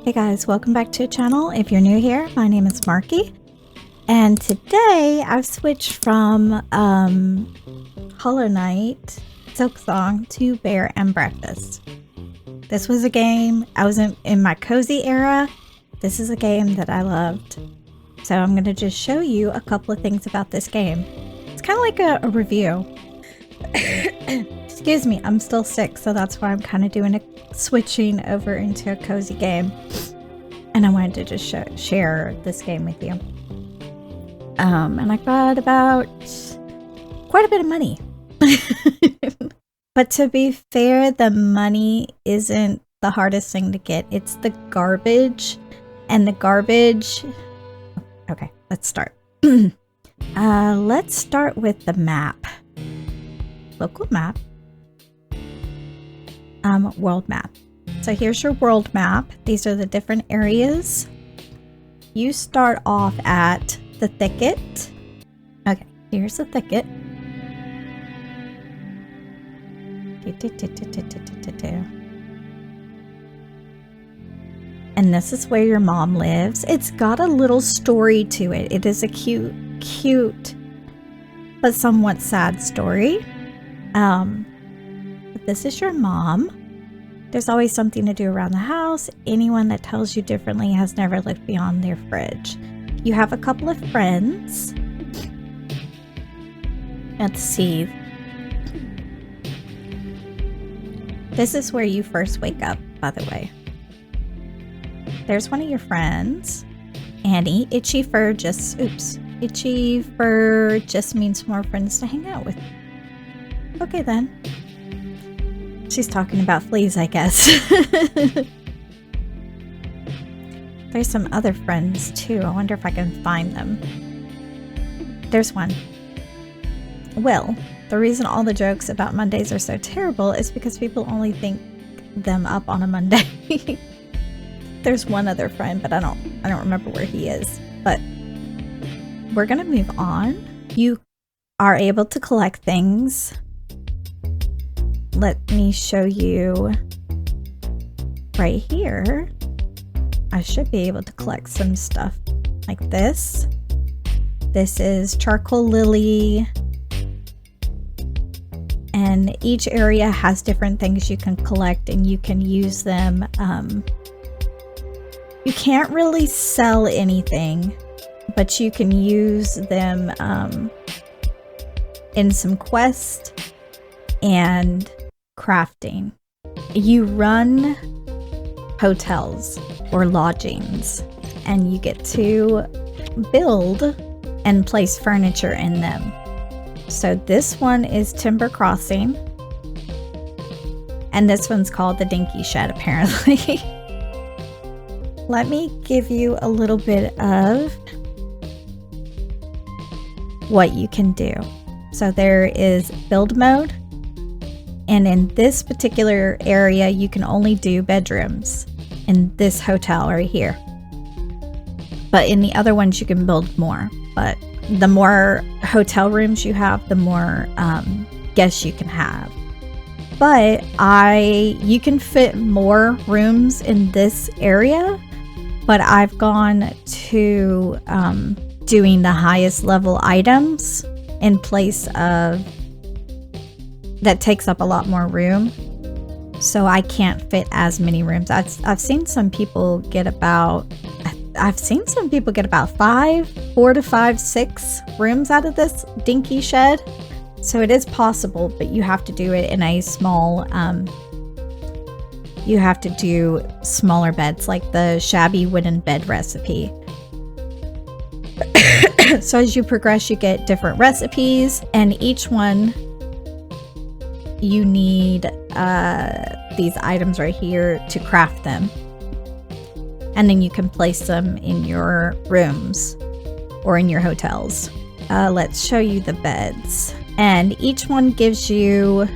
Hey guys, welcome back to the channel. If you're new here, my name is Marky, and today I've switched from Hollow Knight, Silksong to Bear and Breakfast. This was a game, I was in my cozy era. This is a game that I loved. So I'm going to just show you a couple of things about this game. It's kind of like a review. Excuse me, I'm still sick, so that's why I'm kind of doing a switching over into a cozy game. And I wanted to just share this game with you. And I got about quite a bit of money. But to be fair, the money isn't the hardest thing to get. It's the garbage. And the garbage... Okay, let's start. Let's start with the map. Local map. World map. So here's your world map. These are the different areas. You start off at the thicket. Okay, here's the thicket. And this is where your mom lives. It's got a little story to it. It is a cute, but somewhat sad story. But this is your mom. There's always something to do around the house. Anyone that tells you differently has never looked beyond their fridge. You have a couple of friends. Let's see. This is where you first wake up, by the way. There's one of your friends, Annie. Itchy fur just means more friends to hang out with. Okay then. She's talking about fleas, I guess. There's some other friends too. I wonder if I can find them. There's one. Will. The reason all the jokes about Mondays are so terrible is because people only think them up on a Monday. There's one other friend, but I don't remember where he is. But we're gonna move on. You are able to collect things. Let me show you right here. I should be able to collect some stuff like this. This is charcoal lily. And each area has different things you can collect and you can use them. You can't really sell anything, but you can use them in some quests and crafting. You run hotels or lodgings and you get to build and place furniture in them. So this one is Timber Crossing and this one's called the Dinky Shed apparently. Let me give you a little bit of what you can do. So there is build mode. And in this particular area, you can only do bedrooms in this hotel right here. But in the other ones, you can build more. But the more hotel rooms you have, the more guests you can have. But you can fit more rooms in this area. But I've gone to doing the highest level items in place of that takes up a lot more room, so I can't fit as many rooms. I've seen some people get about 4 to 5, 6 rooms out of this dinky shed. So it is possible, but you have to do it in a small. You have to do smaller beds, like the shabby wooden bed recipe. So as you progress, you get different recipes, and each one. You need these items right here to craft them. And then you can place them in your rooms or in your hotels. Let's show you the beds. And each one gives you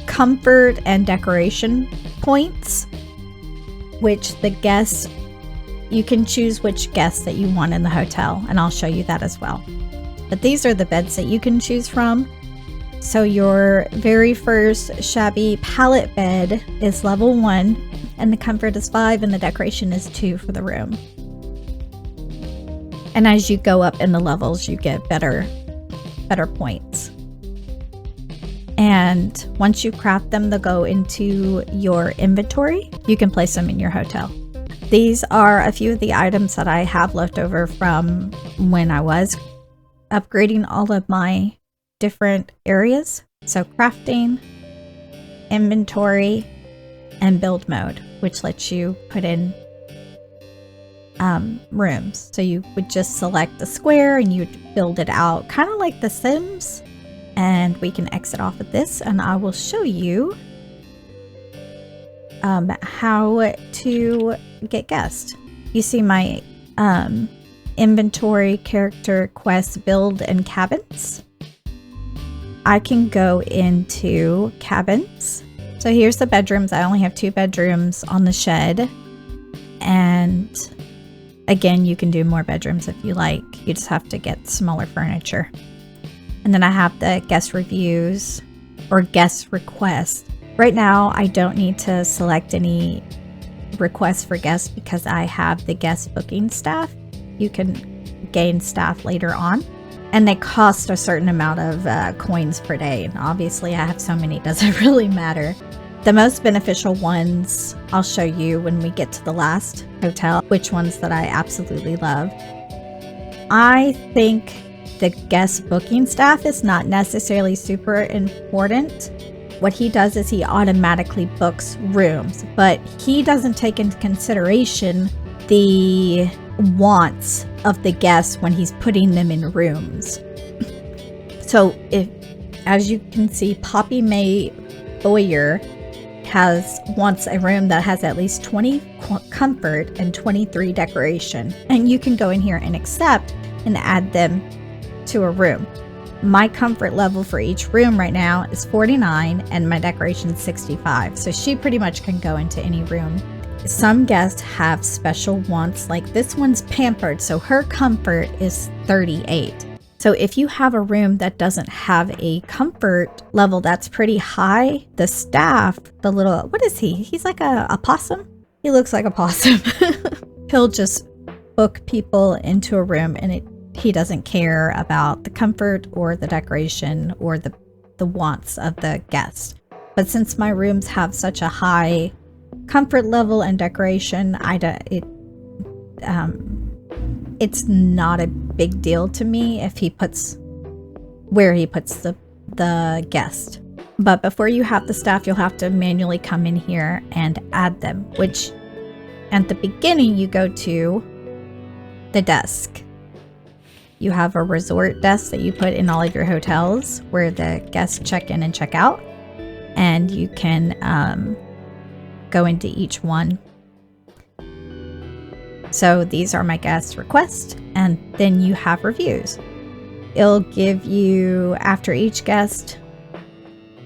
comfort and decoration points, which the guests, you can choose which guests that you want in the hotel. And I'll show you that as well. But these are the beds that you can choose from. So your very first shabby pallet bed is level 1. and the comfort is 5, and the decoration is 2 for the room. And as you go up in the levels, you get better points. And once you craft them, they'll go into your inventory. You can place them in your hotel. These are a few of the items that I have left over from when I was upgrading all of my different areas. So crafting, inventory, and build mode, which lets you put in rooms. So you would just select a square and you'd build it out, kind of like The Sims. And we can exit off of this, and I will show you how to get guests. You see my inventory, character, quest, build, and cabins. I can go into cabins. So here's the bedrooms. I only have 2 bedrooms on the shed. And again, you can do more bedrooms if you like. You just have to get smaller furniture. And then I have the guest reviews or guest requests. Right now, I don't need to select any requests for guests because I have the guest booking staff. You can gain staff later on. And they cost a certain amount of coins per day. And obviously, I have so many, it doesn't really matter. The most beneficial ones, I'll show you when we get to the last hotel, which ones that I absolutely love. I think the guest booking staff is not necessarily super important. What he does is he automatically books rooms, but he doesn't take into consideration the wants of the guests when he's putting them in rooms. So if, as you can see, Poppy May Boyer wants a room that has at least 20 comfort and 23 decoration, and you can go in here and accept and add them to a room. My comfort level for each room right now is 49 and my decoration is 65, so she pretty much can go into any room. Some guests have special wants, like this one's pampered, so her comfort is 38. So if you have a room that doesn't have a comfort level that's pretty high, the staff, the little, what is he? He's like a possum? He looks like a possum. He'll just book people into a room, and he doesn't care about the comfort or the decoration or the wants of the guest. But since my rooms have such a high comfort level and decoration, it's not a big deal to me if he puts where he puts the guest. But before you have the staff, you'll have to manually come in here and add them, which at the beginning you go to the desk. You have a resort desk that you put in all of your hotels where the guests check in and check out, and you can go into each one. So these are my guest requests, and then you have reviews. It'll give you after each guest.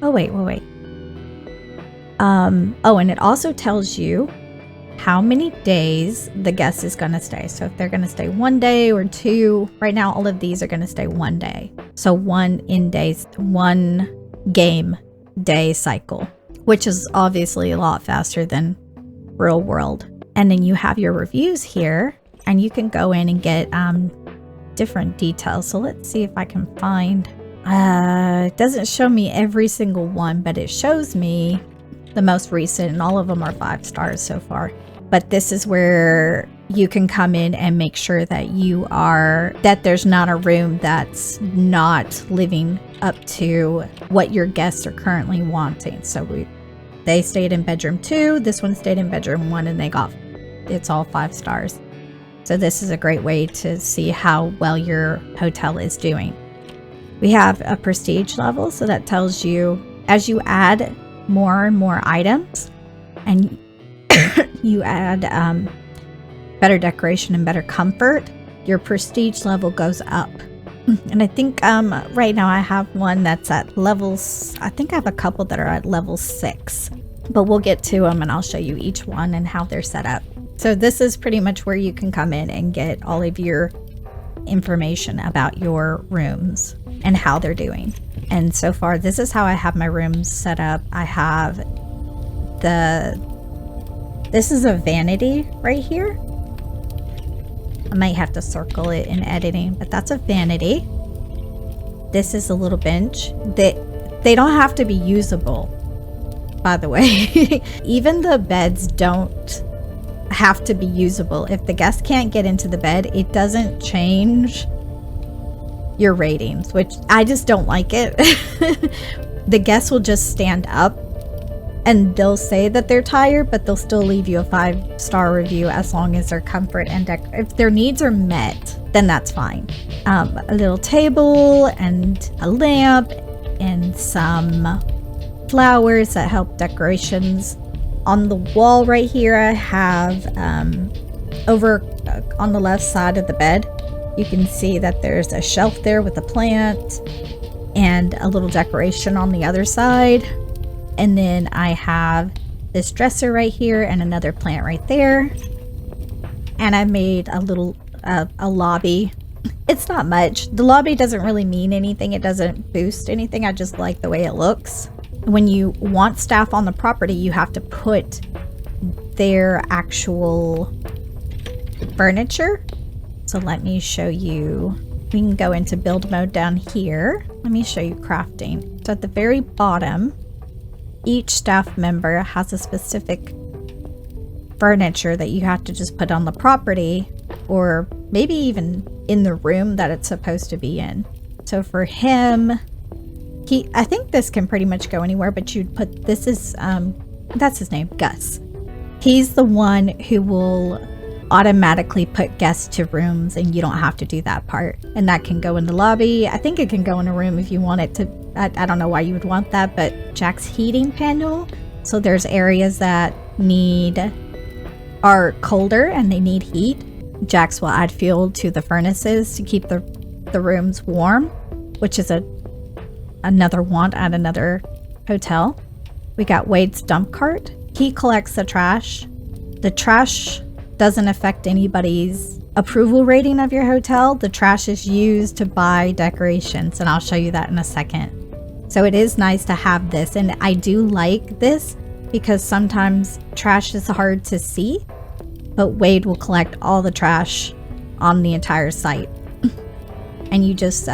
Oh wait. And it also tells you how many days the guest is going to stay. So if they're going to stay 1 day or 2, right now all of these are going to stay 1 day. So 1 game day cycle, which is obviously a lot faster than real world. And then you have your reviews here, and you can go in and get different details. So let's see if I can find, it doesn't show me every single one, but it shows me the most recent, and all of them are 5 stars so far. But this is where you can come in and make sure that there's not a room that's not living up to what your guests are currently wanting. So they stayed in bedroom 2, this one stayed in bedroom 1, and it's all 5 stars. So this is a great way to see how well your hotel is doing. We have a prestige level, so that tells you as you add more and more items and you add better decoration and better comfort, your prestige level goes up. And I think right now I have one that's at levels, I think I have a couple that are at level 6, but we'll get to them and I'll show you each one and how they're set up. So this is pretty much where you can come in and get all of your information about your rooms and how they're doing. And so far, this is how I have my rooms set up. I have the This is a vanity right here. I might have to circle it in editing, but that's a vanity. This is a little bench. They don't have to be usable, by the way. Even the beds don't have to be usable. If the guest can't get into the bed, it doesn't change your ratings, which I just don't like it. The guests will just stand up and they'll say that they're tired, but they'll still leave you a 5-star review as long as their comfort and if their needs are met, then that's fine. A little table and a lamp and some flowers that help decorations. On the wall right here, I have over on the left side of the bed, you can see that there's a shelf there with a plant and a little decoration on the other side. And then I have this dresser right here and another plant right there. And I made a little a lobby. It's not much. The lobby doesn't really mean anything. It doesn't boost anything. I just like the way it looks. When you want staff on the property, you have to put their actual furniture. So let me show you. We can go into build mode down here. Let me show you crafting. So at the very bottom, each staff member has a specific furniture that you have to just put on the property, or maybe even in the room that it's supposed to be in. So for him, I think this can pretty much go anywhere, but you'd put, this is, that's his name, Gus. He's the one who will automatically put guests to rooms, and you don't have to do that part. And that can go in the lobby. I think it can go in a room if you want it to. I don't know why you would want that, but Jack's heating panel. So there's areas that are colder and they need heat. Jax will add fuel to the furnaces to keep the rooms warm, which is another want at another hotel. We got Wade's dump cart. He collects the trash. The trash doesn't affect anybody's approval rating of your hotel. The trash is used to buy decorations, and I'll show you that in a second. So it is nice to have this, and I do like this because sometimes trash is hard to see, but Wade will collect all the trash on the entire site. And you just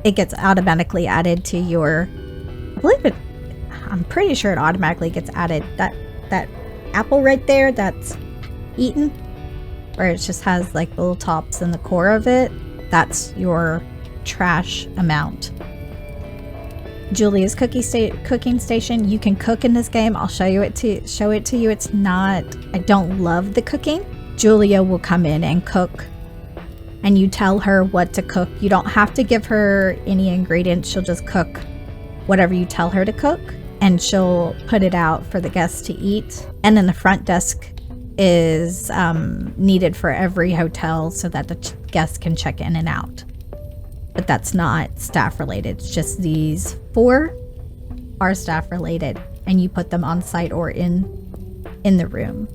it gets automatically added to your, I'm pretty sure it automatically gets added. That apple right there that's eaten, where it just has like little tops in the core of it, that's your trash amount. Julia's cooking station. You can cook in this game. I'll show it to you. It's not, I don't love the cooking. Julia will come in and cook, and you tell her what to cook. You don't have to give her any ingredients. She'll just cook whatever you tell her to cook, and she'll put it out for the guests to eat. And then the front desk is needed for every hotel so that the guests can check in and out. But that's not staff related. It's just these 4 are staff related, and you put them on site or in the room.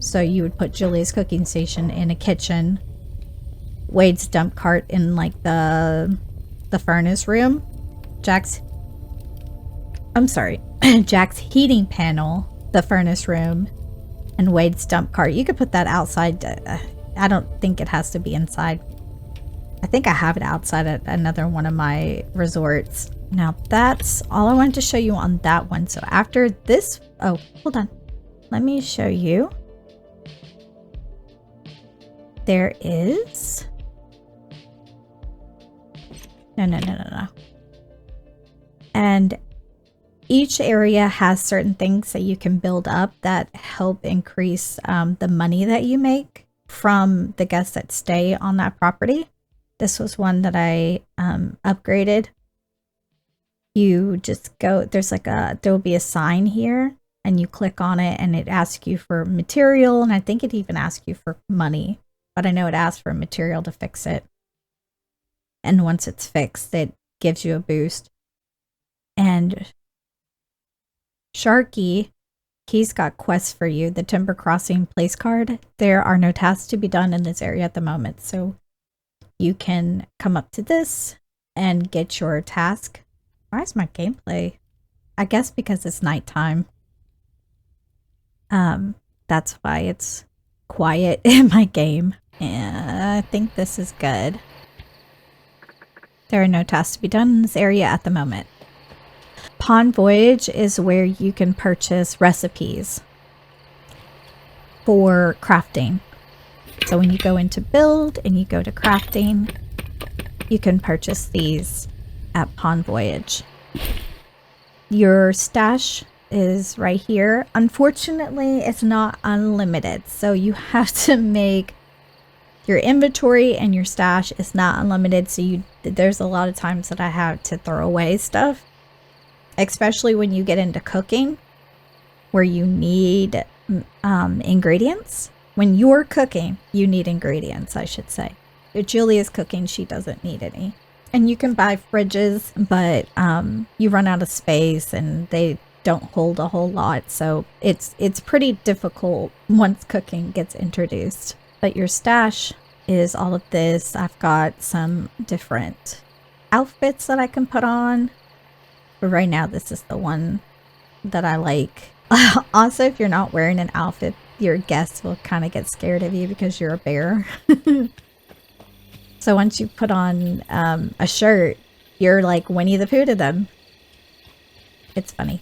So you would put Julia's cooking station in a kitchen, Wade's dump cart in like the furnace room, Jack's heating panel, the furnace room, and Wade's dump cart. You could put that outside. I don't think it has to be inside. I think I have it outside at another one of my resorts. Now that's all I wanted to show you on that one. So after this, oh, hold on. Let me show you. There is, no. And each area has certain things that you can build up that help increase the money that you make from the guests that stay on that property. This was one that I upgraded. You just go, there will be a sign here, and you click on it and it asks you for material, and I think it even asks you for money, but I know it asks for material to fix it. And once it's fixed, it gives you a boost. And Sharky, he's got quests for you. The Timber Crossing place card. There are no tasks to be done in this area at the moment, so you can come up to this and get your task. Why is my gameplay? I guess because it's nighttime. That's why it's quiet in my game. And I think this is good. There are no tasks to be done in this area at the moment. Pond Voyage is where you can purchase recipes for crafting. So when you go into build and you go to crafting, you can purchase these at Pond Voyage. Your stash is right here. Unfortunately, it's not unlimited. So you have to make your inventory, and your stash is not unlimited. So there's a lot of times that I have to throw away stuff, especially when you get into cooking where you need ingredients. When you're cooking, you need ingredients, I should say. If Julia's cooking, she doesn't need any. And you can buy fridges, but you run out of space and they don't hold a whole lot. So it's pretty difficult once cooking gets introduced. But your stash is all of this. I've got some different outfits that I can put on. But right now, this is the one that I like. Also, if you're not wearing an outfit, your guests will kind of get scared of you because you're a bear. So once you put on a shirt, you're like Winnie the Pooh to them. It's funny.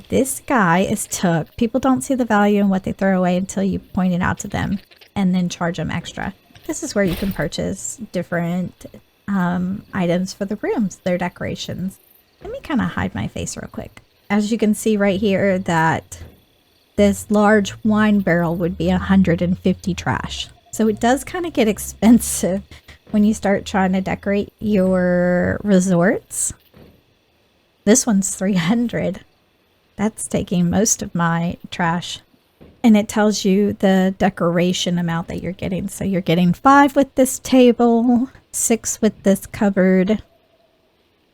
This guy is took. People don't see the value in what they throw away until you point it out to them and then charge them extra. This is where you can purchase different items for the rooms, their decorations. Let me kind of hide my face real quick. As you can see right here that this large wine barrel would be 150 trash. So it does kind of get expensive when you start trying to decorate your resorts. This one's 300. That's taking most of my trash. And it tells you the decoration amount that you're getting. So you're getting 5 with this table, 6 with this cupboard.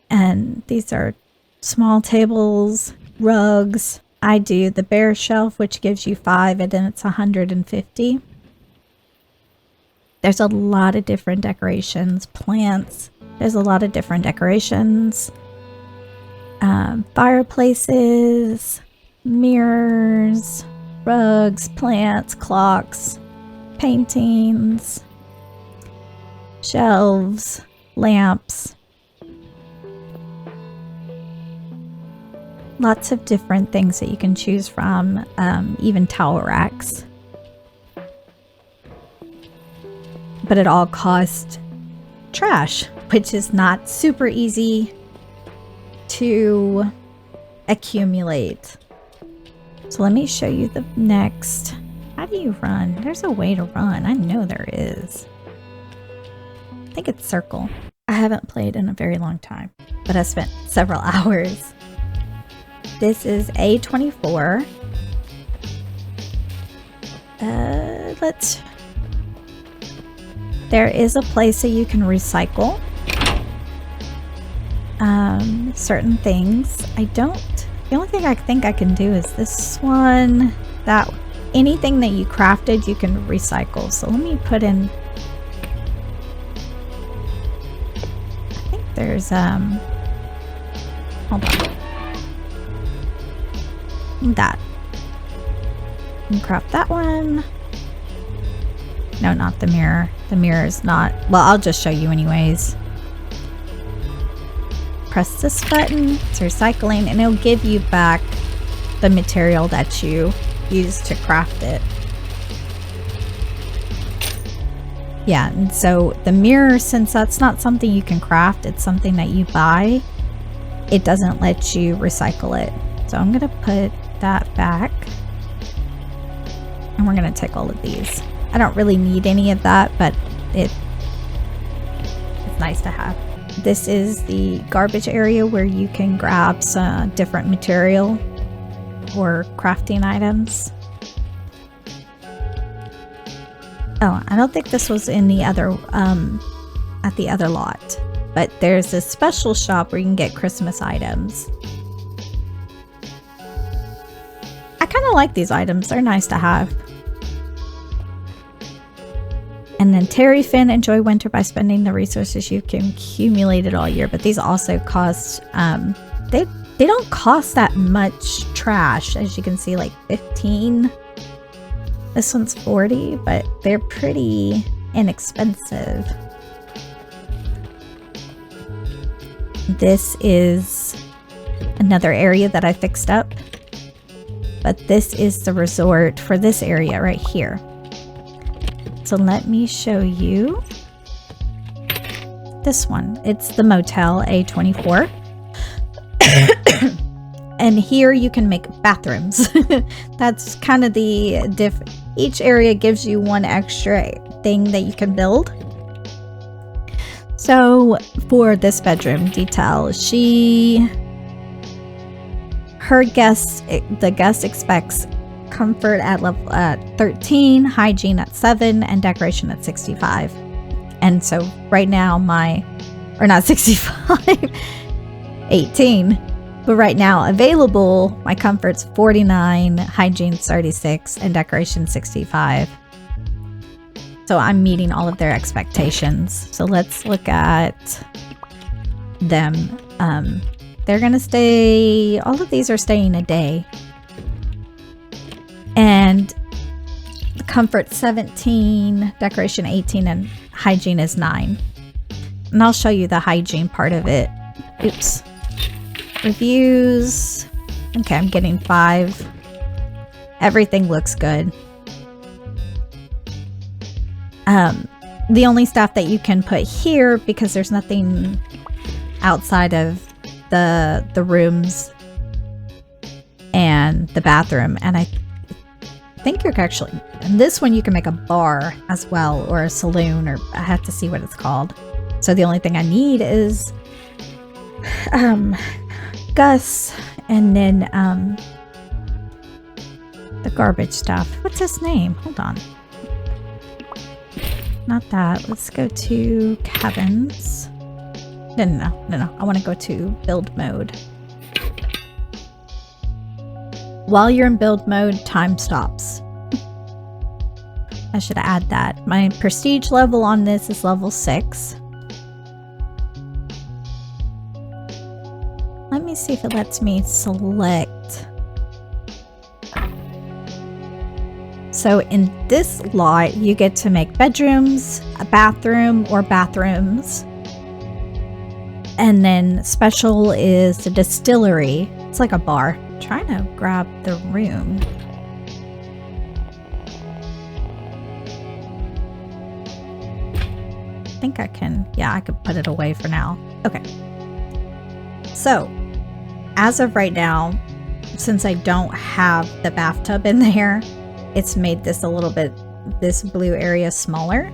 And these are small tables, rugs. I do the bare shelf, which gives you 5, and then it's 150. There's a lot of different decorations, plants. There's a lot of different decorations. Fireplaces, mirrors, rugs, plants, clocks, paintings, shelves, lamps. Lots of different things that you can choose from, even towel racks. But it all costs trash, which is not super easy to accumulate. So let me show you the next. How do you run? There's a way to run. I know there is. I think it's circle. I haven't played in a very long time, but I spent several hours. This is A24. There is a place that you can recycle certain things. The only thing I think I can do is this one. Anything that you crafted, you can recycle. So let me put in. I think there's hold on. That. And craft that one. No, not the mirror. The mirror is not. Well, I'll just show you anyways. Press this button. It's recycling, and it'll give you back the material that you used to craft it. Yeah, and so the mirror, since that's not something you can craft, it's something that you buy, it doesn't let you recycle it. So I'm going to put that back. And we're going to take all of these. I don't really need any of that, but it's nice to have. This is the garbage area where you can grab some different material or crafting items. Oh, I don't think this was in the other, at the other lot, but there's a special shop where you can get Christmas items. I kind of like these items. They're nice to have. And then Terry Finn, enjoy winter by spending the resources you've accumulated all year. But these also cost, they they don't cost that much trash. As you can see, like 15. This one's 40, but they're pretty inexpensive. This is another area that I fixed up, but this is the resort for this area right here. So let me show you this one. It's the motel A24. And here you can make bathrooms. That's kind of the each area gives you one extra thing that you can build. So for this bedroom detail, the guest expects comfort at level 13, hygiene at 7, and decoration at 65. And so right now or not 65, 18. But right now available, my comfort's 49, hygiene 36, and decoration 65. So I'm meeting all of their expectations. So let's look at them. They're gonna stay, all of these are staying a day. And the comfort 17, decoration 18, and hygiene is 9. And I'll show you the hygiene part of it. Oops. Reviews. Okay, I'm getting 5. Everything looks good. The only stuff that you can put here, because there's nothing outside of the rooms and the bathroom, and I think you're actually, in this one you can make a bar as well, or a saloon, or I have to see what it's called. So the only thing I need is Gus, and then the garbage stuff. What's his name? Hold on. Not that. Let's go to cabins. No. I want to go to build mode. While you're in build mode, time stops. I should add that. My prestige level on this is level 6. Let me see if it lets me select. So in this lot, you get to make bedrooms, a bathroom, or bathrooms. And then special is the distillery. It's like a bar. I'm trying to grab the room. I think I can, yeah, I could put it away for now. Okay. So, as of right now, since I don't have the bathtub in there, it's made this a little bit, this blue area smaller.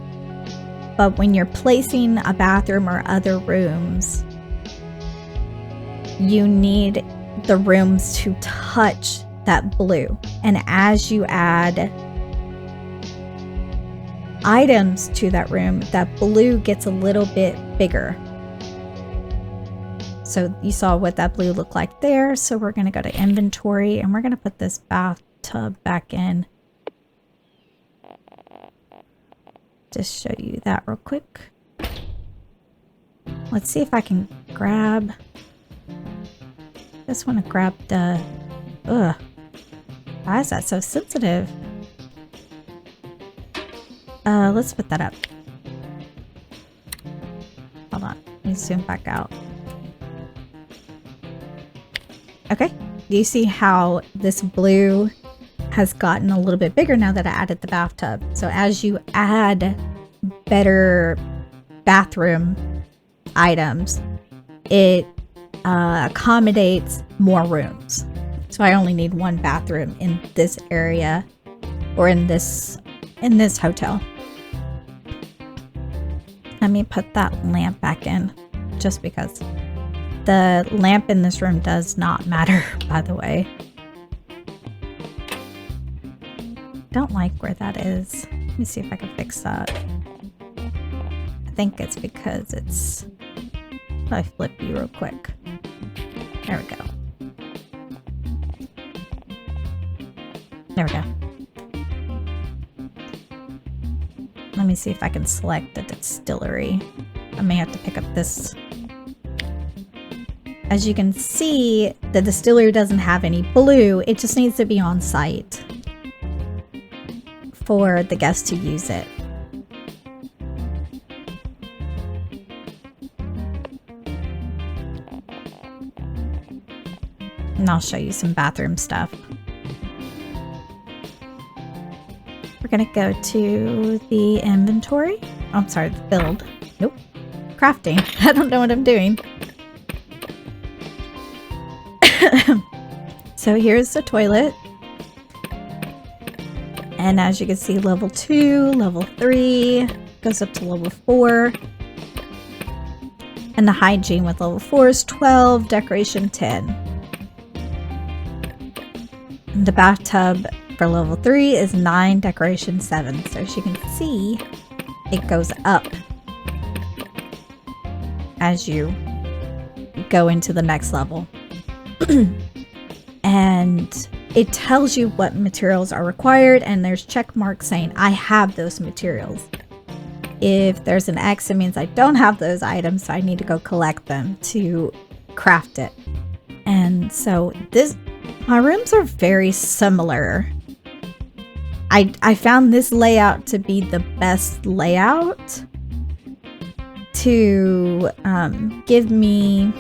But when you're placing a bathroom or other rooms, you need the rooms to touch that blue. And as you add items to that room, that blue gets a little bit bigger. So you saw what that blue looked like there. So we're going to go to inventory and we're going to put this bathtub back in. Just show you that real quick. Let's see if I can grab. Just want to grab the. Ugh. Why is that so sensitive? Let's put that up. Hold on. Let me zoom back out. Okay. Do you see how this blue has gotten a little bit bigger now that I added the bathtub? So as you add better bathroom items, it accommodates more rooms. So I only need one bathroom in this area, or in this hotel. Let me put that lamp back in, just because the lamp in this room does not matter, by the way. Don't like where that is. Let me see if I can fix that. I think it's because it's... If I flip you real quick. There we go. There we go. Let me see if I can select the distillery. I may have to pick up this. As you can see, the distillery doesn't have any blue. It just needs to be on site for the guests to use it. And I'll show you some bathroom stuff. We're gonna go to the inventory. Oh, I'm sorry, the build. Nope. Crafting. I don't know what I'm doing. So here's the toilet. And as you can see, level 2, level 3, goes up to level 4. And the hygiene with level 4 is 12, decoration 10. And the bathtub for level 3 is 9, decoration 7. So as you can see, it goes up as you go into the next level. And it tells you what materials are required, and there's check marks saying I have those materials. If there's an X, it means I don't have those items, so I need to go collect them to craft it. And so my rooms are very similar. I found this layout to be the best layout to give me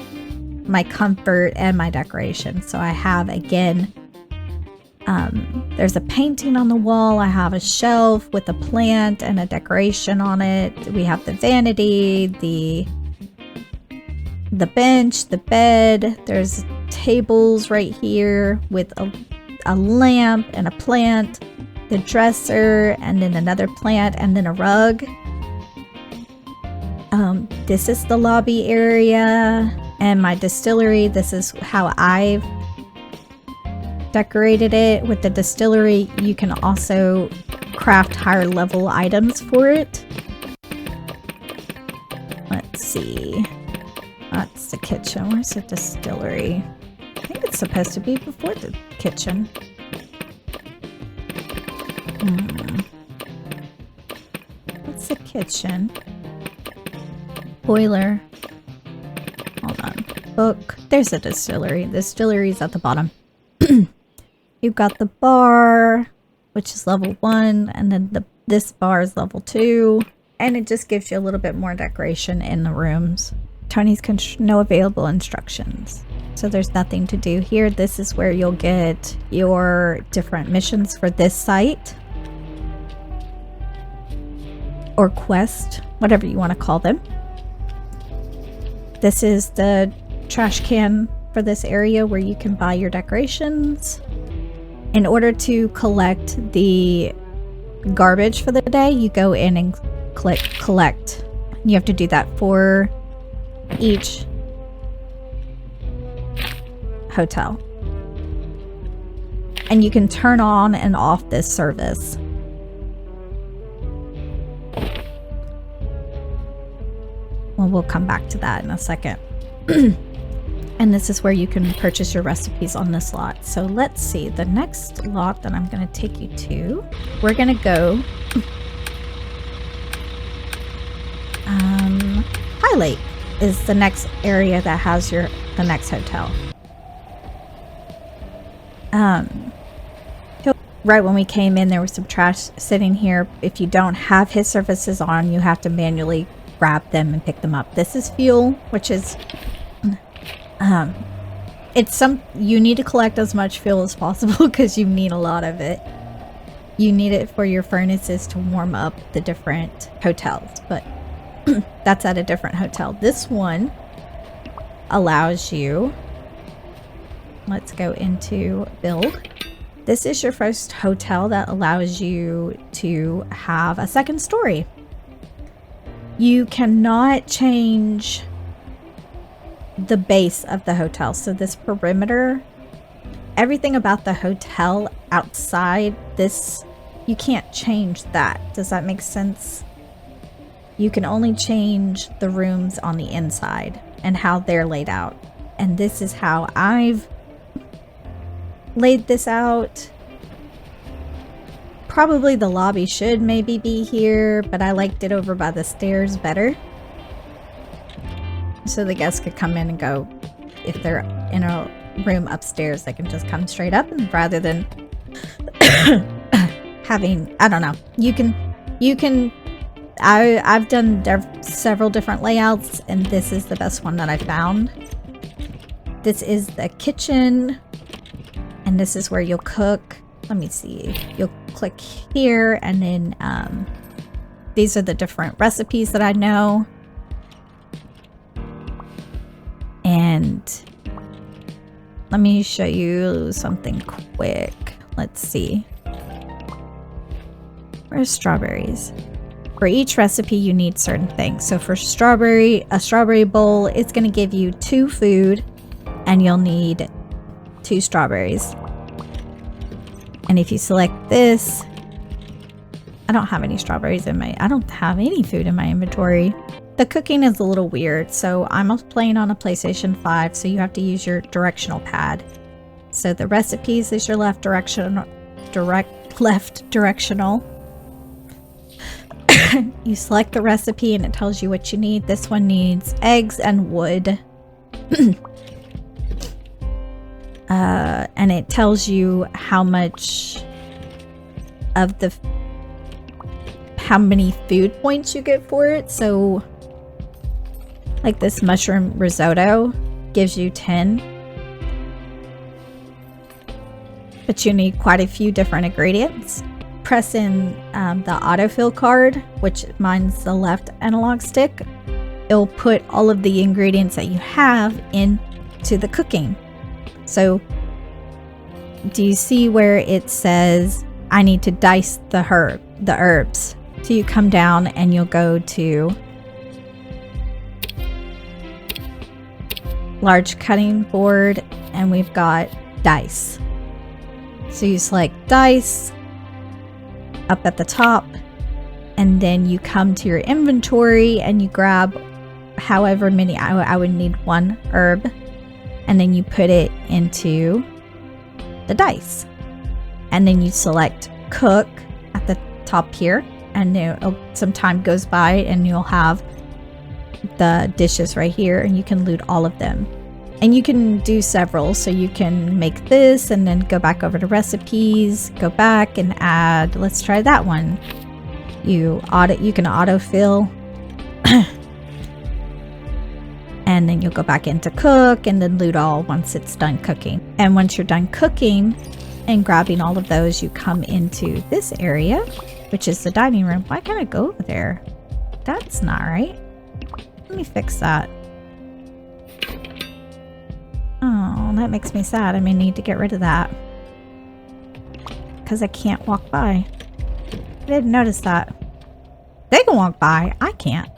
my comfort and my decoration. So I have, again, there's a painting on the wall. I have a shelf with a plant and a decoration on it. We have the vanity, the bench, the bed. There's tables right here with a lamp and a plant, the dresser, and then another plant, and then a rug. This is the lobby area and my distillery. This is how I've decorated it. With the distillery, you can also craft higher level items for it. Let's see. That's the kitchen. Where's the distillery? I think it's supposed to be before the kitchen. What's the kitchen? Boiler. Hold on. Book. There's a distillery. The distillery's at the bottom. You've got the bar, which is level 1, and then this bar is level 2, and it just gives you a little bit more decoration in the rooms. Tony's no available instructions. So there's nothing to do here. This is where you'll get your different missions for this site. Or quest, whatever you want to call them. This is the trash can for this area where you can buy your decorations. In order to collect the garbage for the day, you go in and click collect. You have to do that for each hotel. And you can turn on and off this service. Well, we'll come back to that in a second. And this is where you can purchase your recipes on this lot. So let's see, the next lot that I'm going to take you to, we're going to go Highlake is the next area that has the next hotel. Right when we came in, there was some trash sitting here. If you don't have his services on, you have to manually grab them and pick them up. This is fuel, which is you need to collect as much fuel as possible because you need a lot of it. You need it for your furnaces to warm up the different hotels, but that's at a different hotel. This one allows you, let's go into build. This is your first hotel that allows you to have a second story. You cannot change the base of the hotel. So this perimeter, everything about the hotel outside this, you can't change that. Does that make sense? You can only change the rooms on the inside and how they're laid out. And this is how I've laid this out. Probably the lobby should maybe be here, but I liked it over by the stairs better. So the guests could come in and go if they're in a room upstairs, they can just come straight up, and rather than having, I don't know, I've done several different layouts, and this is the best one that I found. This is the kitchen, and this is where you'll cook. Let me see. You'll click here, and then these are the different recipes that I know. And let me show you something quick. Let's see. Where's strawberries? For each recipe, you need certain things. So for a strawberry bowl, it's going to give you 2 food, and you'll need 2 strawberries. And if you select this, I don't have any strawberries I don't have any food in my inventory. The cooking is a little weird. So I'm playing on a PlayStation 5, so you have to use your directional pad. So the recipes is your left directional. You select the recipe and it tells you what you need. This one needs eggs and wood. And it tells you how much of how many food points you get for it. So like this mushroom risotto gives you 10. But you need quite a few different ingredients. Press in the autofill card, which mine's the left analog stick. It'll put all of the ingredients that you have into the cooking. So do you see where it says I need to dice the herbs? So you come down and you'll go to large cutting board, and we've got dice. So you select dice up at the top, and then you come to your inventory and you grab however many. I would need 1 herb, and then you put it into the dice, and then you select cook at the top here, and some time goes by and you'll have the dishes right here, and you can loot all of them. And you can do several, so you can make this and then go back over to recipes, go back and add, let's try that one. You can autofill. And then you'll go back into cook and then loot all once it's done cooking. And once you're done cooking and grabbing all of those, you come into this area, which is the dining room. Why can't I go over there? That's not right. Let me fix that. Oh, that makes me sad. I may need to get rid of that. Because I can't walk by. I didn't notice that. They can walk by. I can't.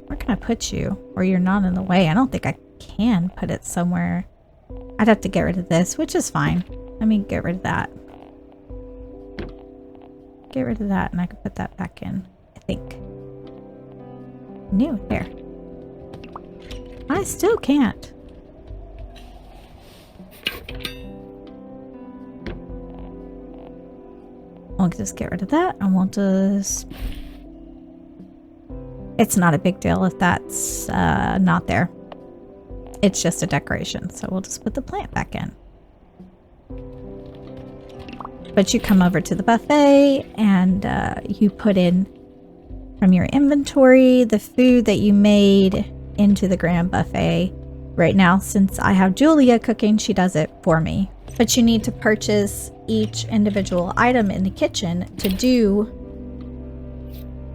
Where can I put you? Or you're not in the way. I don't think I can put it somewhere. I'd have to get rid of this, which is fine. Let me get rid of that. Get rid of that, and I can put that back in, I think. New, there. I still can't. We'll just get rid of that, and we'll just... It's not a big deal if that's not there. It's just a decoration, so we'll just put the plant back in. But you come over to the buffet, and you put in from your inventory the food that you made into the grand buffet. Right now, since I have Julia cooking, she does it for me. But you need to purchase each individual item in the kitchen to do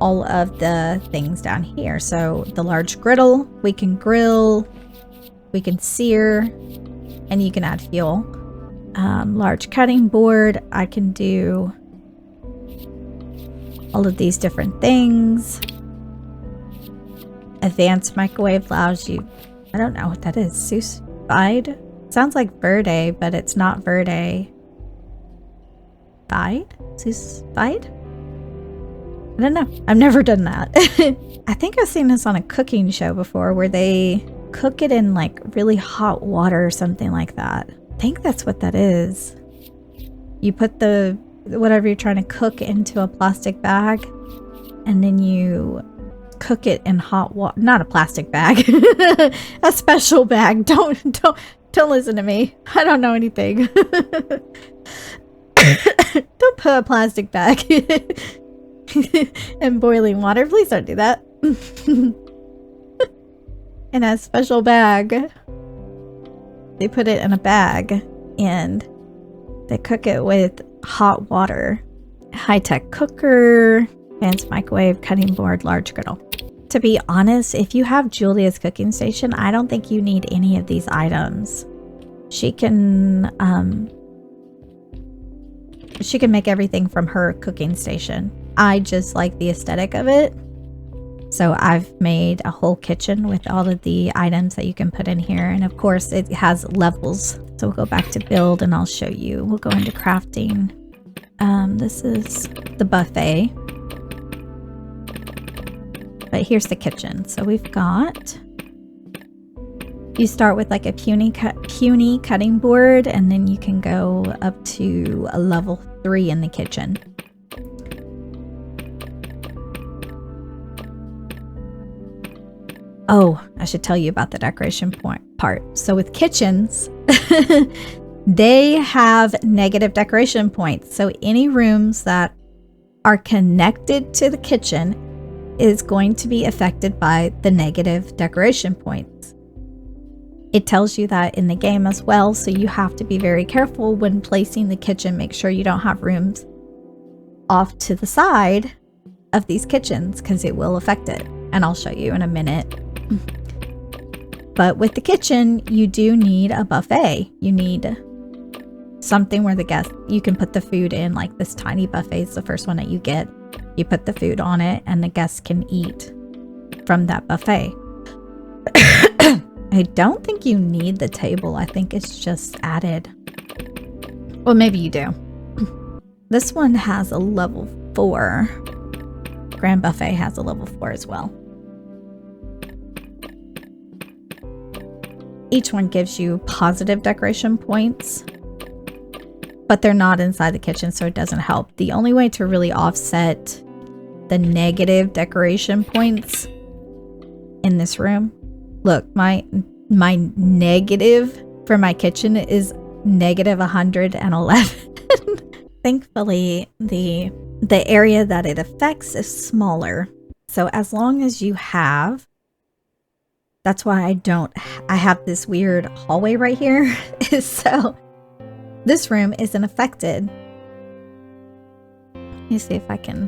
all of the things down here. So the large griddle, we can grill, we can sear, and you can add fuel. Large cutting board, I can do all of these different things. Advanced microwave allows you, I don't know what that is, sous vide? Sounds like verde, but it's not verde. Vide? Sous vide? I don't know. I've never done that. I think I've seen this on a cooking show before where they cook it in like really hot water or something like that. I think that's what that is. You put whatever you're trying to cook into a plastic bag, and then you cook it in hot water. Not a plastic bag. A special bag. Don't listen to me. I don't know anything. Don't put a plastic bag in boiling water. Please don't do that. In a special bag. They put it in a bag and they cook it with hot water. High-tech cooker, fancy microwave, cutting board, large griddle. To be honest, if you have Julia's cooking station, I don't think you need any of these items. She can make everything from her cooking station. I just like the aesthetic of it. So I've made a whole kitchen with all of the items that you can put in here. And of course it has levels. So we'll go back to build and I'll show you. We'll go into crafting. This is the buffet. But here's the kitchen. So we've got, you start with like a puny cutting board, and then you can go up to a level 3 in the kitchen. Oh, I should tell you about the decoration part. So with kitchens, they have negative decoration points. So any rooms that are connected to the kitchen is going to be affected by the negative decoration points. It tells you that in the game as well, so you have to be very careful when placing the kitchen. Make sure you don't have rooms off to the side of these kitchens because it will affect it. And I'll show you in a minute. But with the kitchen, you do need a buffet. You need something where the guests, you can put the food in, like this tiny buffet is the first one that you get. You put the food on it and the guests can eat from that buffet. I don't think you need the table. I think it's just added. Well, maybe you do. This one has a level 4. Grand Buffet has a level 4 as well. Each one gives you positive decoration points, but they're not inside the kitchen, so it doesn't help. The only way to really offset the negative decoration points in this room, look, my negative for my kitchen is negative 111. Thankfully, the area that it affects is smaller. So as long as you have, that's why I have this weird hallway right here. So this room isn't affected. Let me see if I can.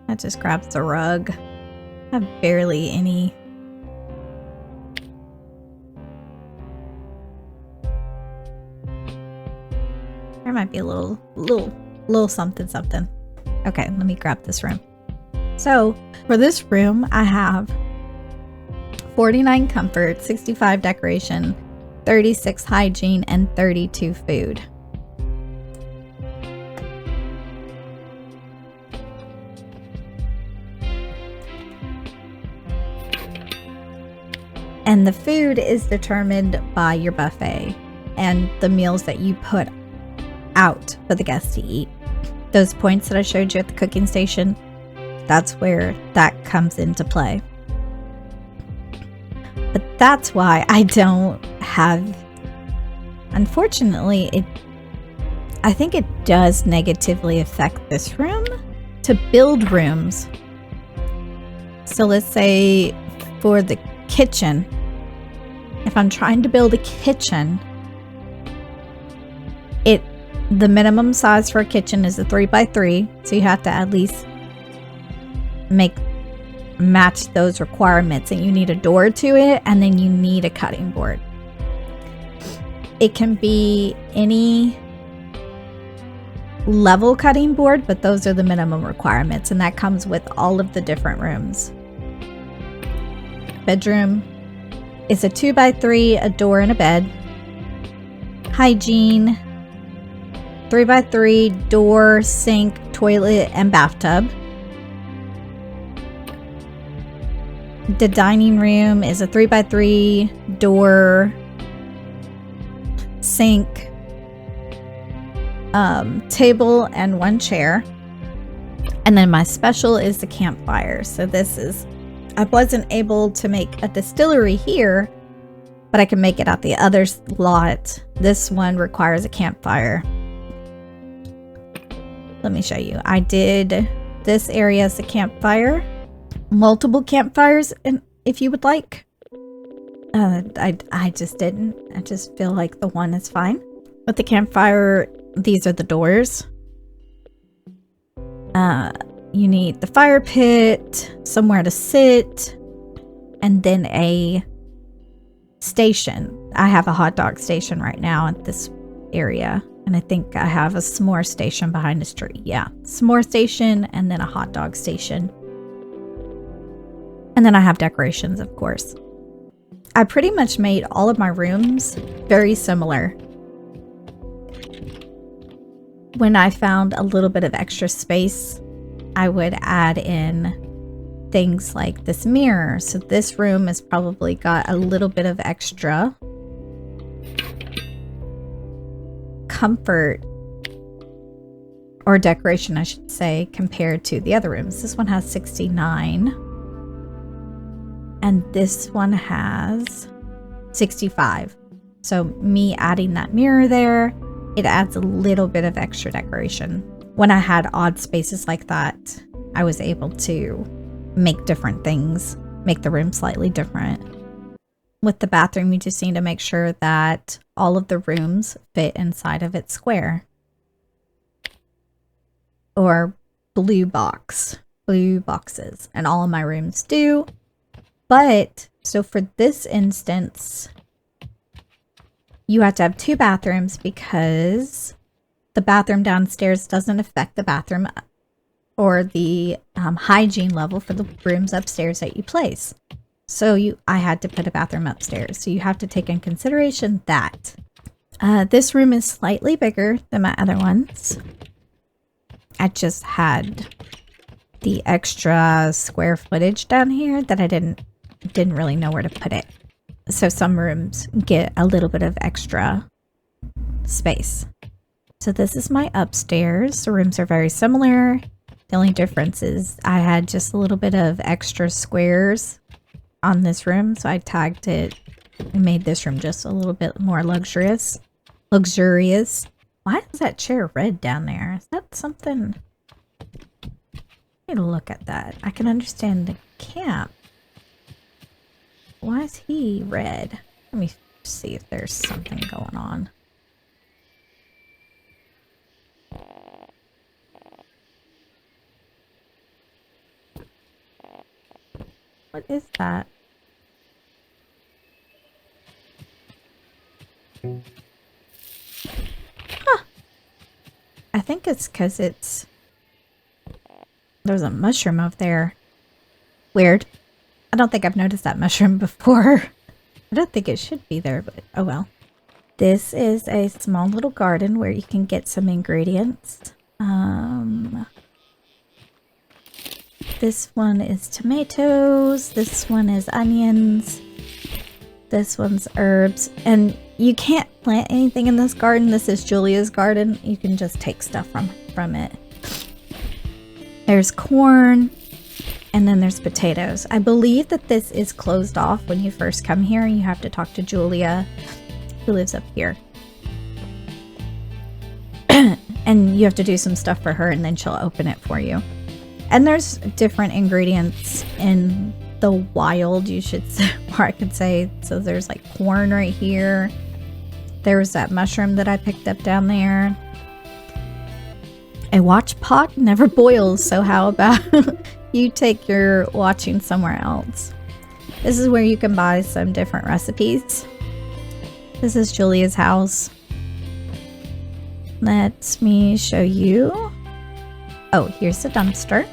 I just grabbed the rug. I have barely any. There might be a little something. Okay, let me grab this room. So for this room, I have 49 comfort, 65 decoration, 36 hygiene, and 32 food. And the food is determined by your buffet and the meals that you put out for the guests to eat. Those points that I showed you at the cooking station, that's where that comes into play. But that's why I don't have, unfortunately, I think it does negatively affect this room to build rooms. So let's say for the kitchen, if I'm trying to build a kitchen, the minimum size for a kitchen is a 3x3, so you have to at least match those requirements, and you need a door to it, and then you need a cutting board. It can be any level cutting board, but those are the minimum requirements, and that comes with all of the different rooms. Bedroom is a 2x3, a door and a bed. Hygiene, 3x3, door, sink, toilet, and bathtub. The dining room is a 3x3, door, sink, table, and 1 chair. And then my special is the campfire. So this is, I wasn't able to make a distillery here, but I can make it at the other lot. This one requires a campfire. Let me show you. I did this area as a campfire. Multiple campfires, and if you would like. I just didn't. I just feel like the one is fine. With the campfire, these are the doors. You need the fire pit, somewhere to sit, and then a station. I have a hot dog station right now at this area, and I think I have a s'more station behind the tree. Yeah, s'more station and then a hot dog station. And then I have decorations, of course. I pretty much made all of my rooms very similar. When I found a little bit of extra space, I would add in things like this mirror. So this room has probably got a little bit of extra comfort or decoration, I should say, compared to the other rooms. This one has 69 and this one has 65. So me adding that mirror there, it adds a little bit of extra decoration. When I had odd spaces like that, I was able to make different things, make the room slightly different. With the bathroom, you just need to make sure that all of the rooms fit inside of its square. Or blue boxes. And all of my rooms do. But, so for this instance, you have to have 2 bathrooms because the bathroom downstairs doesn't affect the bathroom or the hygiene level for the rooms upstairs that you place. So I had to put a bathroom upstairs. So you have to take in consideration that. This room is slightly bigger than my other ones. I just had the extra square footage down here that I didn't really know where to put it. So some rooms get a little bit of extra space. So this is my upstairs. The rooms are very similar. The only difference is I had just a little bit of extra squares on this room. So I tagged it and made this room just a little bit more luxurious. Why is that chair red down there? Is that something? I need to look at that. I can understand the camp. Why is he red? Let me see if there's something going on. What is that? Huh. I think it's because there's a mushroom over there. Weird. I don't think I've noticed that mushroom before. I don't think it should be there, but oh well. This is a small little garden where you can get some ingredients. This one is tomatoes. This one is onions. This one's herbs. And you can't plant anything in this garden. This is Julia's garden. You can just take stuff from it. There's corn. And then there's potatoes. I believe that this is closed off when you first come here. You have to talk to Julia, who lives up here. And you have to do some stuff for her and then she'll open it for you. And there's different ingredients in the wild, you should say, or I could say. So there's like corn right here. There's that mushroom that I picked up down there. A watch pot never boils, so how about you take your watching somewhere else? This is where you can buy some different recipes. This is Julia's house. Let me show you. Oh, here's the dumpster.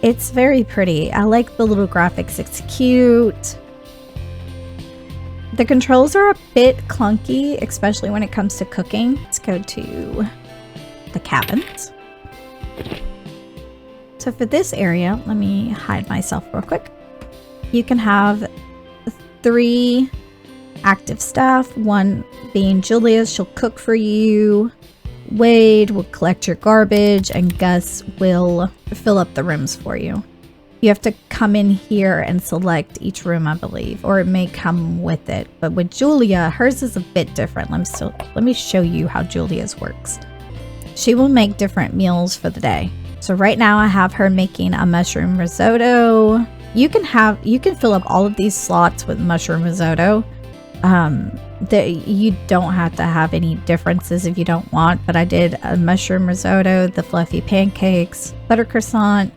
It's very pretty. I like the little graphics. It's cute. The controls are a bit clunky, especially when it comes to cooking. Let's go to the cabins. So for this area, let me hide myself real quick. You can have 3 active staff, one being Julia, she'll cook for you. Wade will collect your garbage, and Gus will fill up the rooms for you. You have to come in here and select each room, I believe, or it may come with it. But with Julia, hers is a bit different. Let me show you how Julia's works. She will make different meals for the day. So right now I have her making a mushroom risotto. You can fill up all of these slots with mushroom risotto. You don't have to have any differences if you don't want, but I did a mushroom risotto, the fluffy pancakes, butter croissant,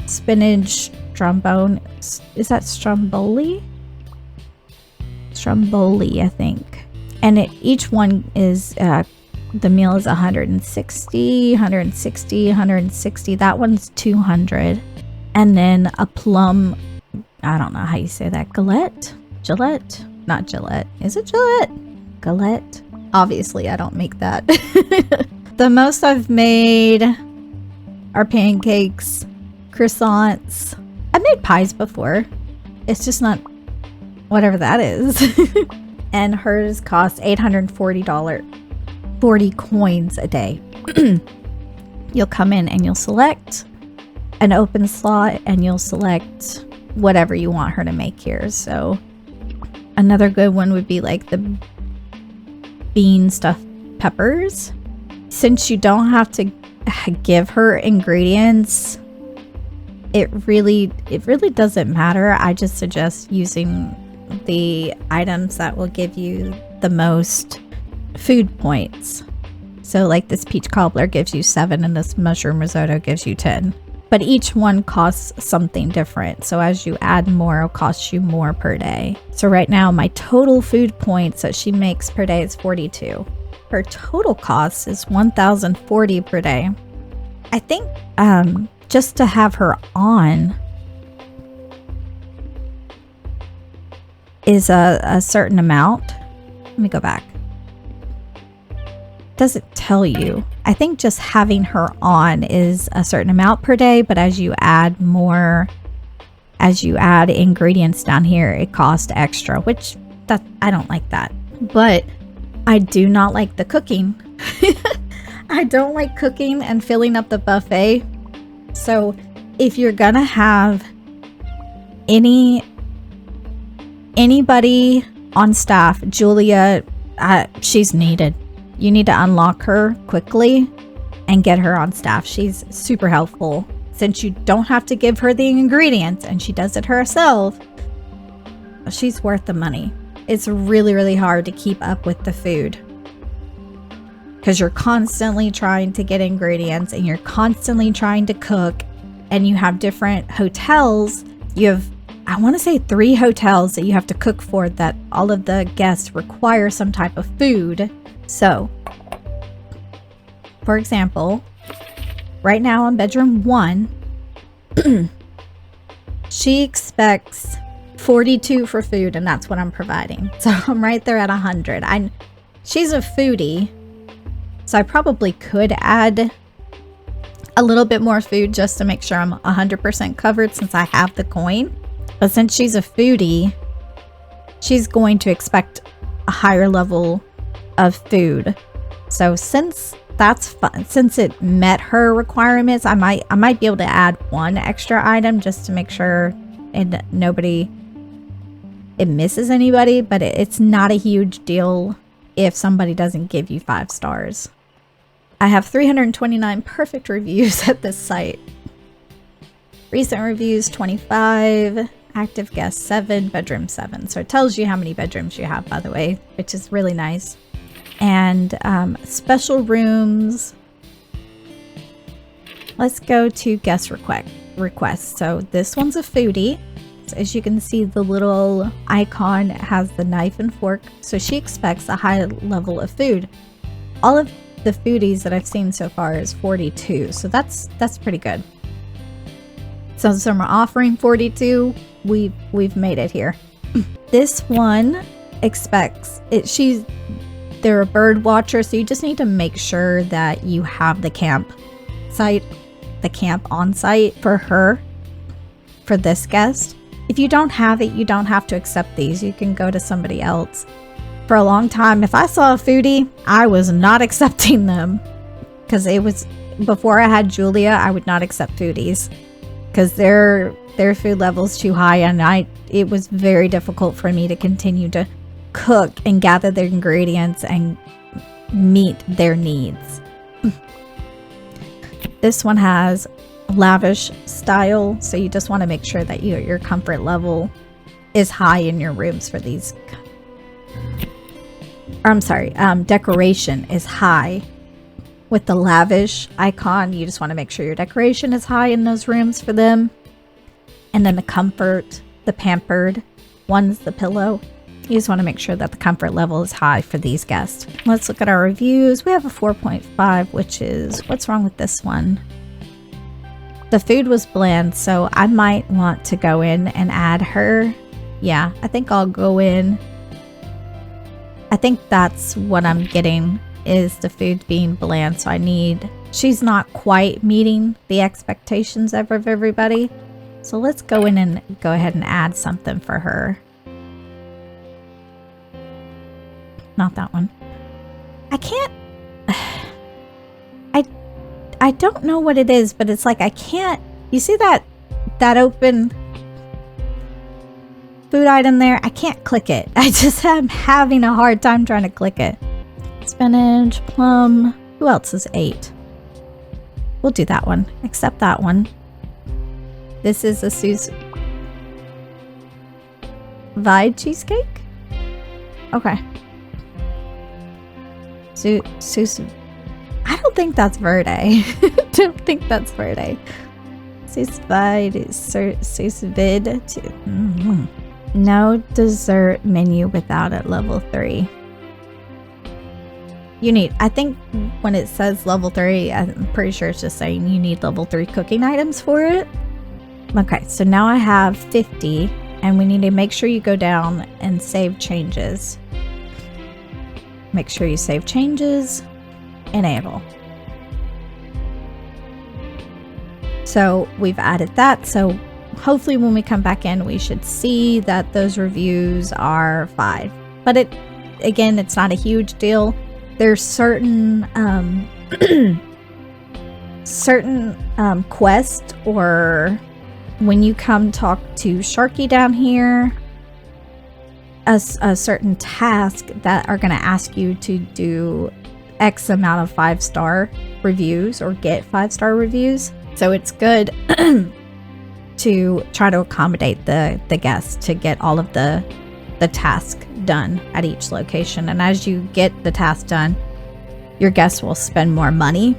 spinach, strombone. Is that stromboli? Stromboli, I think. And each one is, the meal is 160, 160, 160. That one's 200. And then a plum, I don't know how you say that, Gillette? Not Gillette. Is it Gillette? Galette? Obviously, I don't make that. The most I've made are pancakes, croissants. I've made pies before. It's just not whatever that is. And hers costs $840, 40 coins a day. You'll come in and you'll select an open slot and you'll select whatever you want her to make here. So another good one would be like the bean stuffed peppers. Since you don't have to give her ingredients, it really doesn't matter. I just suggest using the items that will give you the most food points. So like this peach cobbler gives you 7 and this mushroom risotto gives you 10. But each one costs something different. So as you add more, it'll cost you more per day. So right now, my total food points that she makes per day is 42. Her total cost is 1,040 per day. I think just to have her on is a certain amount. Let me go back. Doesn't tell you. I think just having her on is a certain amount per day, but as you add ingredients down here, it costs extra, which I don't like that. But I do not like the cooking. I don't like cooking and filling up the buffet. So if you're gonna have anybody on staff, Julia, she's needed. You need to unlock her quickly and get her on staff. She's super helpful. Since you don't have to give her the ingredients and she does it herself, she's worth the money. It's really, really hard to keep up with the food because you're constantly trying to get ingredients and you're constantly trying to cook, and you have different hotels. You have, I want to say 3 hotels that you have to cook for, that all of the guests require some type of food. So, for example, right now in bedroom 1, she expects 42 for food, and that's what I'm providing. So I'm right there at 100. She's a foodie, so I probably could add a little bit more food just to make sure I'm 100% covered since I have the coin. But since she's a foodie, she's going to expect a higher level of food. So since that's fun, since it met her requirements, I might be able to add 1 extra item just to make sure it misses anybody, but it's not a huge deal if somebody doesn't give you 5 stars. I have 329 perfect reviews at this site. Recent reviews 25, active guests 7, bedroom 7. So it tells you how many bedrooms you have, by the way, which is really nice. And special rooms. Let's go to guest requests. So this one's a foodie. So as you can see, the little icon has the knife and fork. So she expects a high level of food. All of the foodies that I've seen so far is 42. So that's pretty good. So some are offering 42. We've made it here. This one expects it. They're a bird watcher, so you just need to make sure that you have the camp on site for her, for this guest. If you don't have it, you don't have to accept these. You can go to somebody else. For a long time, if I saw a foodie, I was not accepting them because it was before I had Julia, I would not accept foodies because their food level's too high, and it was very difficult for me to continue to cook and gather their ingredients and meet their needs. This one has lavish style, so you just want to make sure that your comfort level is high in your rooms for these. I'm sorry, decoration is high. With the lavish icon, you just want to make sure your decoration is high in those rooms for them. And then the comfort, the pampered one's the pillow. You just want to make sure that the comfort level is high for these guests. Let's look at our reviews. We have a 4.5, which is, what's wrong with this one? The food was bland, so I might want to go in and add her. Yeah, I think I'll go in. I think that's what I'm getting, is the food being bland, so she's not quite meeting the expectations of everybody. So let's go in and go ahead and add something for her. Not that one. I can't... I don't know what it is, but it's like I can't... You see that open food item there? I can't click it. I just am having a hard time trying to click it. Spinach, plum. Who else is 8? We'll do that one. Accept that one. This is a Sous Vide cheesecake? Okay. Sous... I don't think that's Verde. I don't think that's Verde. Sous Vide, Sous Vide. No dessert menu without at level 3. I think when it says level 3, I'm pretty sure it's just saying you need level 3 cooking items for it. Okay, so now I have 50, and we need to make sure you go down and save changes. Make sure you save changes. Enable. So we've added that, so hopefully when we come back in we should see that those reviews are 5. But again, it's not a huge deal. There's certain quests, or when you come talk to Sharky down here, a certain task that are going to ask you to do X amount of 5-star reviews or get 5-star reviews. So it's good to try to accommodate the guests to get all of the task done at each location. And as you get the task done, your guests will spend more money.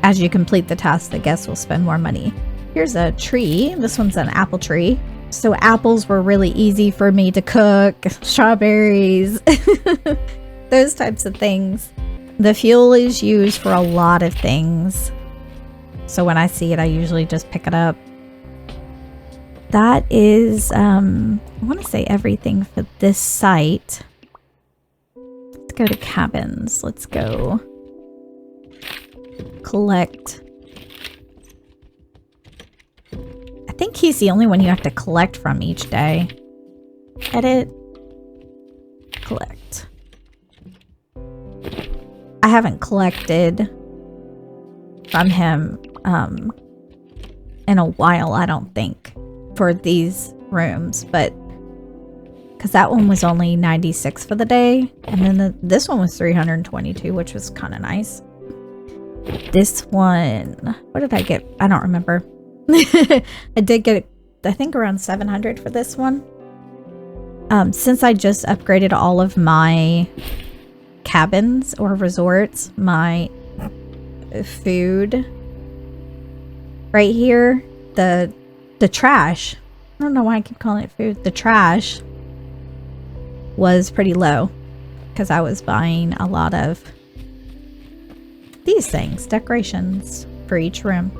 As you complete the task, the guests will spend more money. Here's a tree. This one's an apple tree. So apples were really easy for me to cook. Strawberries. Those types of things. The fuel is used for a lot of things. So when I see it, I usually just pick it up. That is, I want to say everything for this site. Let's go to cabins. Let's go collect. I think he's the only one you have to collect from each day. Edit. Collect. I haven't collected from him in a while, I don't think, for these rooms, but because that one was only 96 for the day, and then this one was 322, which was kind of nice. This one, what did I get? I don't remember. I did get, I think, around 700 for this one. Since I just upgraded all of my cabins or resorts, my food right here, the trash, I don't know why I keep calling it food, the trash was pretty low because I was buying a lot of these things, decorations for each room.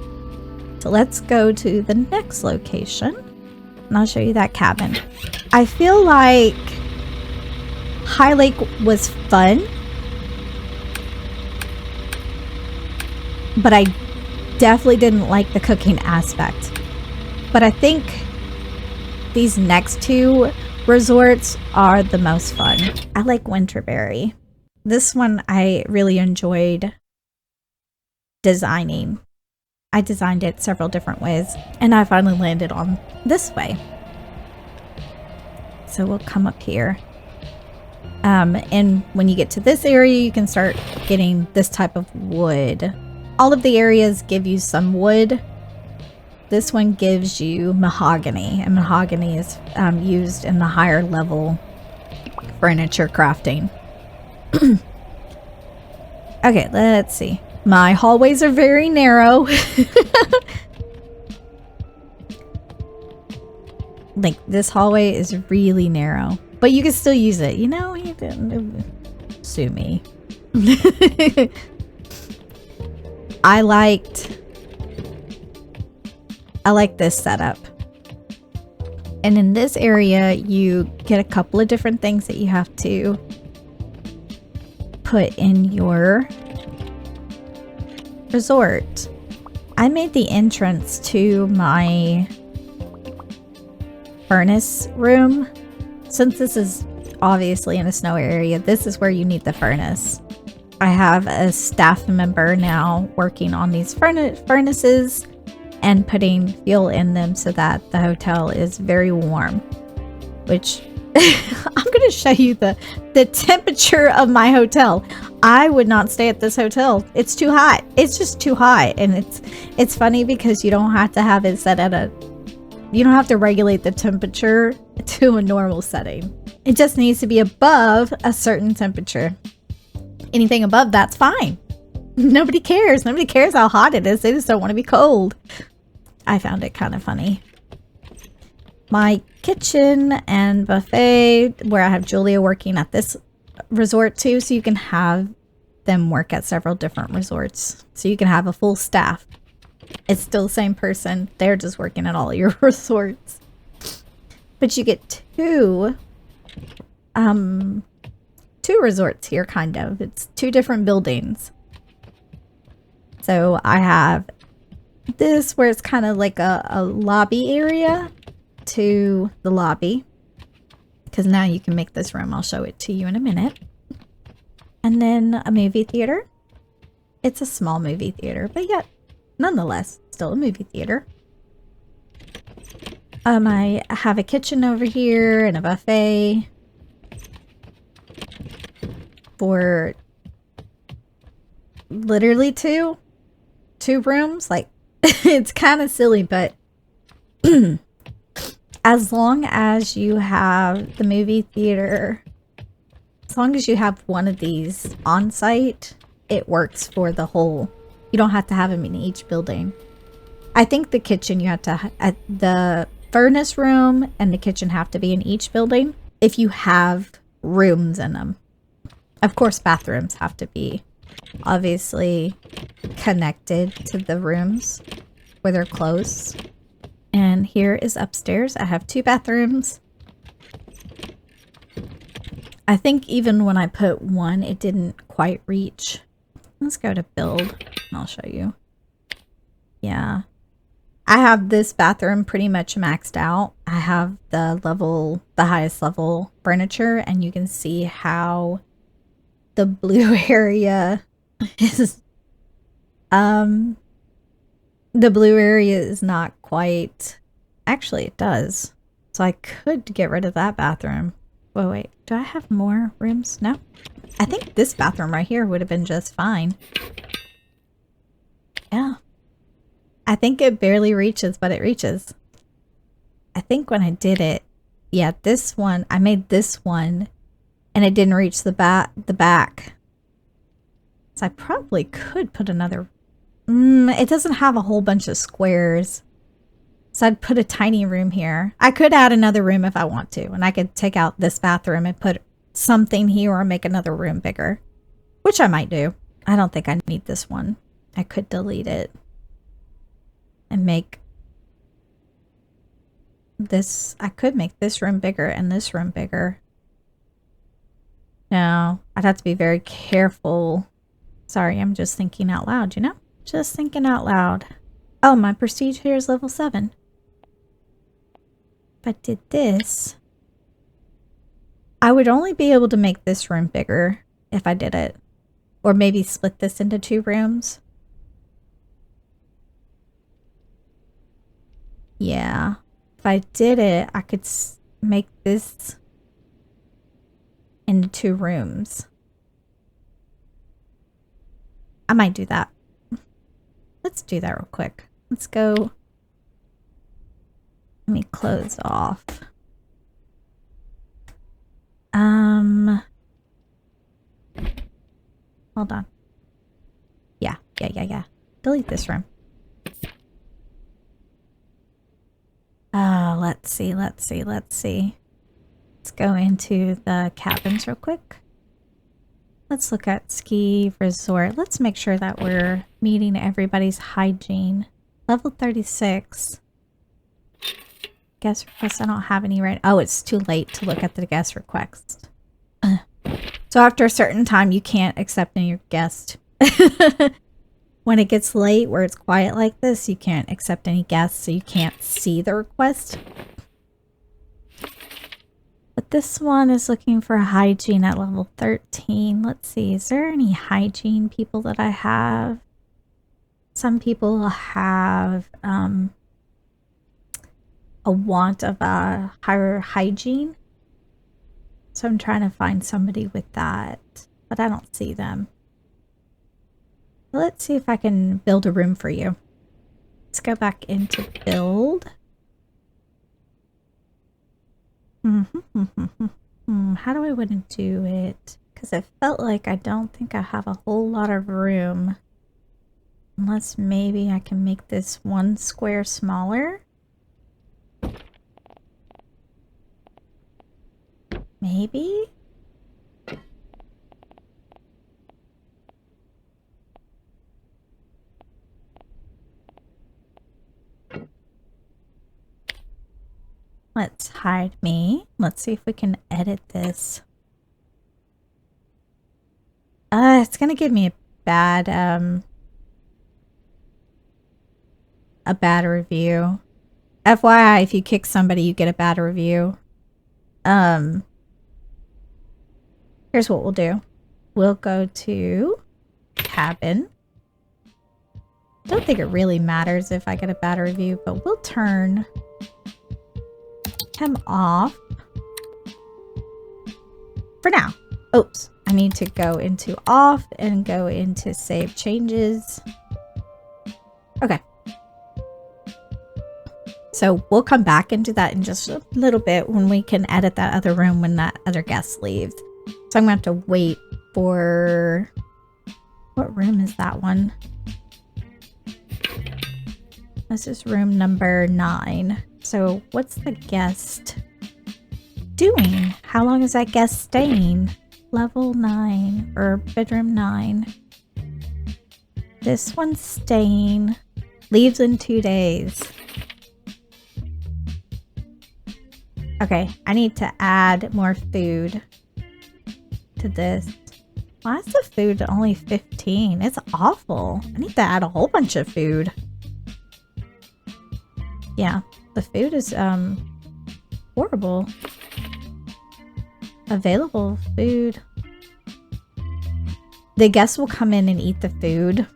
So let's go to the next location and I'll show you that cabin. I feel like Highlake was fun, but I definitely didn't like the cooking aspect. But I think these next two resorts are the most fun. I like Winterberry. This one I really enjoyed designing. I designed it several different ways, and I finally landed on this way. So we'll come up here. And when you get to this area, you can start getting this type of wood. All of the areas give you some wood. This one gives you mahogany, and mahogany is used in the higher level furniture crafting. Okay, let's see. My hallways are very narrow. Like, this hallway is really narrow, but you can still use it. You know, you can sue me. I like this setup. And in this area, you get a couple of different things that you have to put in your resort. I made the entrance to my furnace room. Since this is obviously in a snow area, this is where you need the furnace. I have a staff member now working on these furnaces and putting fuel in them so that the hotel is very warm, which I'm going to show you the temperature of my hotel. I would not stay at this hotel. It's too hot. It's just too hot. And it's funny because you don't have to have it set at you don't have to regulate the temperature to a normal setting. It just needs to be above a certain temperature. Anything above that's fine. Nobody cares. Nobody cares how hot it is. They just don't want to be cold. I found it kind of funny. My kitchen and buffet, where I have Julia working at this resort too, so you can have them work at several different resorts. So you can have a full staff. It's still the same person. They're just working at all your resorts. But you get two resorts here, kind of. It's two different buildings. So I have this where it's kind of like a lobby area to the lobby, because now you can make this room. I'll show it to you in a minute. And then a movie theater. It's a small movie theater, but yet nonetheless still a movie theater. I have a kitchen over here and a buffet for literally two rooms. Like, it's kind of silly, but as long as you have the movie theater, as long as you have one of these on site, it works for the whole. You don't have to have them in each building. I think the kitchen, you have to, the furnace room and the kitchen have to be in each building if you have rooms in them. Of course, bathrooms have to be obviously connected to the rooms where they're close. And here is upstairs. I have two bathrooms. I think even when I put one, it didn't quite reach. Let's go to build and I'll show you. Yeah. I have this bathroom pretty much maxed out. I have the highest level furniture, and you can see how the blue area is, the blue area is not quite, actually it does. So I could get rid of that bathroom. Whoa, wait, do I have more rooms? No. I think this bathroom right here would have been just fine. Yeah. I think it barely reaches, but it reaches. I think when I did it, yeah, this one, I made this one and it didn't reach the back. So I probably could put another, it doesn't have a whole bunch of squares. So I'd put a tiny room here. I could add another room if I want to, and I could take out this bathroom and put something here or make another room bigger, which I might do. I don't think I need this one. I could delete it and make this, I could make this room bigger and this room bigger. No, I'd have to be very careful. Sorry, I'm just thinking out loud, you know? Just thinking out loud. Oh, my prestige here is level 7. If I did this, I would only be able to make this room bigger if I did it. Or maybe split this into 2 rooms. Yeah. If I did it, I could make this into 2 rooms. I might do that. Let's do that real quick. Let's go. Let me close off. Hold on. Yeah. Delete this room. Oh, let's see. Let's go into the cabins real quick. Let's look at ski resort. Let's make sure that we're meeting everybody's hygiene. Level 36. Guest requests. I don't have any right. Oh, it's too late to look at the guest request. So after a certain time, you can't accept any guest. When it gets late, where it's quiet like this, you can't accept any guests, so you can't see the request. But this one is looking for hygiene at level 13. Let's see, is there any hygiene people that I have? Some people have a want of a higher hygiene. So I'm trying to find somebody with that, but I don't see them. Let's see if I can build a room for you. Let's go back into build. How do I want to do it? Because I felt like I don't think I have a whole lot of room. Unless maybe I can make this 1 square smaller. Maybe? Let's hide me. Let's see if we can edit this. It's gonna give me a bad review. FYI, if you kick somebody, you get a bad review. Here's what we'll do. We'll go to cabin. Don't think it really matters if I get a bad review, but we'll turn him off for now. Oops, I need to go into off and go into save changes. Okay. So we'll come back into that in just a little bit when we can edit that other room when that other guest leaves. So I'm going to have to wait for... What room is that one? This is room number 9. So what's the guest doing? How long is that guest staying? Level 9 or bedroom 9. This one's staying. Leaves in 2 days. Okay, I need to add more food to this. Why is the food only 15? It's awful. I need to add a whole bunch of food. Yeah, the food is horrible. Available food. The guests will come in and eat the food.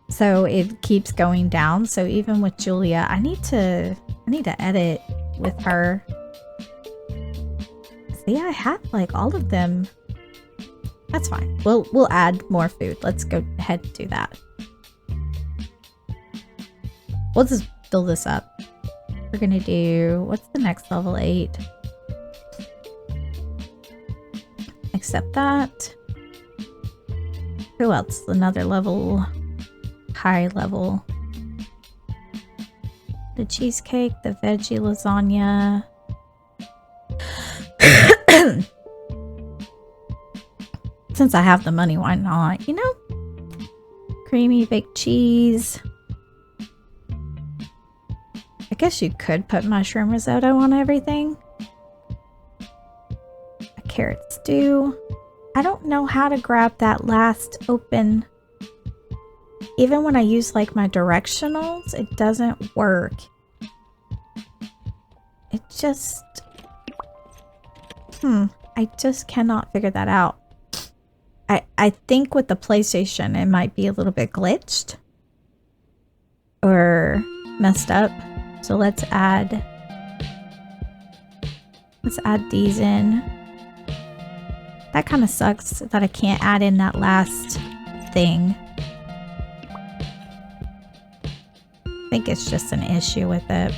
So it keeps going down. So even with Julia, I need to edit with her. See, I have like all of them. That's fine. We'll add more food. Let's go ahead and do that. We'll just build this up. We're gonna do, what's the next level? 8. Accept that. Who else? Another level, high level. The cheesecake, the veggie lasagna. Since I have the money, why not? You know? Creamy baked cheese. I guess you could put mushroom risotto on everything. A carrot stew. I don't know how to grab that last open. Even when I use like my directionals, it doesn't work. It just... I just cannot figure that out. I think with the PlayStation, it might be a little bit glitched. Or messed up. So let's add these in. That kind of sucks that I can't add in that last thing. I think it's just an issue with it.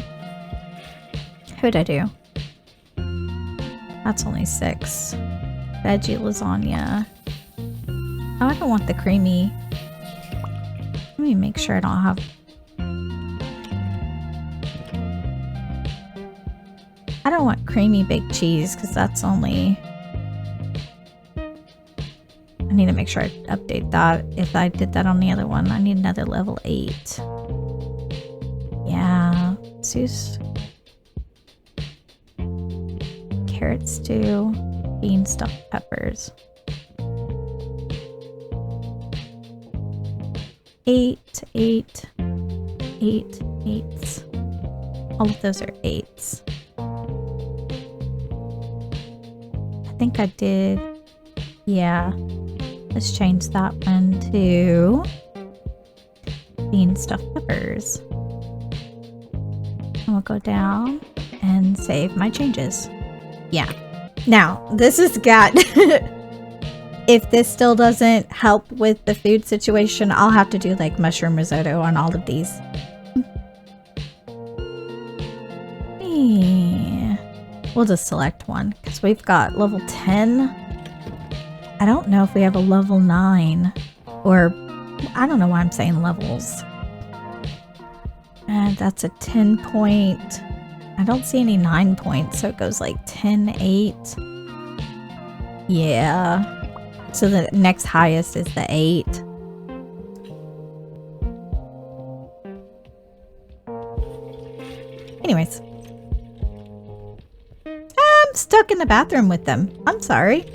Who'd I do? That's only 6. Veggie lasagna. Oh, I don't want the creamy. Let me make sure I don't have... I don't want creamy baked cheese because that's only... I need to make sure I update that. If I did that on the other one, I need another level 8. Yeah. Let's use carrot stew, bean stuffed peppers. 8, 8, 8, 8s. All of those are 8s. I think I did. Yeah. Let's change that one to bean stuffed peppers. And we'll go down and save my changes. Yeah. Now, this has got... If this still doesn't help with the food situation, I'll have to do like mushroom risotto on all of these. Yeah. We'll just select one because we've got level 10. I don't know if we have a level 9 or I don't know why I'm saying levels. And that's a 10 point. I don't see any 9 points, so it goes like 10, 8. Yeah. So the next highest is the 8. Anyways. I'm stuck in the bathroom with them. I'm sorry.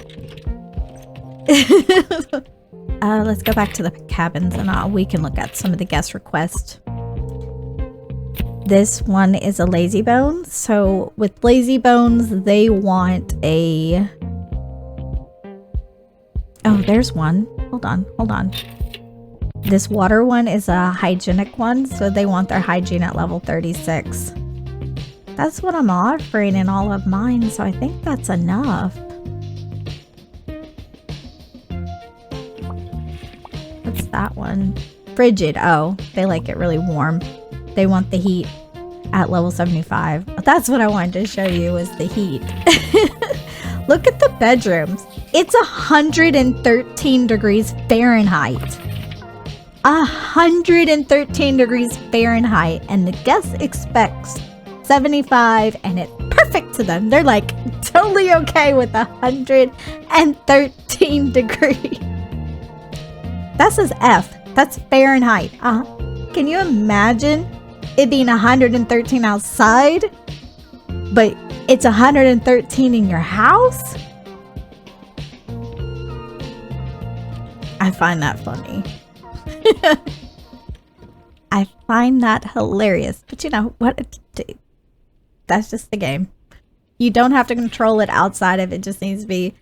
Let's go back to the cabins and we can look at some of the guest requests. This one is a lazy bones. So with lazy bones, they want a... Oh, there's one. Hold on. This water one is a hygienic one, so they want their hygiene at level 36. That's what I'm offering in all of mine, so I think that's enough. What's that one? Frigid. Oh, they like it really warm. They want the heat at level 75. But that's what I wanted to show you was the heat. Look at the bedrooms. It's 113 degrees Fahrenheit. 113 degrees Fahrenheit. And the guest expects 75 and it's perfect to them. They're like totally okay with 113 degrees. That says F. That's Fahrenheit. Can you imagine it being 113 outside, but it's 113 in your house? I find that funny. I find that hilarious. But you know what? That's just the game. You don't have to control it outside of it. Just needs to be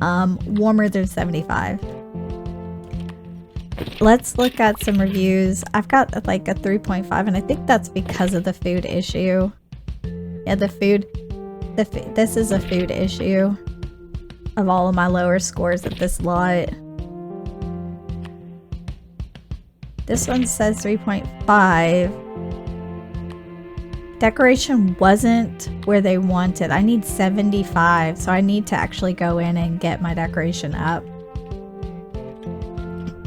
warmer than 75. Let's look at some reviews. I've got like a 3.5 and I think that's because of the food issue. Yeah, the food. This is a food issue of all of my lower scores at this lot. This one says 3.5. Decoration wasn't where they wanted. I need 75, so I need to actually go in and get my decoration up.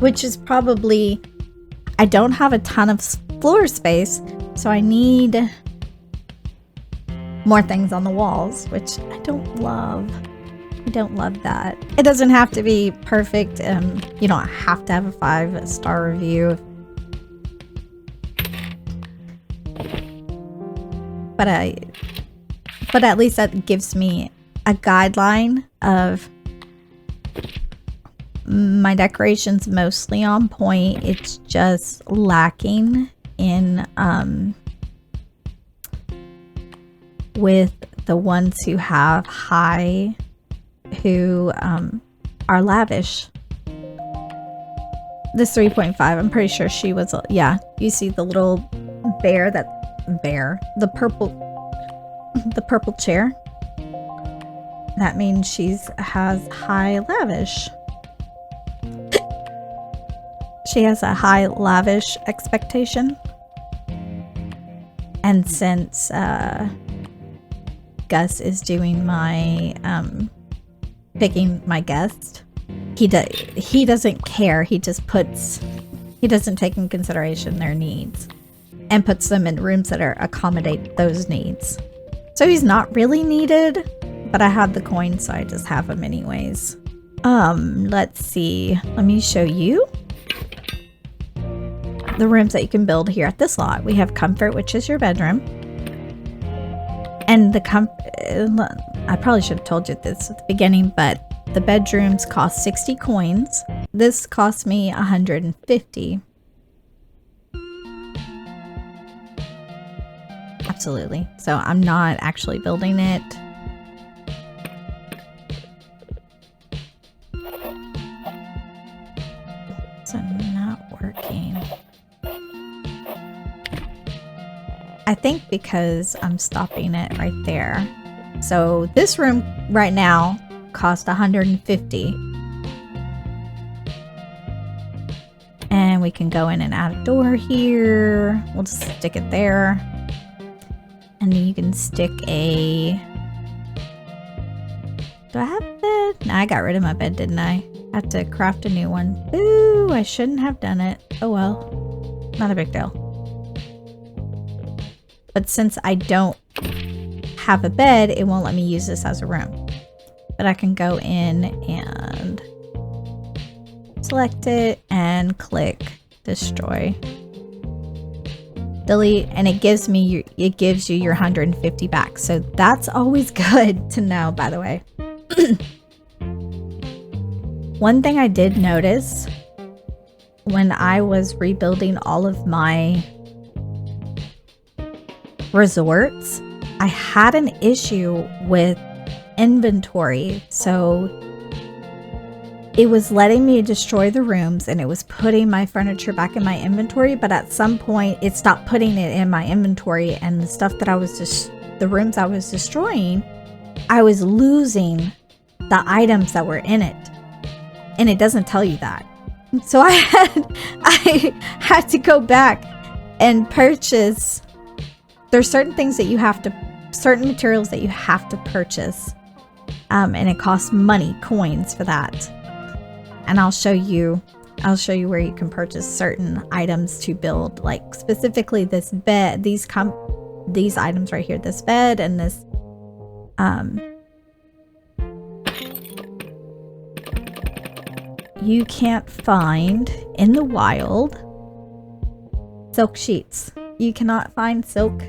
Which is probably... I don't have a ton of floor space, so I need more things on the walls, which I don't love. I don't love that. It doesn't have to be perfect. You don't have to have a 5-star review. But at least that gives me a guideline of my decoration's mostly on point. It's just lacking in with the ones who have high, who are lavish. This 3.5, I'm pretty sure she was, yeah, you see the little bear, the purple chair. That means has high lavish. She has a high lavish expectation. And since Gus is doing my picking my guest, he doesn't care. He doesn't take in consideration their needs and puts them in rooms that accommodate those needs. So he's not really needed, but I had the coins, so I just have them anyways. Let's see. Let me show you the rooms that you can build here at this lot. We have Comfort, which is your bedroom. And I probably should have told you this at the beginning, but the bedrooms cost 60 coins. This cost me 150. Absolutely. So I'm not actually building it. It's not working. I think because I'm stopping it right there. So this room right now cost 150. And we can go in and add a door here. We'll just stick it there. And then you can stick a... Do I have a bed? No, I got rid of my bed, didn't I? I have to craft a new one. Ooh, I shouldn't have done it. Oh well. Not a big deal. But since I don't have a bed, it won't let me use this as a room. But I can go in and select it and click destroy. Delete, and it gives you your 150 back. So that's always good to know, by the way. One thing I did notice when I was rebuilding all of my resorts, I had an issue with inventory. So it was letting me destroy the rooms and it was putting my furniture back in my inventory, but at some point it stopped putting it in my inventory, and the stuff that the rooms I was destroying, I was losing the items that were in it. And it doesn't tell you that. So I had to go back and purchase. There's certain things that you have to, certain materials that you have to purchase. And it costs money, coins for that. And I'll show you where you can purchase certain items to build, like specifically this bed, these items right here, this bed and this, you can't find in the wild silk sheets. You cannot find silk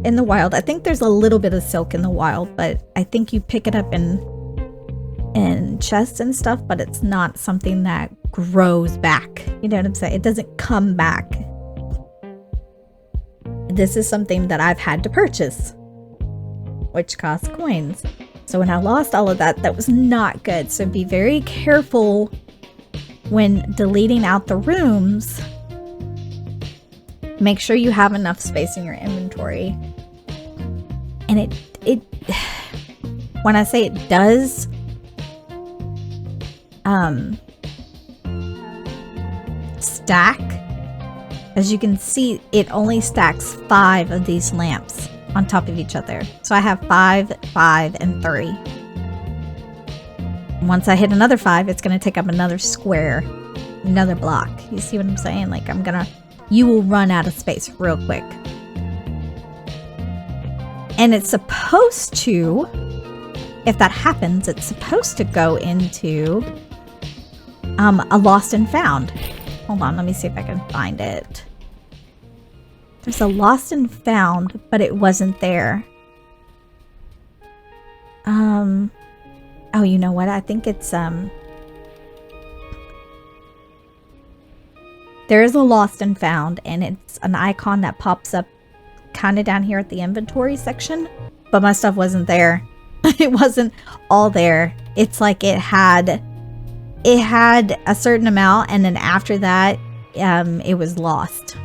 in the wild. I think there's a little bit of silk in the wild, but I think you pick it up in chests and stuff, but it's not something that grows back. You know what I'm saying? It doesn't come back. This is something that I've had to purchase, which costs coins. So when I lost all of that, that was not good. So be very careful when deleting out the rooms. Make sure you have enough space in your inventory. And it when I say it does stack, as you can see, it only stacks 5 of these lamps on top of each other. So I have 5, 5, and 3. Once I hit another 5, it's going to take up another square, another block. You see what I'm saying? Like you will run out of space real quick. And it's supposed to, if that happens, it's supposed to go into a lost and found. Hold on, let me see if I can find it. There's a lost and found, but it wasn't there. Oh, you know what? I think it's there is a lost and found, and it's an icon that pops up kind of down here at the inventory section, but my stuff wasn't there. It wasn't all there. It's like it had a certain amount, and then after that it was lost.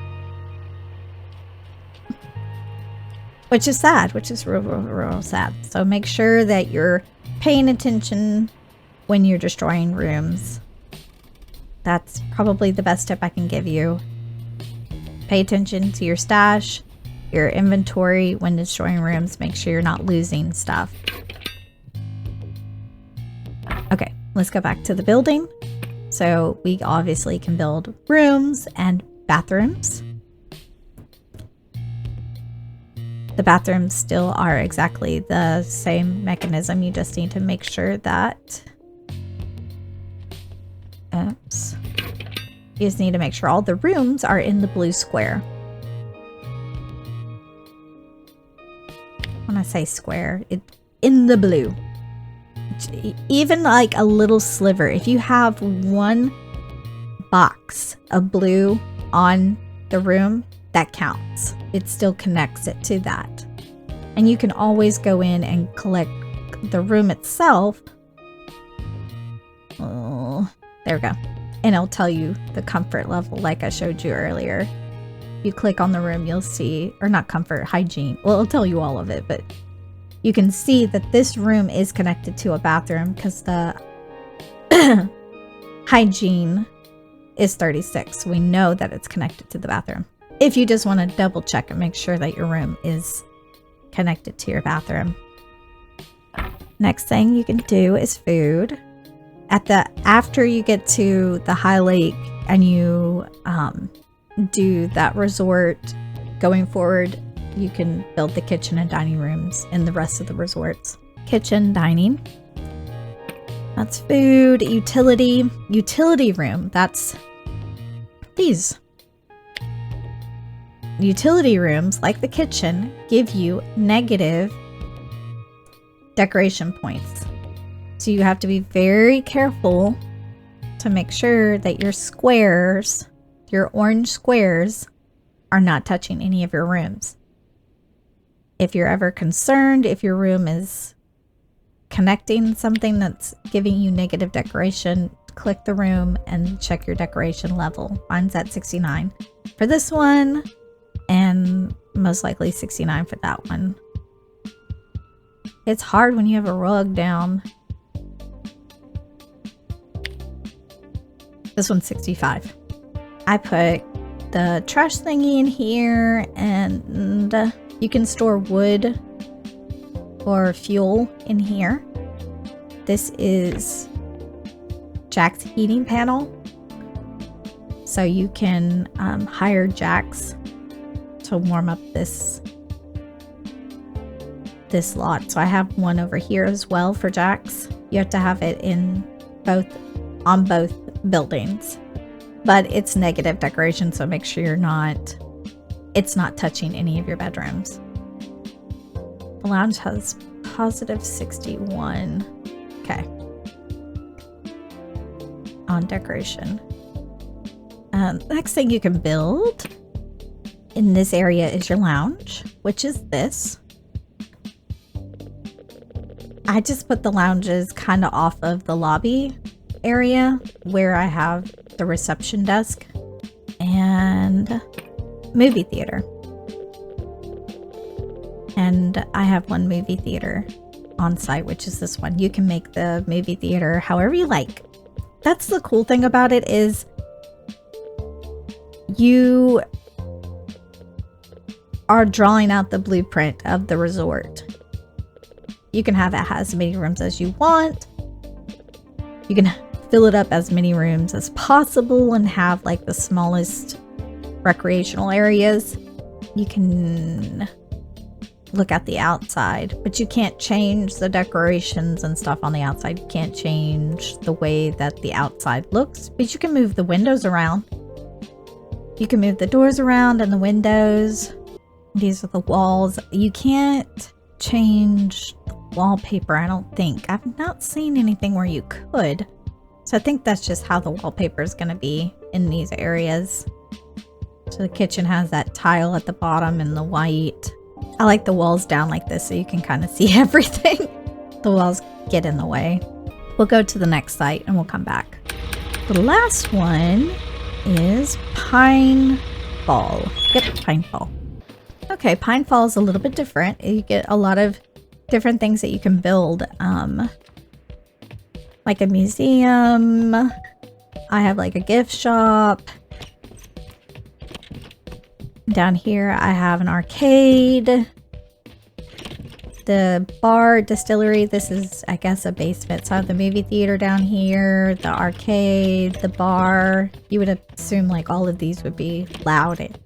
which is sad, which is real sad. So make sure that you're paying attention when you're destroying rooms. That's probably the best tip I can give you. Pay attention to your stash, your inventory when destroying rooms. Make sure you're not losing stuff. Okay, let's go back to the building. So we obviously can build rooms and bathrooms. The bathrooms still are exactly the same mechanism. You just need to make sure that... Oops. You just need to make sure all the rooms are in the blue square. When I say square, it's in the blue. Even like a little sliver. If you have one box of blue on the room, that counts. It still connects it to that. And you can always go in and collect the room itself. Oh, there we go. And it'll tell you the comfort level like I showed you earlier. You click on the room, you'll see, or not comfort, hygiene. Well, it'll tell you all of it, but you can see that this room is connected to a bathroom because the hygiene is 36. We know that it's connected to the bathroom. If you just want to double check and make sure that your room is connected to your bathroom. Next thing you can do is food. After you get to the Highlake and you do that resort, going forward, you can build the kitchen and dining rooms in the rest of the resorts. Kitchen, dining. That's food. Utility room. That's these. Utility rooms, like the kitchen, give you negative decoration points. So you have to be very careful to make sure that your squares, your orange squares, are not touching any of your rooms. If you're ever concerned, if your room is connecting something that's giving you negative decoration, click the room and check your decoration level. Mine's at 69 for this one, and most likely 69 for that one. It's hard when you have a rug down. This one's 65. I put the trash thingy in here, and you can store wood or fuel in here. This is Jack's heating panel. So you can hire Jack's to warm up this lot. So I have one over here as well for Jack's. You have to have it on both buildings, but it's negative decoration, so make sure it's not touching any of your bedrooms. The lounge has positive 61. Okay. On decoration. Next thing you can build in this area is your lounge, which is this. I just put the lounges kind of off of the lobby area where I have the reception desk and movie theater. And I have one movie theater on site, which is this one. You can make the movie theater however you like. That's the cool thing about it, is you are drawing out the blueprint of the resort. You can have it as many rooms as you want. You can fill it up as many rooms as possible and have like the smallest recreational areas. You can look at the outside, but you can't change the decorations and stuff on the outside. You can't change the way that the outside looks, but you can move the windows around. You can move the doors around and the windows. These are the walls. You can't change the wallpaper, I don't think. I've not seen anything where you could. So I think that's just how the wallpaper is going to be in these areas. So the kitchen has that tile at the bottom and the white. I like the walls down like this so you can kind of see everything. The walls get in the way. We'll go to the next site and we'll come back. The last one is Pinefall. Yep, Pinefall. Okay. Okay, Pinefall is a little bit different. You get a lot of different things that you can build. Like a museum. I have like a gift shop. Down here I have an arcade. The bar, distillery, this is, I guess, a basement. So I have the movie theater down here, the arcade, the bar. You would assume like all of these would be loud.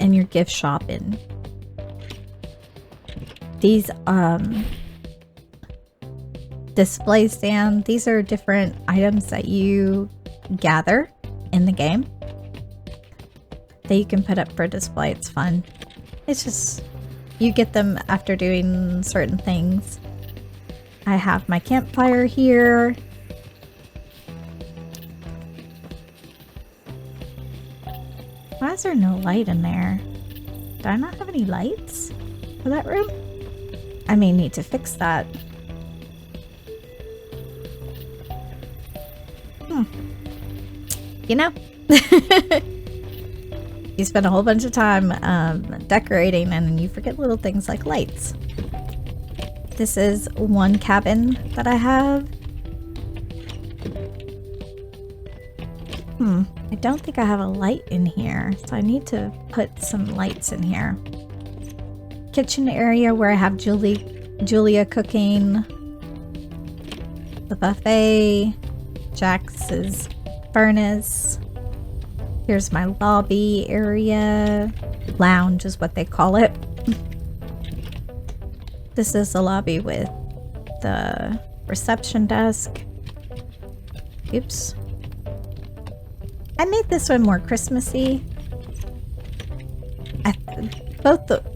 And your gift shop and these display stand. These are different items that you gather in the game that you can put up for display. It's fun. It's just, you get them after doing certain things. I have my campfire here. Why is there no light in there? Do I not have any lights for that room? I may need to fix that. You know? You spend a whole bunch of time decorating and you forget little things like lights. This is one cabin that I have. I don't think I have a light in here, so I need to put some lights in here. Kitchen area where I have Julia cooking. The buffet. Jax's furnace. Here's my lobby area. Lounge is what they call it. This is the lobby with the reception desk. Oops. I made this one more Christmassy.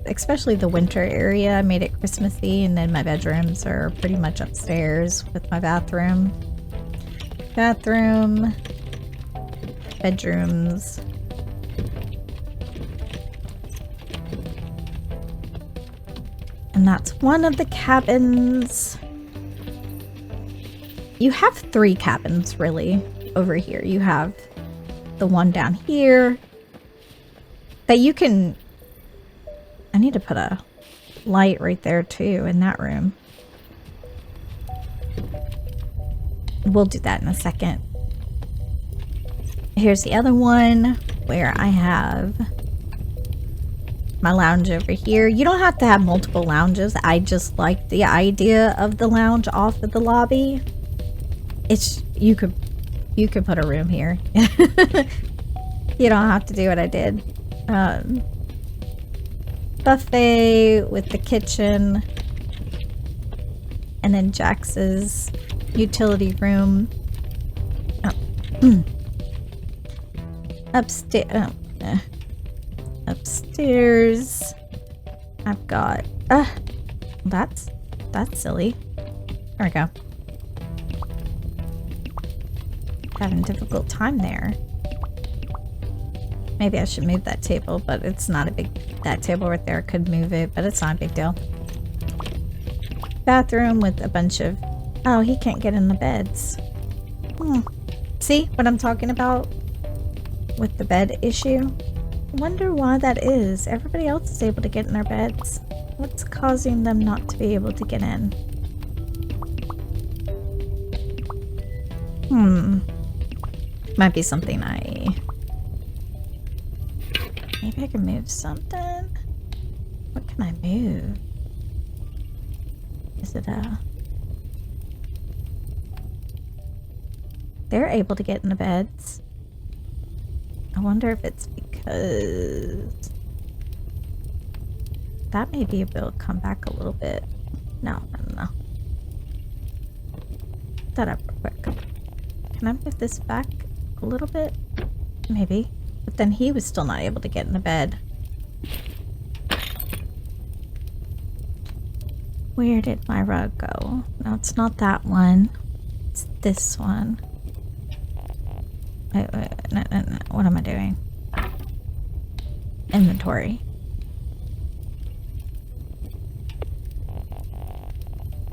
Especially the winter area, I made it Christmassy, and then my bedrooms are pretty much upstairs with my bathroom. Bathroom, bedrooms. And that's one of the cabins. You have 3 cabins really over here. You have the one down here that you can, I need to put a light right there too in that room. We'll do that in a second. Here's the other one where I have my lounge over here. You don't have to have multiple lounges. I just like the idea of the lounge off of the lobby. It's, you could put a room here. You don't have to do what I did. Buffet with the kitchen. And then Jax's utility room. Upstairs. I've got... that's silly. There we go. Having a difficult time there. Maybe I should move that table, but it's not a big... That table right there, could move it, but it's not a big deal. Bathroom with a bunch of... Oh, he can't get in the beds. See what I'm talking about with the bed issue? I wonder why that is. Everybody else is able to get in their beds. What's causing them not to be able to get in? Might be something maybe I can move something? What can I move? Is it they're able to get in the beds. I wonder if it's because that may be able to come back a little bit. No. That up real quick. Can I move this back a little bit? Maybe. But then he was still not able to get in the bed. Where did my rug go? No, it's not that one. It's this one. Wait, no. What am I doing? Inventory.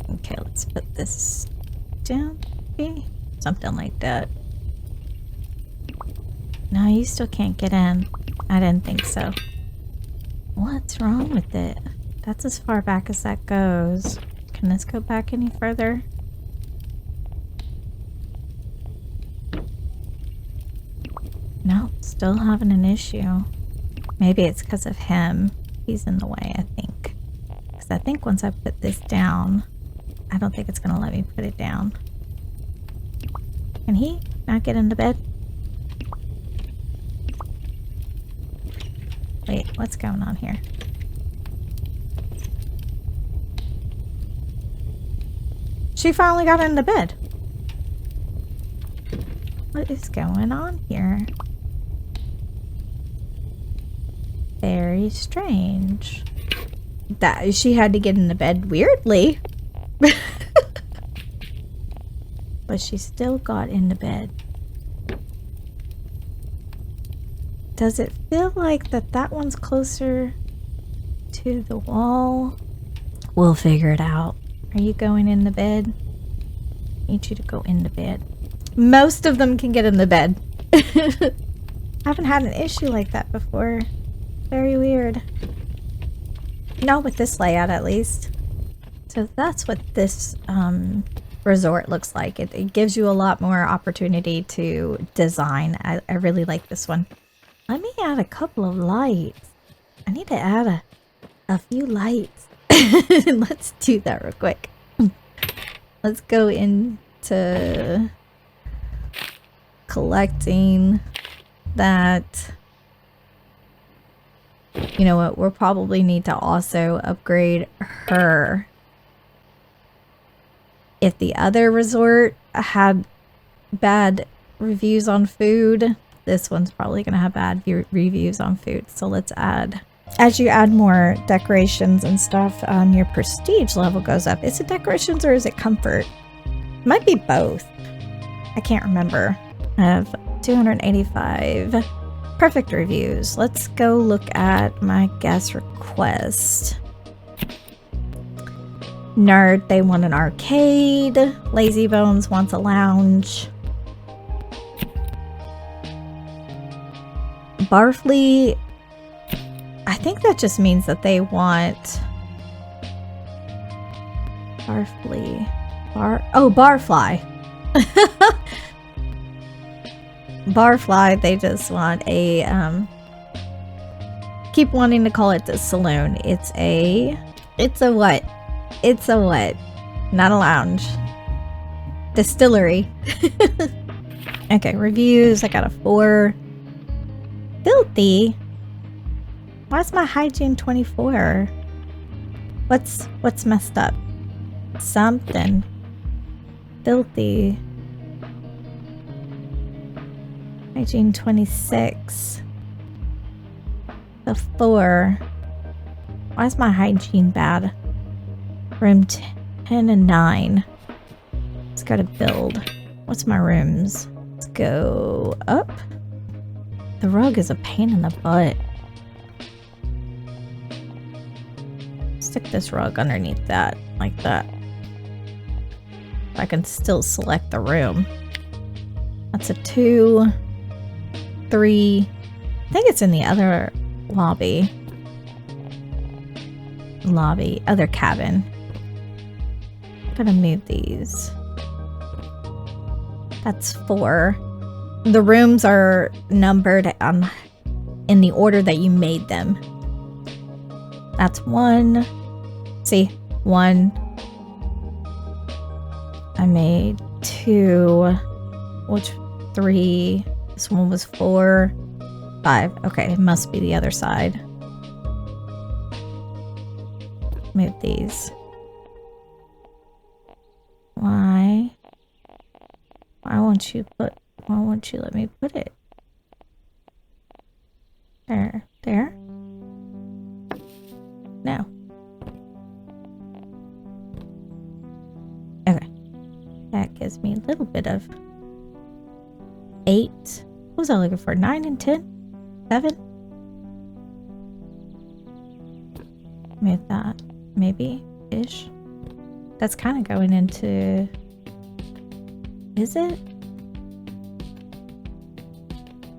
Okay, let's put this down. Maybe? Something like that. No, you still can't get in. I didn't think so. What's wrong with it? That's as far back as that goes. Can this go back any further? No, still having an issue. Maybe it's because of him. He's in the way, I think. Because I think once I put this down, I don't think it's going to let me put it down. Can he not get into bed? Wait, what's going on here? She finally got into bed. What is going on here? Very strange. That she had to get into bed weirdly. But she still got into bed. Does it feel like that one's closer to the wall? We'll figure it out. Are you going into bed? I need you to go into bed. Most of them can get in the bed. I haven't had an issue like that before. Very weird. Not with this layout, at least. So that's what this resort looks like. It gives you a lot more opportunity to design. I really like this one. Let me add a couple of lights. I need to add a few lights. Let's do that real quick. Let's go into collecting that. You know what? We'll probably need to also upgrade her. If the other resort had bad reviews on food, this one's probably going to have bad reviews on food. So let's add. As you add more decorations and stuff, your prestige level goes up. Is it decorations or is it comfort? Might be both. I can't remember. I have 285 perfect reviews. Let's go look at my guest request. Nerd, they want an arcade. Lazy Bones wants a lounge. Barfly, I think that just means that they want Barfly. Barfly. Barfly, they just want a keep wanting to call it the saloon. It's a what? It's a what? Not a lounge. Distillery. Okay, reviews. I got a 4. Filthy. Why's my hygiene 24? What's messed up? Something. Filthy. Hygiene 26. The 4. Why is my hygiene bad? Room 10 and 9. Let's go to build. What's my rooms? Let's go up. The rug is a pain in the butt. Stick this rug underneath that, like that. I can still select the room. That's a 2, 3. I think it's in the other lobby. Other cabin. I'm gonna move these. That's 4. The rooms are numbered in the order that you made them. That's 1. See, 1. I made 2. Which 3? This one was 4. 5. Okay, it must be the other side. Move these. Why won't you let me put it? There? No. Okay. That gives me a little bit of 8. What was I looking for? 9 and 10? 7? Move that. Maybe. Ish. That's kind of going into... Is it?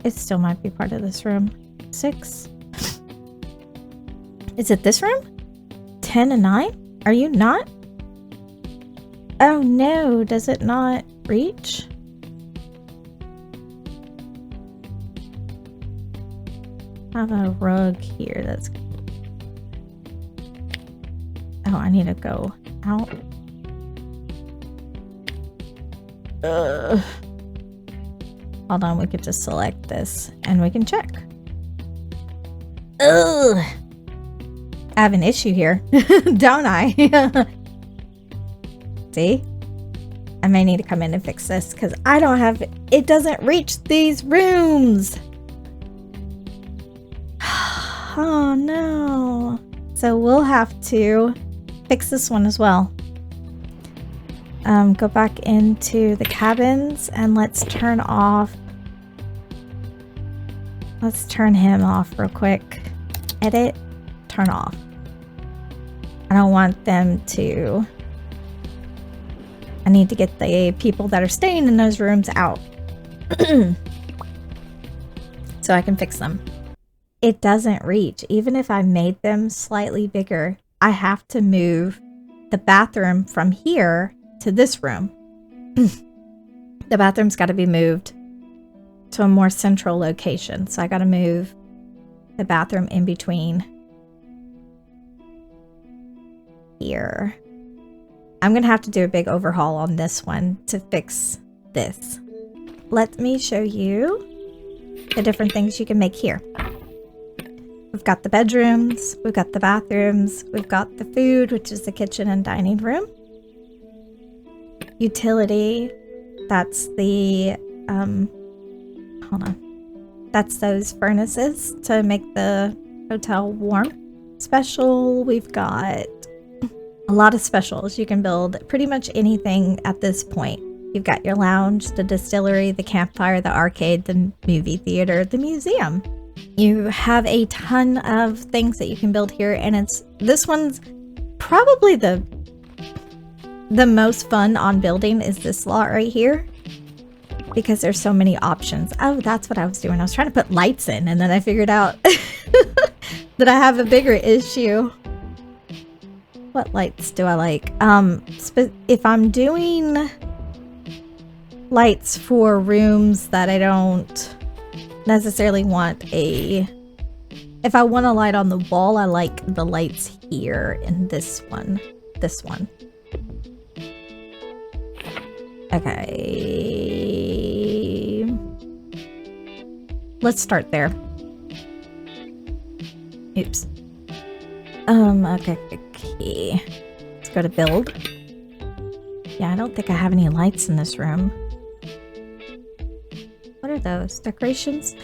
It still might be part of this room. 6. Is it this room? 10 and 9? Are you not? Oh no, does it not reach? I have a rug here that's... Oh, I need to go out. Hold on, we could just select this and we can check. Ugh. I have an issue here, don't I? See? I may need to come in and fix this because I don't have... It doesn't reach these rooms. Oh no. So we'll have to fix this one as well. Go back into the cabins and let's turn off. Let's turn him off real quick. Edit, turn off. I don't want them to... I need to get the people that are staying in those rooms out. So I can fix them. It doesn't reach. Even if I made them slightly bigger, I have to move the bathroom from here to this room. The bathroom's got to be moved to a more central location. So I got to move the bathroom in between here. I'm going to have to do a big overhaul on this one to fix this. Let me show you the different things you can make here. We've got the bedrooms, we've got the bathrooms, we've got the food, which is the kitchen and dining room. Utility, that's the, hold on. That's those furnaces to make the hotel warm. Special, we've got a lot of specials. You can build pretty much anything at this point. You've got your lounge, the distillery, the campfire, the arcade, the movie theater, the museum. You have a ton of things that you can build here, and this one's probably the most fun on building is this lot right here, because there's so many options. Oh, that's what I was doing. I was trying to put lights in, and then I figured out that I have a bigger issue. What lights do I like? If I'm doing lights for rooms that I don't necessarily want if I want a light on the wall, I like the lights here in this one. Okay. Let's start there. Oops. Okay. Let's go to build. Yeah, I don't think I have any lights in this room. What are those? Decorations?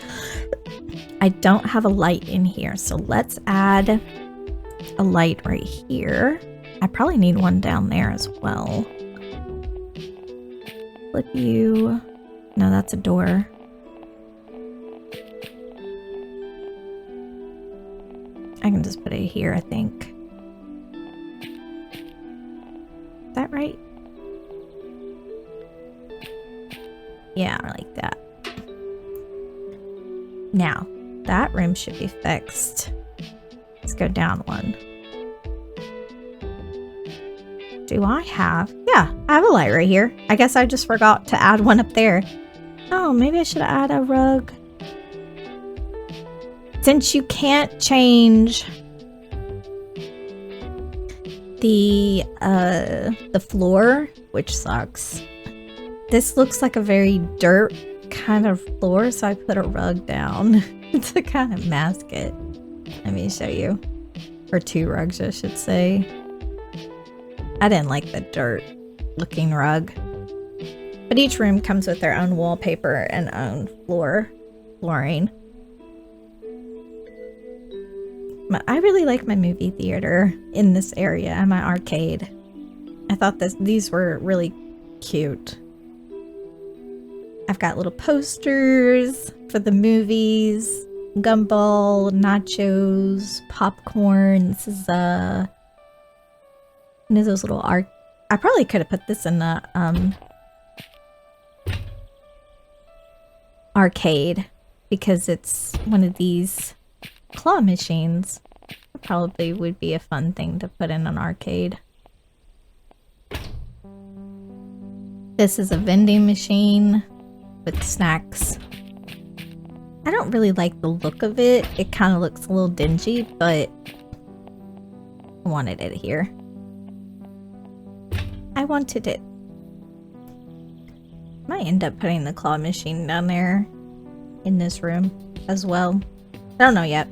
I don't have a light in here, so let's add a light right here. I probably need one down there as well. Flip you. No, that's a door. I can just put it here, I think. Is that right? Yeah, I like that. Now, that room should be fixed. Let's go down one. Do I have? Yeah, I have a light right here. I guess I just forgot to add one up there. Oh, maybe I should add a rug. Since you can't change the floor, which sucks. This looks like a very dirt kind of floor, so I put a rug down to kind of mask it. Let me show you. Or 2 rugs, I should say. I didn't like the dirt looking rug. But each room comes with their own wallpaper and own flooring. I really like my movie theater in this area and my arcade. I thought these were really cute. I've got little posters for the movies, gumball, nachos, popcorn. This is one of those little I probably could have put this in the arcade. because it's one of these claw machines. It probably would be a fun thing to put in an arcade. This is a vending machine with snacks. I don't really like the look of it. It kind of looks a little dingy, but I wanted it here. I wanted it. Might end up putting the claw machine down there in this room as well. I don't know yet.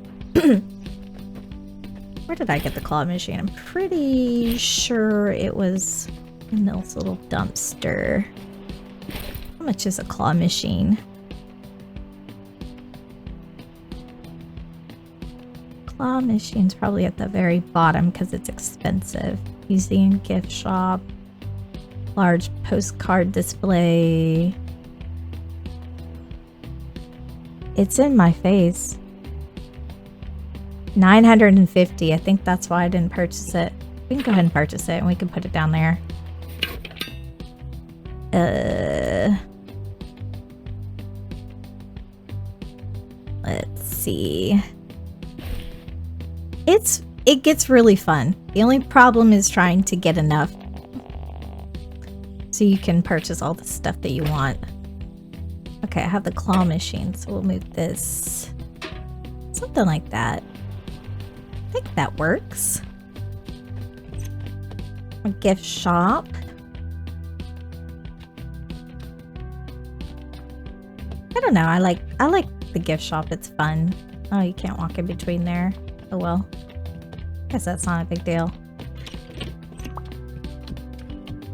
Where did I get the claw machine? I'm pretty sure it was in this little dumpster. How much is a claw machine? Claw machine's probably at the very bottom because it's expensive. Museum gift shop. Large postcard display. It's in my face. 950. I think that's why I didn't purchase it. We can go ahead and purchase it and we can put it down there. Let's see. It gets really fun. The only problem is trying to get enough so you can purchase all the stuff that you want. Okay, I have the claw machine, so we'll move this. Something like that. I think that works. A gift shop. I don't know. I like the gift shop. It's fun. Oh, you can't walk in between there. Oh well. Guess that's not a big deal.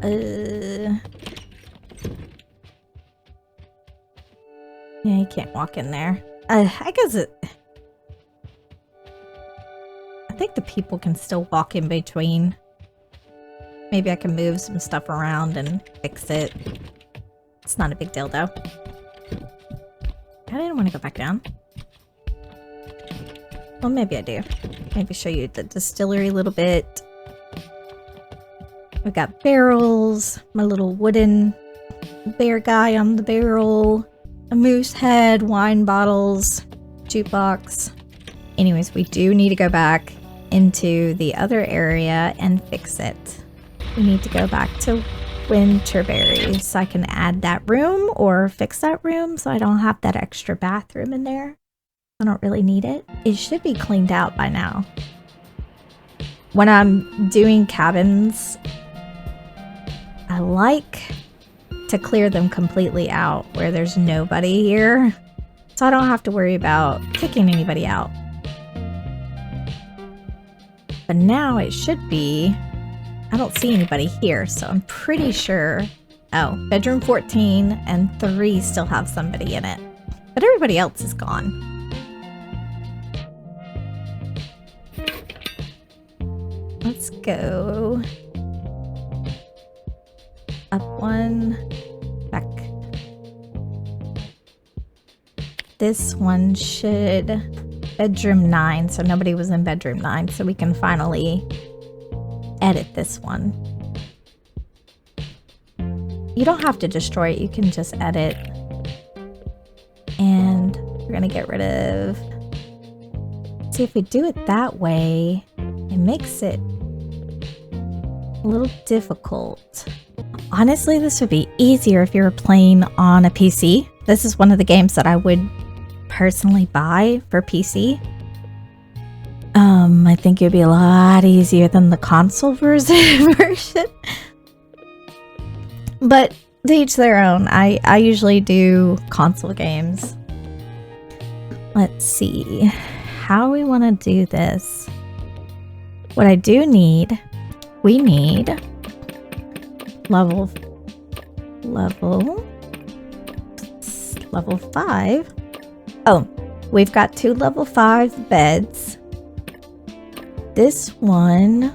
Yeah, you can't walk in there. I guess it... I think the people can still walk in between. Maybe I can move some stuff around and fix it. It's not a big deal though. I didn't want to go back down. Well, maybe I do. Maybe show you the distillery a little bit. We've got barrels, my little wooden bear guy on the barrel, a moose head, wine bottles, jukebox. Anyways, we do need to go back into the other area and fix it. We need to go back to Winterberry so I can add that room or fix that room so I don't have that extra bathroom in there. I don't really need it. It should be cleaned out by now. When I'm doing cabins, I like to clear them completely out where there's nobody here, so I don't have to worry about kicking anybody out. But now it should be, I don't see anybody here, so I'm pretty sure, oh, bedroom 14 and 3 still have somebody in it, but everybody else is gone. Let's go up one, back. This one should, bedroom 9, so nobody was in bedroom 9, so we can finally edit this one. You don't have to destroy it, you can just edit. And we're gonna get rid of, see if we do it that way, it makes it a little difficult. Honestly, this would be easier if you were playing on a PC. This is one of the games that I would personally buy for PC. I think it'd be a lot easier than the console version. But to each their own. I usually do console games. Let's see how we want to do this. What I do need, we need level 5. Oh, we've got 2 level 5 beds. This one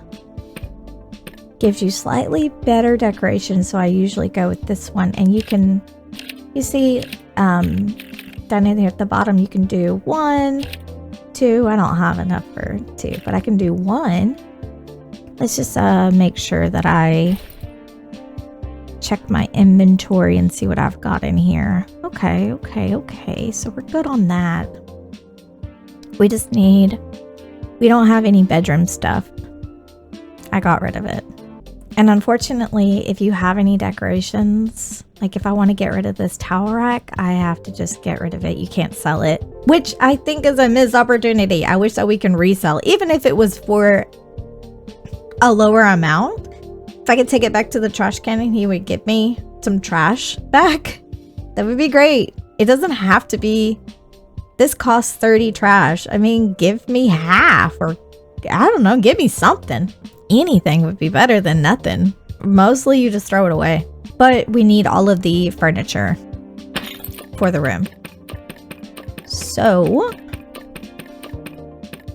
gives you slightly better decoration, so I usually go with this one. And you can, you see, down in here at the bottom, you can do 1, 2. I don't have enough for 2, but I can do 1. Let's just make sure that I check my inventory and see what I've got in here. Okay. So we're good on that. We just need... We don't have any bedroom stuff. I got rid of it. And unfortunately, if you have any decorations, like if I want to get rid of this towel rack, I have to just get rid of it. You can't sell it, which I think is a missed opportunity. I wish that we can resell, even if it was for a lower amount. If I could take it back to the trash can and he would give me some trash back, that would be great. It doesn't have to be, this costs 30 trash. I mean, give me half, or I don't know, give me something. Anything would be better than nothing. Mostly you just throw it away. But we need all of the furniture for the room. So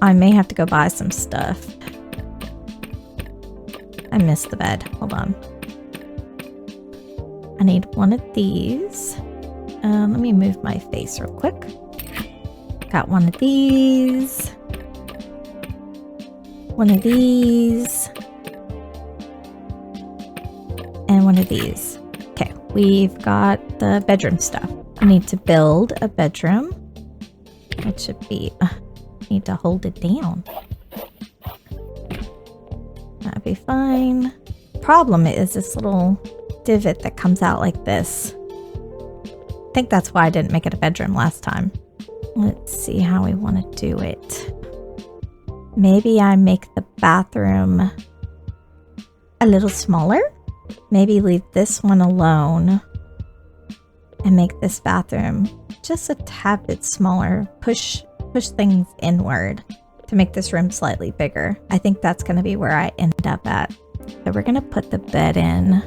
I may have to go buy some stuff. I missed the bed. Hold on. I need one of these. Let me move my face real quick. Got one of these. One of these. And one of these. Okay, we've got the bedroom stuff. I need to build a bedroom. It should be... need to hold it down. That'd be fine. Problem is this little divot that comes out like this. I think that's why I didn't make it a bedroom last time. Let's see how we want to do it. Maybe I make the bathroom a little smaller. Maybe leave this one alone and make this bathroom just a tad bit smaller. Push things inward to make this room slightly bigger. I think that's going to be where I end up at. So we're going to put the bed in.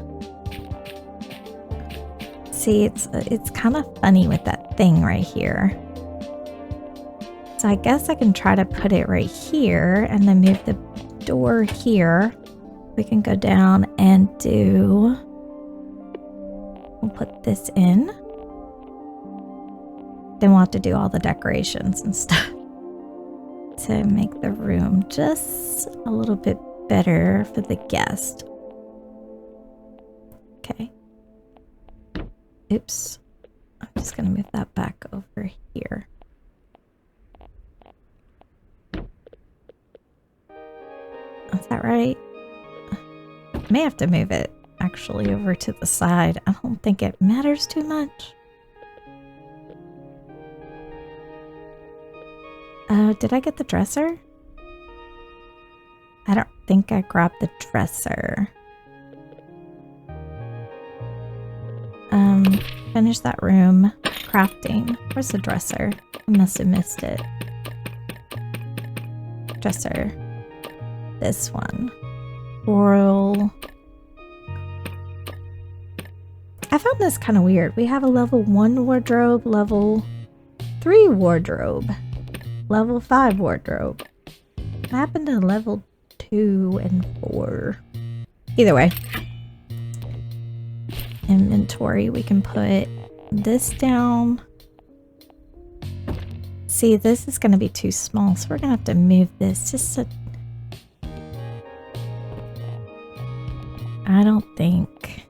See, it's kind of funny with that thing right here. So I guess I can try to put it right here and then move the door here. We can go down and do... We'll put this in. Then we'll have to do all the decorations and stuff to make the room just a little bit better for the guest. Okay. Oops. I'm just going to move that back over here. Is that right? I may have to move it actually over to the side. I don't think it matters too much. Did I get the dresser? I don't think I grabbed the dresser. Finish that room. Crafting. Where's the dresser? I must have missed it. Dresser. This one. Floral. I found this kind of weird. We have a level 1 wardrobe, level 3 wardrobe, level 5 wardrobe. What happened to level 2 and 4? Either way. Inventory, we can put this down. See, this is going to be too small, so we're going to have to move this just so... I don't think...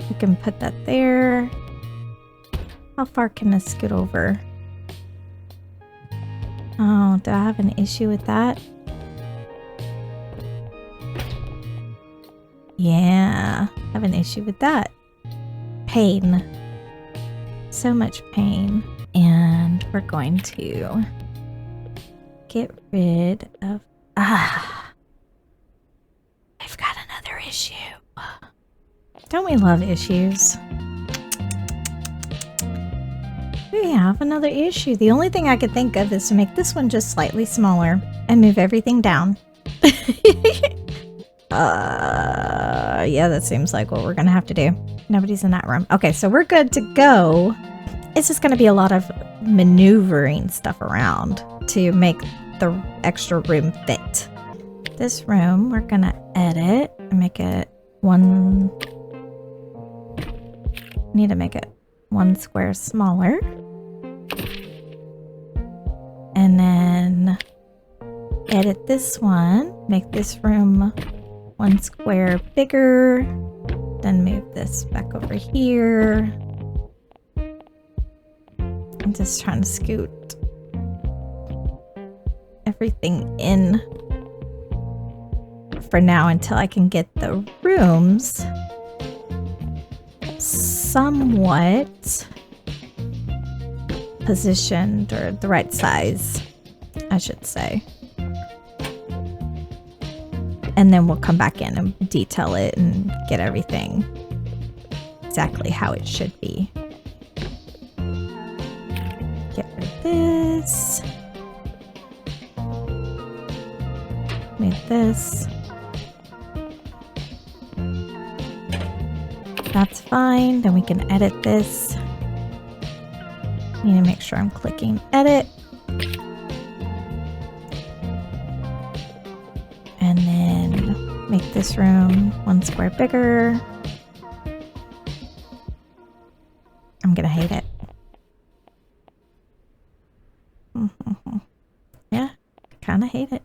We can put that there. How far can I scoot over? Oh, do I have an issue with that? Yeah, I have an issue with that. Pain. So much pain. And we're going to get rid of... I've got another issue. Don't we love issues? We have another issue. The only thing I could think of is to make this one just slightly smaller and move everything down. Yeah, that seems like what we're gonna have to do. Nobody's in that room. Okay, so we're good to go. It's just gonna be a lot of maneuvering stuff around to make the extra room fit. This room, we're gonna edit and make it one... Need to make it 1 square smaller. And then edit this one, make this room 1 square bigger. Then move this back over here. I'm just trying to scoot everything in for now until I can get the rooms somewhat positioned, or the right size, I should say. And then we'll come back in and detail it and get everything exactly how it should be. Get rid of this. Move this. That's fine. Then we can edit this. Need to make sure I'm clicking edit. And then make this room 1 square bigger. I'm gonna hate it. Yeah, kinda hate it.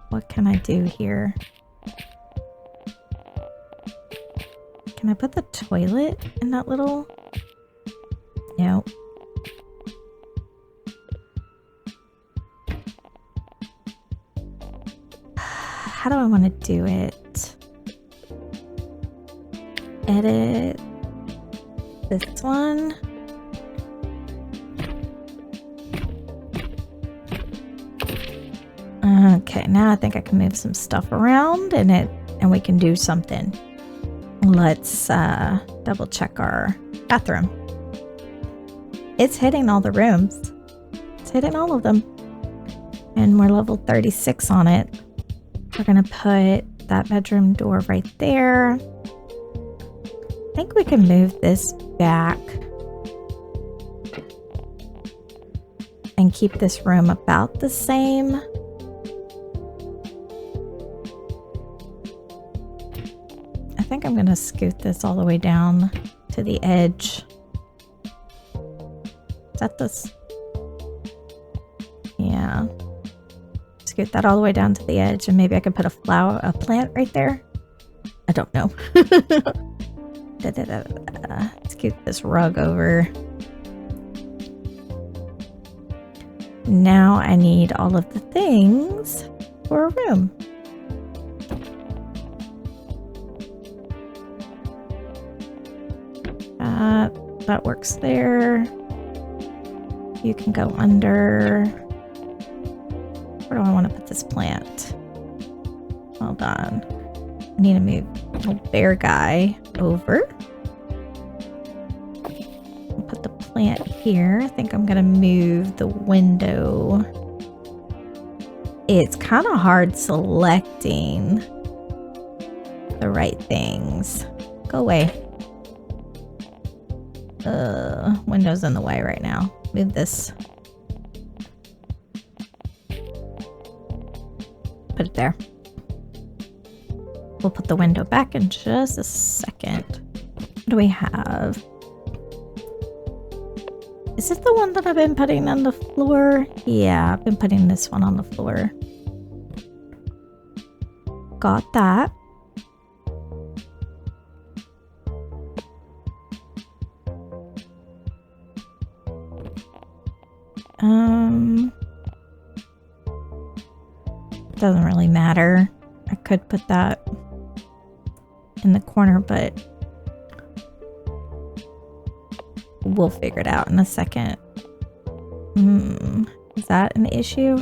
What can I do here? Can I put the toilet in that little... No. How do I want to do it? Edit this one. Okay, now I think I can move some stuff around and we can do something. Let's double check our bathroom. It's hitting all the rooms. It's hitting all of them. And we're level 36 on it. We're gonna put that bedroom door right there. I think we can move this back and keep this room about the same. I think I'm gonna scoot this all the way down to the edge. Is that this? Yeah. Scoot that all the way down to the edge, and maybe I could put a plant right there. I don't know. Scoot this rug over. Now I need all of the things for a room. That works there. You can go under. Where do I want to put this plant? Hold on. I need to move little bear guy over. I'll put the plant here. I think I'm gonna move the window. It's kind of hard selecting the right things. Go away. Window's in the way right now. Move this. Put it there. We'll put the window back in just a second. What do we have? Is it the one that I've been putting on the floor? Yeah, I've been putting this one on the floor. Got that. Doesn't really matter. I could put that in the corner, but we'll figure it out in a second. Is that an issue?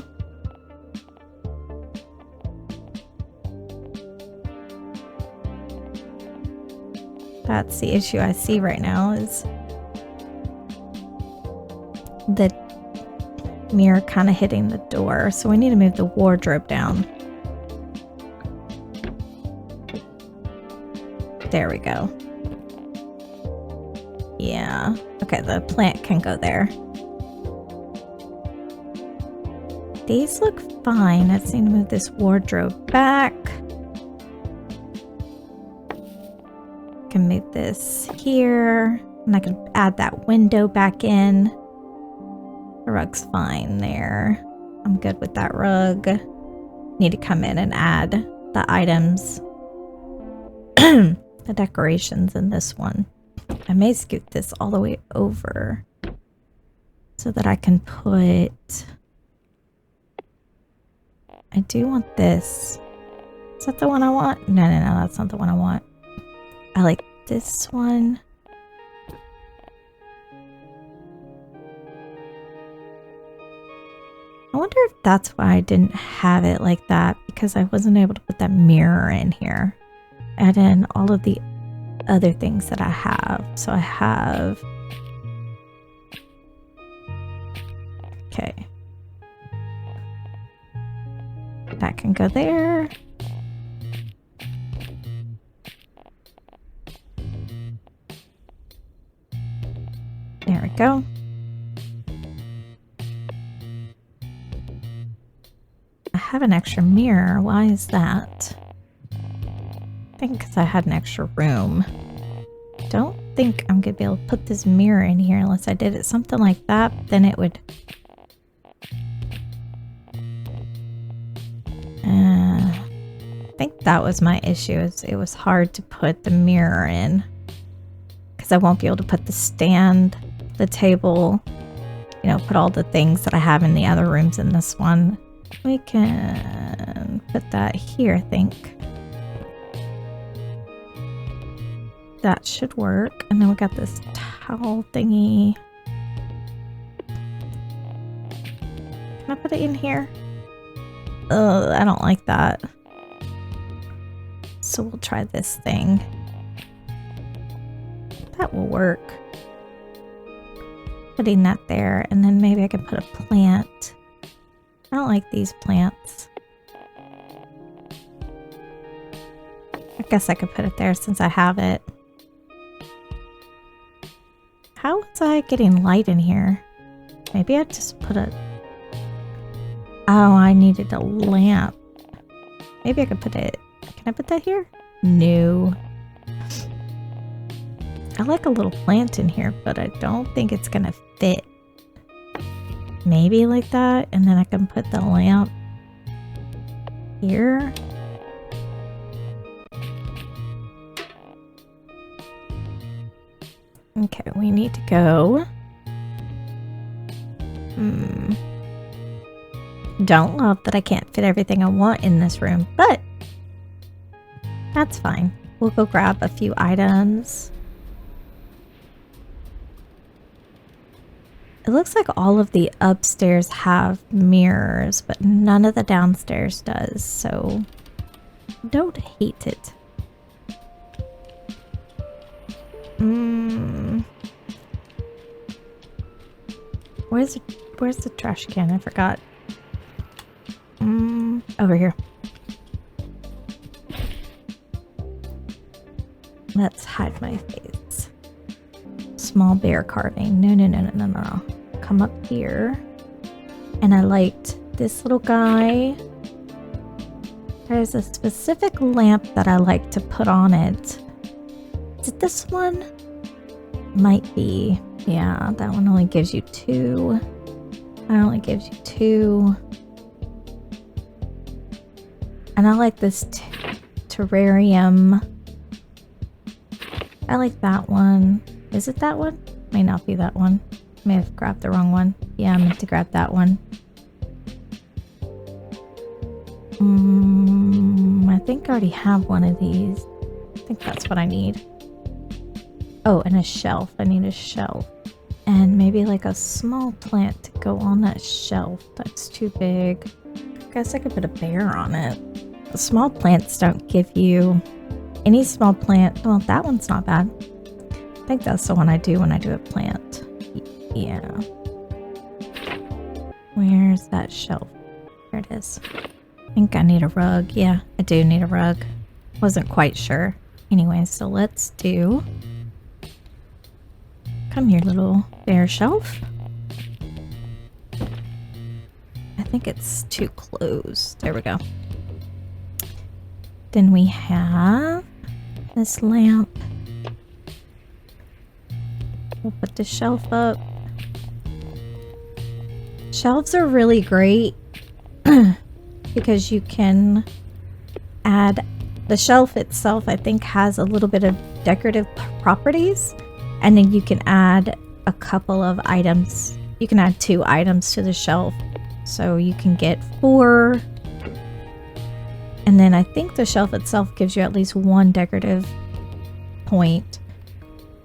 That's the issue I see right now, is the mirror kind of hitting the door. So we need to move the wardrobe down. There we go. Yeah. Okay, the plant can go there. These look fine. I just need to move this wardrobe back. Can move this here. And I can add that window back in. The rug's fine there. I'm good with that rug. need to come in and add the items, the decorations in this one. I may scoot this all the way over so that I can put... I do want this. Is that the one I want? No, that's not the one I want. I like this one. I wonder if that's why I didn't have it like that, because I wasn't able to put that mirror in here. Add in all of the other things that I have. So I have... Okay. That can go there. There we go. I have an extra mirror. Why is that? I think because I had an extra room. Don't think I'm going to be able to put this mirror in here unless I did it something like that. Then it would... I think that was my issue. Is it was hard to put the mirror in. Because I won't be able to put the stand, the table, you know, put all the things that I have in the other rooms in this one. We can put that here, I think. That should work. And then we got this towel thingy. Can I put it in here? Ugh, I don't like that. So we'll try this thing. That will work. Putting that there, and then maybe I can put a plant. I don't like these plants. I guess I could put it there since I have it. How was I getting light in here? Maybe I just put a... Oh, I needed a lamp. Maybe I could put it... Can I put that here? No. I like a little plant in here, but I don't think it's gonna fit. Maybe like that, and then I can put the lamp here. Okay, we need to go. Don't love that I can't fit everything I want in this room, but that's fine. We'll go grab a few items. It looks like all of the upstairs have mirrors, but none of the downstairs does, so don't hate it. Where's the trash can? I forgot. Over here. Let's hide my face. Small bear carving. No. Come up here. And I liked this little guy. There's a specific lamp that I like to put on it. Is it this one? Might be. Yeah, that one only gives you 2. That only gives you 2. And I like this terrarium. I like that one. Is it that one? May not be that one. May have grabbed the wrong one. Yeah, I meant to grab that one. I think I already have one of these. I think that's what I need. Oh, and a shelf. I need a shelf. And maybe like a small plant to go on that shelf. That's too big. I guess I could put a bear on it. The small plants don't give you any small plant. Well, that one's not bad. I think that's the one I do when I do a plant. Yeah. Where's that shelf? There it is. I think I need a rug. Yeah, I do need a rug. Wasn't quite sure. Anyway, so let's do... Come here, little bear shelf. I think it's too close. There we go. Then we have this lamp. We'll put the shelf up. Shelves are really great because you can add, the shelf itself I think has a little bit of decorative properties, and then you can add a couple of items. You can add 2 items to the shelf, so you can get 4, and then I think the shelf itself gives you at least 1 decorative point.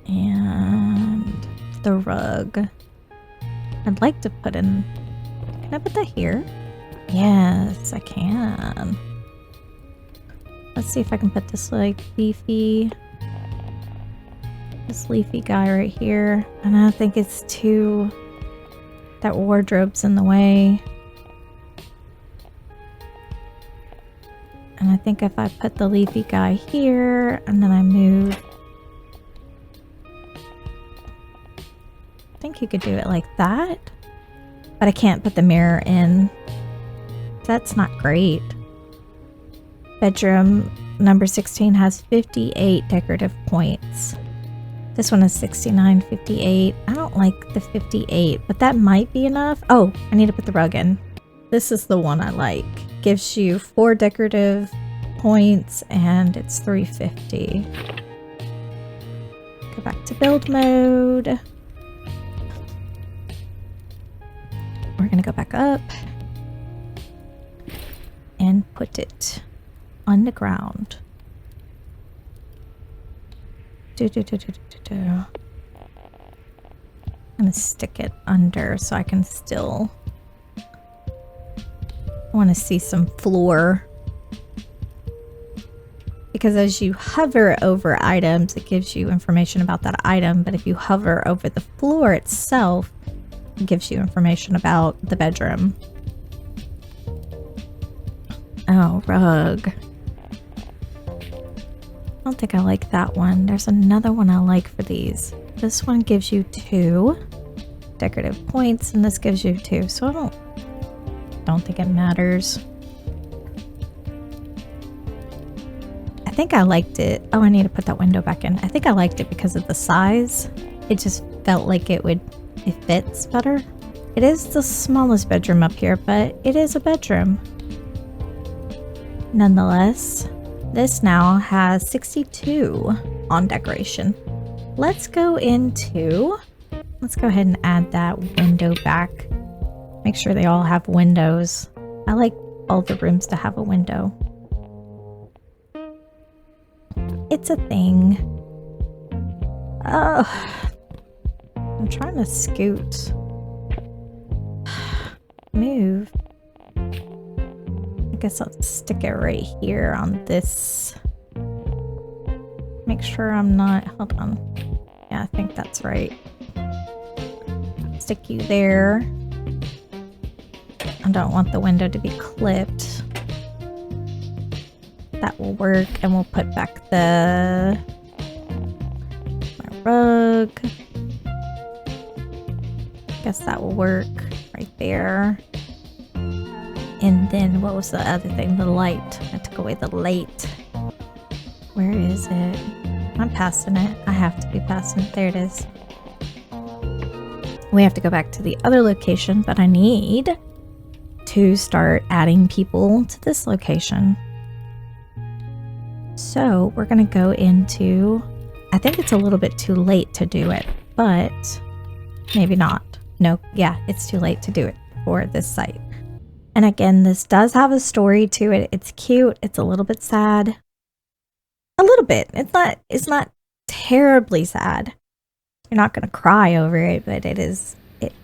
And the rug, I'd like to put in, can I put that here? Yes, I can. Let's see if I can put this like leafy, this leafy guy right here. And I think it's too, that wardrobe's in the way. And I think if I put the leafy guy here and then I move, I think you could do it like that, but I can't put the mirror in. That's not great. Bedroom number 16 has 58 decorative points. This one is 69, 58. I don't like the 58, but that might be enough. Oh, I need to put the rug in. This is the one I like. Gives you 4 decorative points and it's 350. Go back to build mode. We're gonna go back up and put it on the ground. I'm gonna stick it under so I can still, I want to see some floor, because as you hover over items it gives you information about that item, but if you hover over the floor itself it gives you information about the bedroom. Oh, rug. I don't think I like that one. There's another one I like for these. This one gives you 2 decorative points and this gives you 2, so I don't think it matters. I think I liked it. Oh, I need to put that window back in. I think I liked it because of the size. It just felt like it fits better. It is the smallest bedroom up here, but it is a bedroom. Nonetheless, this now has 62 on decoration. Let's go ahead and add that window back. Make sure they all have windows. I like all the rooms to have a window. It's a thing. Oh, I'm trying to scoot. Move. I guess I'll stick it right here on this. Make sure I'm not, hold on. Yeah, I think that's right. Stick you there. I don't want the window to be clipped. That will work, and we'll put back my rug. Guess that will work right there. And then what was the other thing? The light. I took away the light. Where is it? I'm passing it. I have to be passing it. There it is. We have to go back to the other location, but I need to start adding people to this location. So we're going to go into, I think it's a little bit too late to do it, but maybe not. No, yeah, it's too late to do it for this site. And again, this does have a story to it. It's cute. It's a little bit sad. A little bit. It's not terribly sad. You're not going to cry over it, but it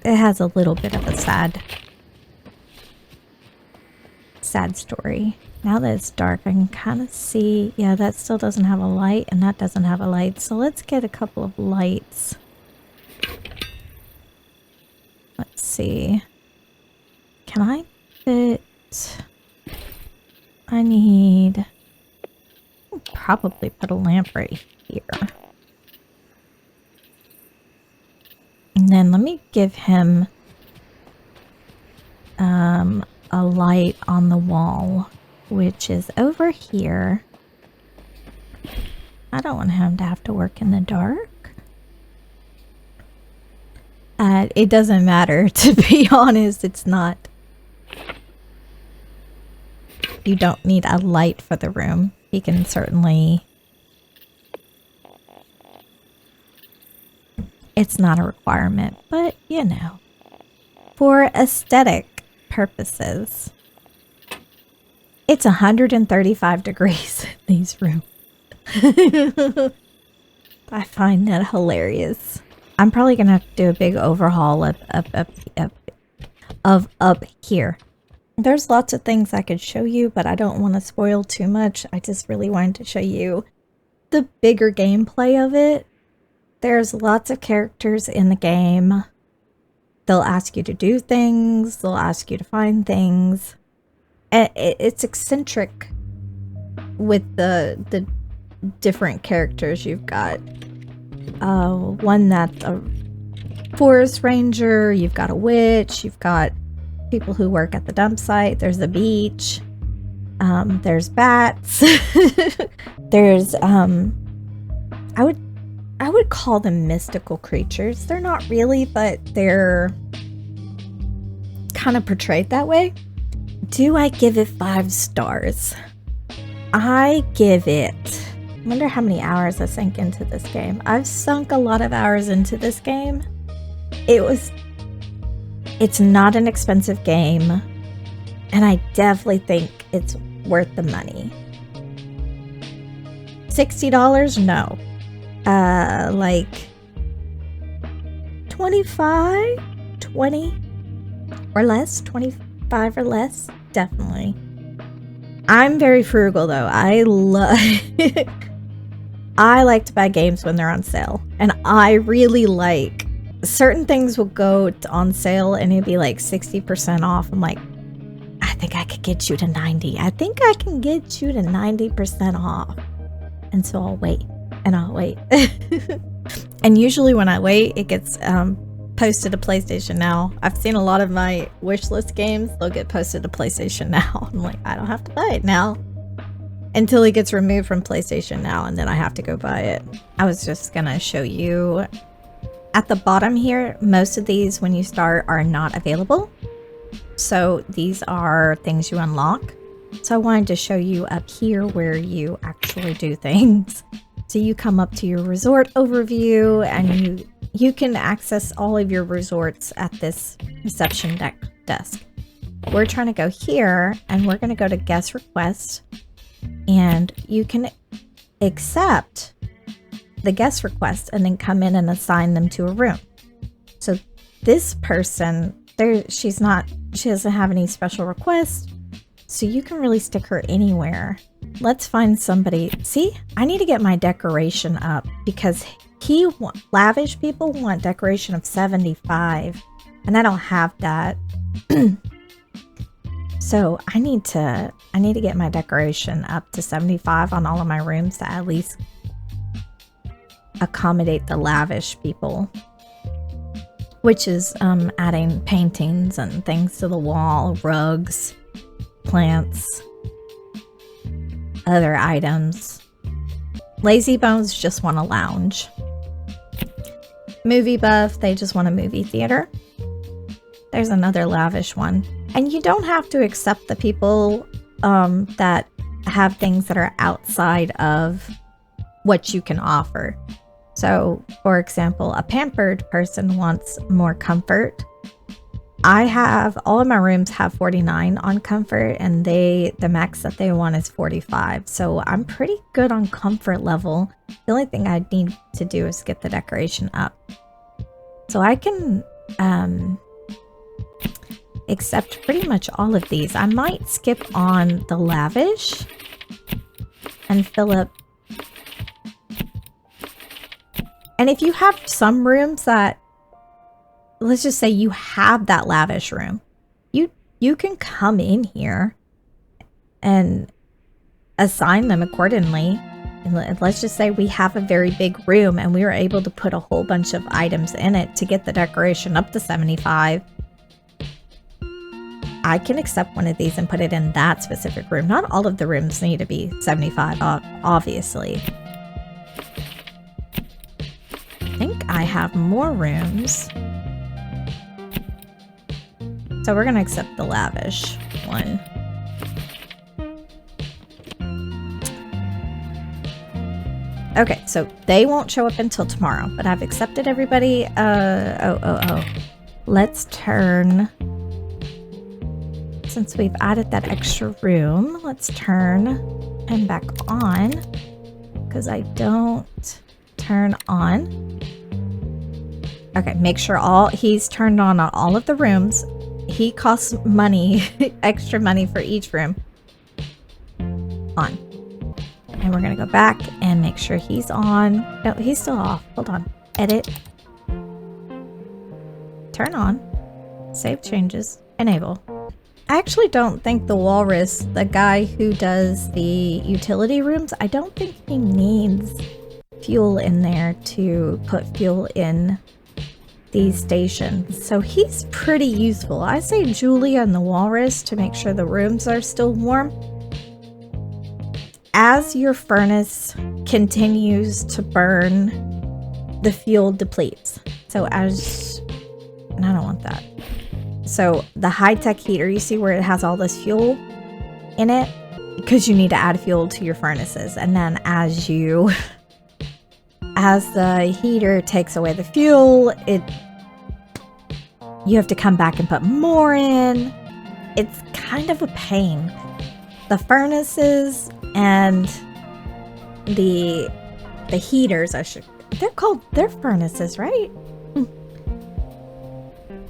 has a little bit of a sad story. Now that it's dark, I can kind of see, yeah, that still doesn't have a light and that doesn't have a light. So let's get a couple of lights. Let's see. Can I fit? I need, I'll probably put a lamp right here. And then let me give him a light on the wall, which is over here. I don't want him to have to work in the dark. It doesn't matter, to be honest. It's not. you don't need a light for the room. You can certainly... It's not a requirement, but you know, for aesthetic purposes. It's 135 degrees in these rooms. I find that hilarious. I'm probably gonna have to do a big overhaul of up here. There's lots of things I could show you, but I don't want to spoil too much. I just really wanted to show you the bigger gameplay of it. There's lots of characters in the game. They'll ask you to do things. They'll ask you to find things. It's eccentric with the different characters you've got. One that's a forest ranger. You've got a witch. You've got people who work at the dump site. There's the beach. There's bats. There's I would call them mystical creatures. They're not really, but they're kind of portrayed that way. Do I give it 5 stars? I give it... I wonder how many hours I sank into this game. I've sunk a lot of hours into this game. It's not an expensive game, and I definitely think it's worth the money. $60? No. Like 25, 20 or less, 25 or less, definitely. I'm very frugal though. I like to buy games when they're on sale, and I really like certain things will go on sale and it'd be like 60% off. I'm like, I think I could get you to 90. I think I can get you to 90% off. And so I'll wait. And I'll wait. And usually when I wait, it gets posted to PlayStation Now. I've seen a lot of my wish list games. They'll get posted to PlayStation Now. I'm like, I don't have to buy it now. Until it gets removed from PlayStation Now, and then I have to go buy it. I was just going to show you. At the bottom here, most of these, when you start, are not available. So these are things you unlock. So I wanted to show you up here where you actually do things. So you come up to your resort overview, and you can access all of your resorts at this reception desk. We're trying to go here, and we're going to go to guest request, and you can accept the guest request and then come in and assign them to a room. So this person, she doesn't have any special requests, so you can really stick her anywhere. Let's find somebody. See, I need to get my decoration up because lavish people want decoration of 75, and I don't have that. So I need to get my decoration up to 75 on all of my rooms to at least accommodate the lavish people, which is adding paintings and things to the wall, rugs, plants, other items. Lazy bones just want a lounge. Movie buff, they just want a movie theater. There's another lavish one. And you don't have to accept the people that have things that are outside of what you can offer. So, for example, a pampered person wants more comfort. All of my rooms have 49 on comfort, and the max that they want is 45. So I'm pretty good on comfort level. The only thing I need to do is get the decoration up. So I can accept pretty much all of these. I might skip on the lavish and fill up. And if you have some rooms that, let's just say you have that lavish room, you can come in here and assign them accordingly. And let's just say we have a very big room and we were able to put a whole bunch of items in it to get the decoration up to 75. I can accept one of these and put it in that specific room. Not all of the rooms need to be 75, obviously. I think I have more rooms. So we're going to accept the lavish one. Okay, so they won't show up until tomorrow, but I've accepted everybody. Let's turn, since we've added that extra room, let's turn him back on, because I don't turn on. Okay, make sure he's turned on all of the rooms. He costs money, extra money for each room. On. And we're gonna go back and make sure he's on. No, he's still off. Hold on. Edit. Turn on. Save changes. Enable. I actually don't think the walrus, the guy who does the utility rooms, I don't think he needs fuel in there to put fuel in these stations. So he's pretty useful. I say Julia and the walrus to make sure the rooms are still warm. As your furnace continues to burn, the fuel depletes. So and I don't want that. So the high-tech heater, you see where it has all this fuel in it? Because you need to add fuel to your furnaces. And then as the heater takes away the fuel, you have to come back and put more in. It's kind of a pain. The furnaces and the heaters, they're furnaces, right?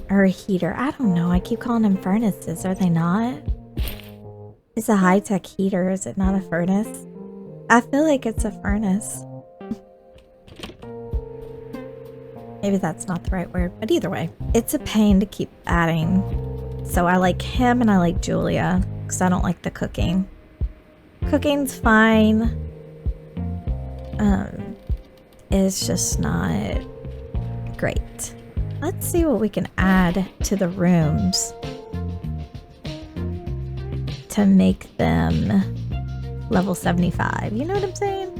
Or a heater, I don't know. I keep calling them furnaces, are they not? It's a high-tech heater, is it not a furnace? I feel like it's a furnace. Maybe that's not the right word, but either way, it's a pain to keep adding. So I like him and I like Julia, because I don't like the cooking. Cooking's fine. It's just not great. Let's see what we can add to the rooms to make them level 75. You know what I'm saying?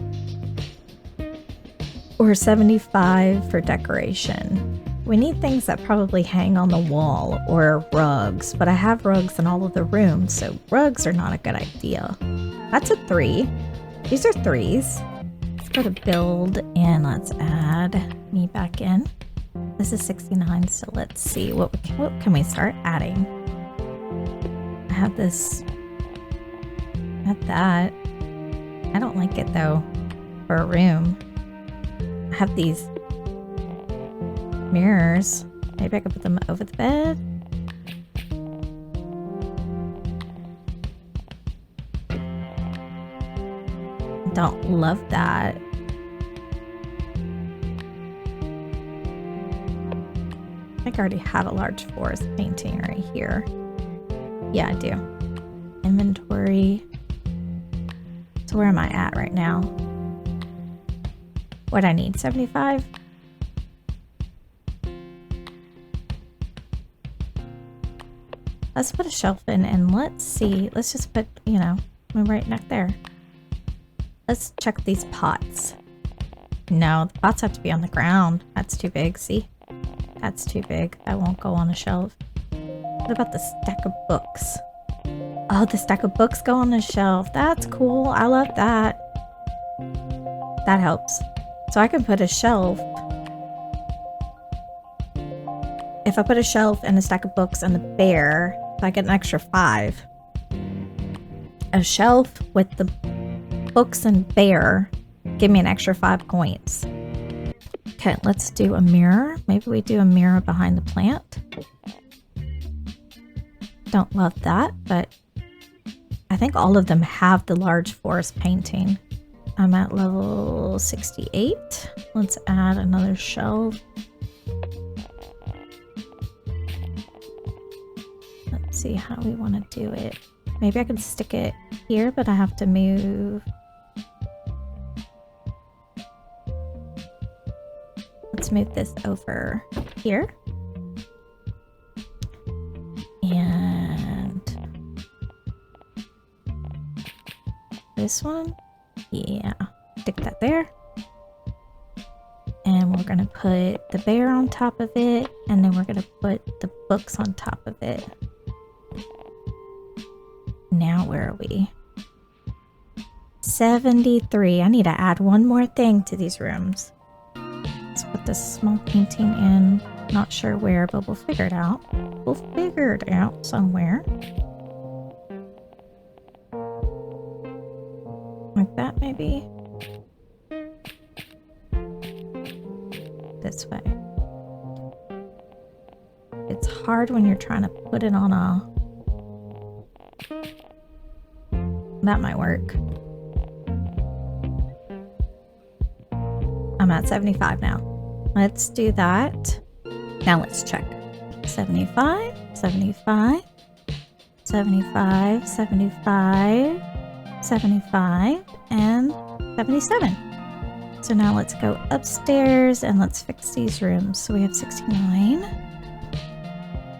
Or 75 for decoration. We need things that probably hang on the wall or rugs, but I have rugs in all of the rooms, so rugs are not a good idea. That's a 3. These are 3s. Let's go to build and let's add me back in. This is 69, so let's see what can we start adding. I have this, not that. I don't like it though for a room. I have these mirrors. Maybe I could put them over the bed. Don't love that. I think I already have a large forest painting right here. Yeah, I do. Inventory. So where am I at right now? What do I need? 75? Let's put a shelf in and let's see. Let's just put, right next there. Let's check these pots. No, the pots have to be on the ground. That's too big, see? That's too big. That won't go on a shelf. What about the stack of books? Oh, the stack of books go on the shelf. That's cool. I love that. That helps. So I can put a shelf. If I put a shelf and a stack of books and the bear, I get an extra 5. A shelf with the books and bear give me an extra 5 points. Okay, let's do a mirror. Maybe we do a mirror behind the plant. Don't love that, but I think all of them have the large forest painting. I'm at level 68. Let's add another shelf. Let's see how we want to do it. Maybe I can stick it here, but I have to move. Let's move this over here. And this one. Yeah, stick that there. And we're gonna put the bear on top of it, and then we're gonna put the books on top of it. Now where are we? 73. I need to add one more thing to these rooms. Let's put this small painting in. Not sure where, but we'll figure it out. We'll figure it out somewhere. Like that, maybe. This way. It's hard when you're trying to put it on a... That might work. I'm at 75 now. Let's do that. Now let's check. 75, 75, 75, 75, 75, and 77. So now let's go upstairs and let's fix these rooms. So we have 69.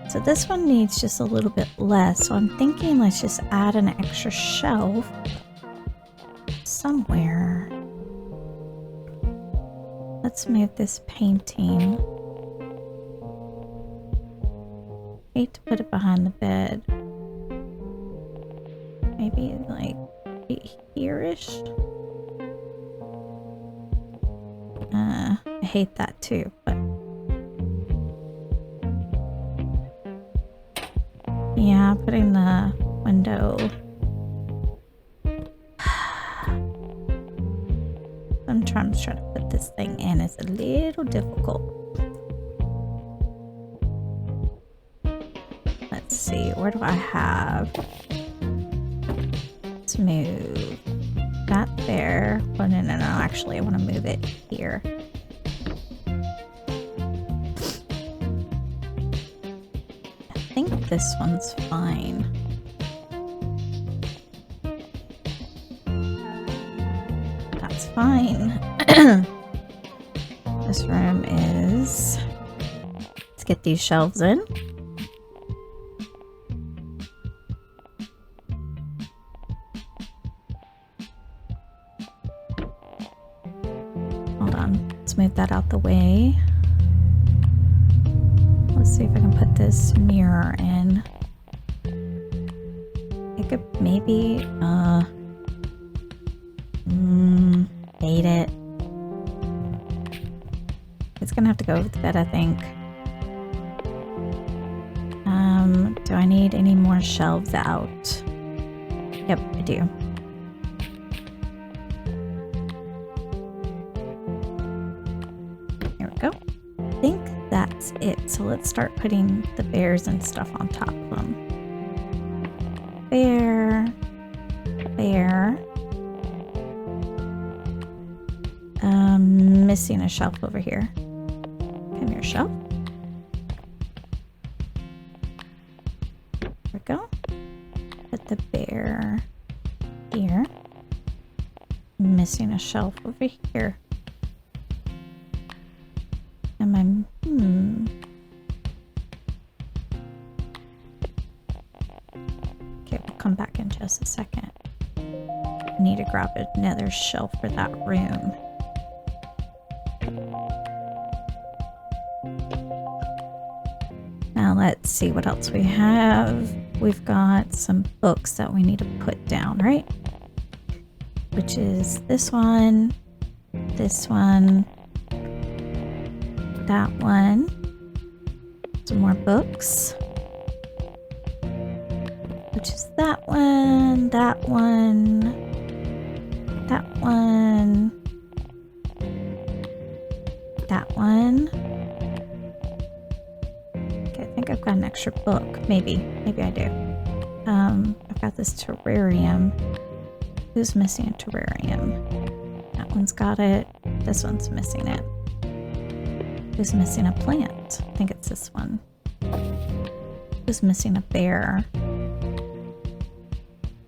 So this one needs just a little bit less. So I'm thinking let's just add an extra shelf somewhere. Let's move this painting. Hate to put it behind the bed. Maybe like here-ish. I hate that too, but yeah, putting the window. Sometimes trying to put this thing in is a little difficult. Let's see, where do I have? Let's move that there. Oh, no, actually I want to move it here. I think this one's fine. That's fine. This room is... Let's get these shelves in. Let's move that out the way. Let's see if I can put this mirror in. I could maybe date it. It's gonna have to go with the bed, I think. Do I need any more shelves out? Yep, I do. I think that's it. So let's start putting the bears and stuff on top of them. Bear. Bear. Missing a shelf over here. Come here, shelf. There we go. Put the bear here. Missing a shelf over here. Am I... Okay, we'll come back in just a second. I need to grab another shelf for that room. Now let's see what else we have. We've got some books that we need to put down, right? Which is this one, that one, some more books, which is that one, that one, that one, that one. Okay, I think I've got an extra book. Maybe I do. I've got this terrarium. Who's missing a terrarium? That one's got it. This one's missing it. Who's missing a plant? I think it's this one. Who's missing a bear?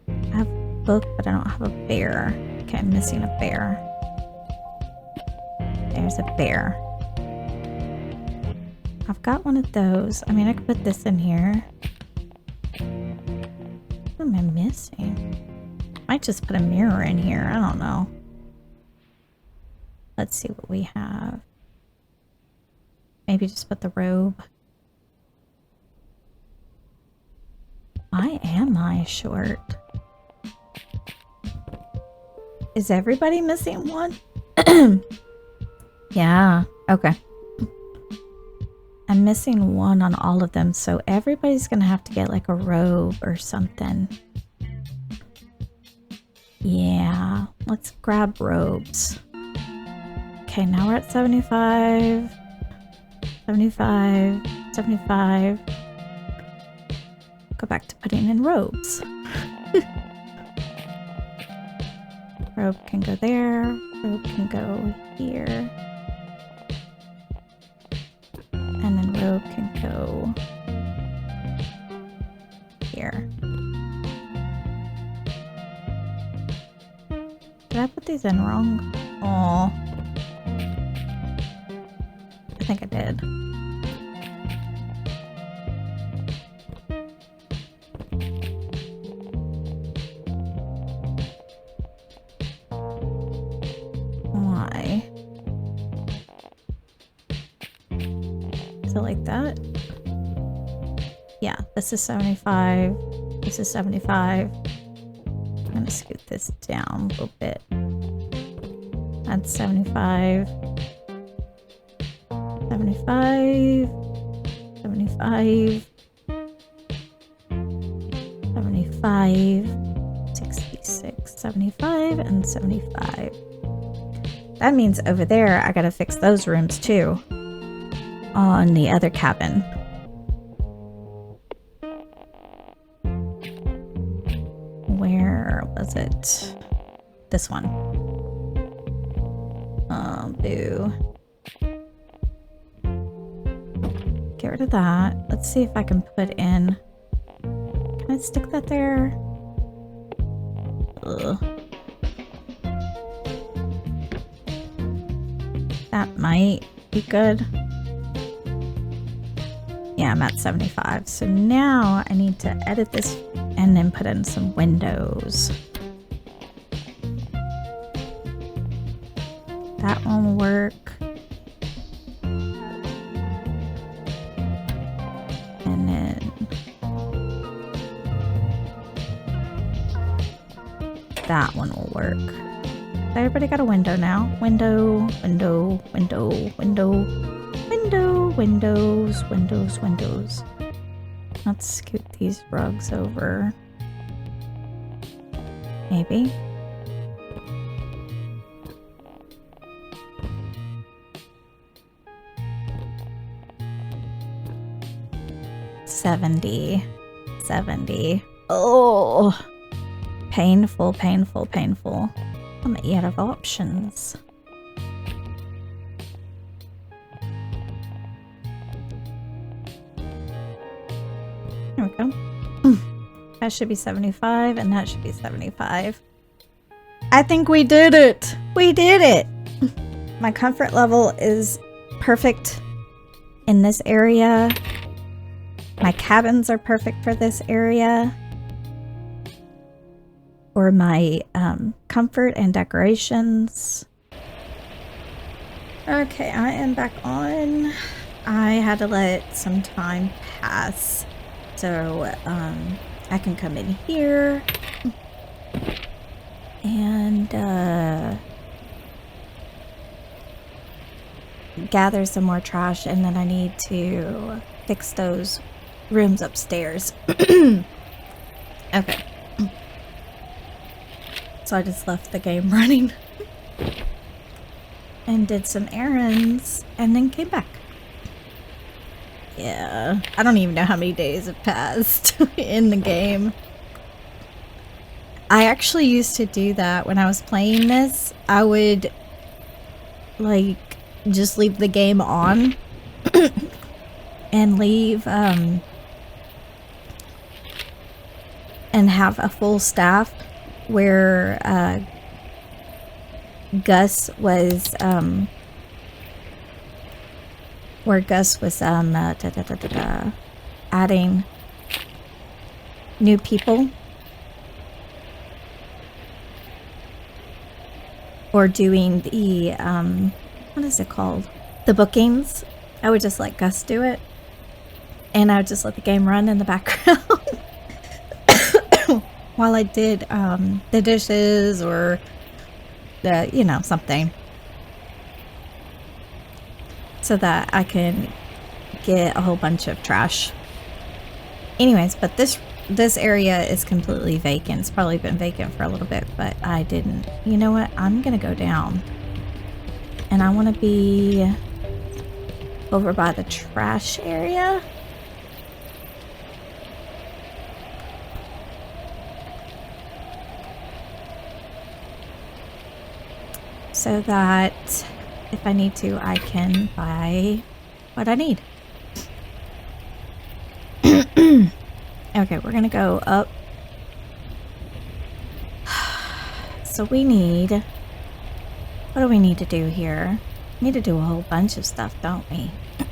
I have a book, but I don't have a bear. Okay, I'm missing a bear. There's a bear. I've got one of those. I mean, I could put this in here. What am I missing? Might just put a mirror in here. I don't know. Let's see what we have. Maybe just put the robe. Why am I short? Is everybody missing one? Yeah, okay. I'm missing one on all of them, so everybody's gonna have to get like a robe or something. Yeah, let's grab robes. Okay, now we're at 75. 75. 75. Go back to putting in robes. Robe can go there. Robe can go here. And then robe can go here. Did I put these in wrong? Oh, I think I did. Why? Is it like that? Yeah, this is 75. This is 75. I'm gonna scoot this down a little bit. That's 75. 75. 75. 75. 66. 75 and 75. That means over there I gotta fix those rooms too. On the other cabin. Where was it? This one. Oh, boo. Get rid of that. Let's see if I can put in... Can I stick that there? Ugh. That might be good. Yeah, I'm at 75. So now I need to edit this and then put in some windows. That one will work. And then that one will work. Everybody got a window now. Window, window, window, window, window, windows, windows, windows. Let's scoot these rugs over. Maybe. $70. Oh, painful, painful, painful. I'm out of options. There we go. That should be 75 and that should be 75. I think we did it! We did it! My comfort level is perfect in this area. My cabins are perfect for this area. For my comfort and decorations. Okay, I am back on. I had to let some time pass. So I can come in here and gather some more trash, and then I need to fix those rooms upstairs. Okay. So I just left the game running and did some errands and then came back. Yeah, I don't even know how many days have passed in the game. I actually used to do that when I was playing this. I would like just leave the game on and leave and have a full staff where Gus was adding new people or doing the what is it called, the bookings. I would just let Gus do it and I would just let the game run in the background while I did the dishes or you know, something. So that I can get a whole bunch of trash. Anyways, but this area is completely vacant. It's probably been vacant for a little bit, but I didn't. You know what? I'm gonna go down. And I want to be over by the trash area. So that if I need to, I can buy what I need. Okay, we're gonna go up. So we need, what do we need to do here? We need to do a whole bunch of stuff, don't we?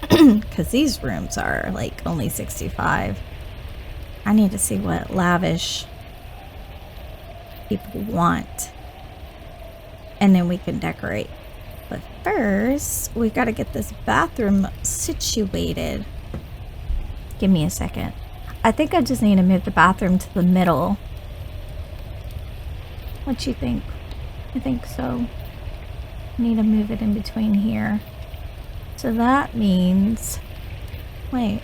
Because these rooms are like only 65. I need to see what lavish people want. And then we can decorate. But first, we gotta get this bathroom situated. Give me a second. I think I just need to move the bathroom to the middle. What you think? I think so. Need to move it in between here. So that means... Wait.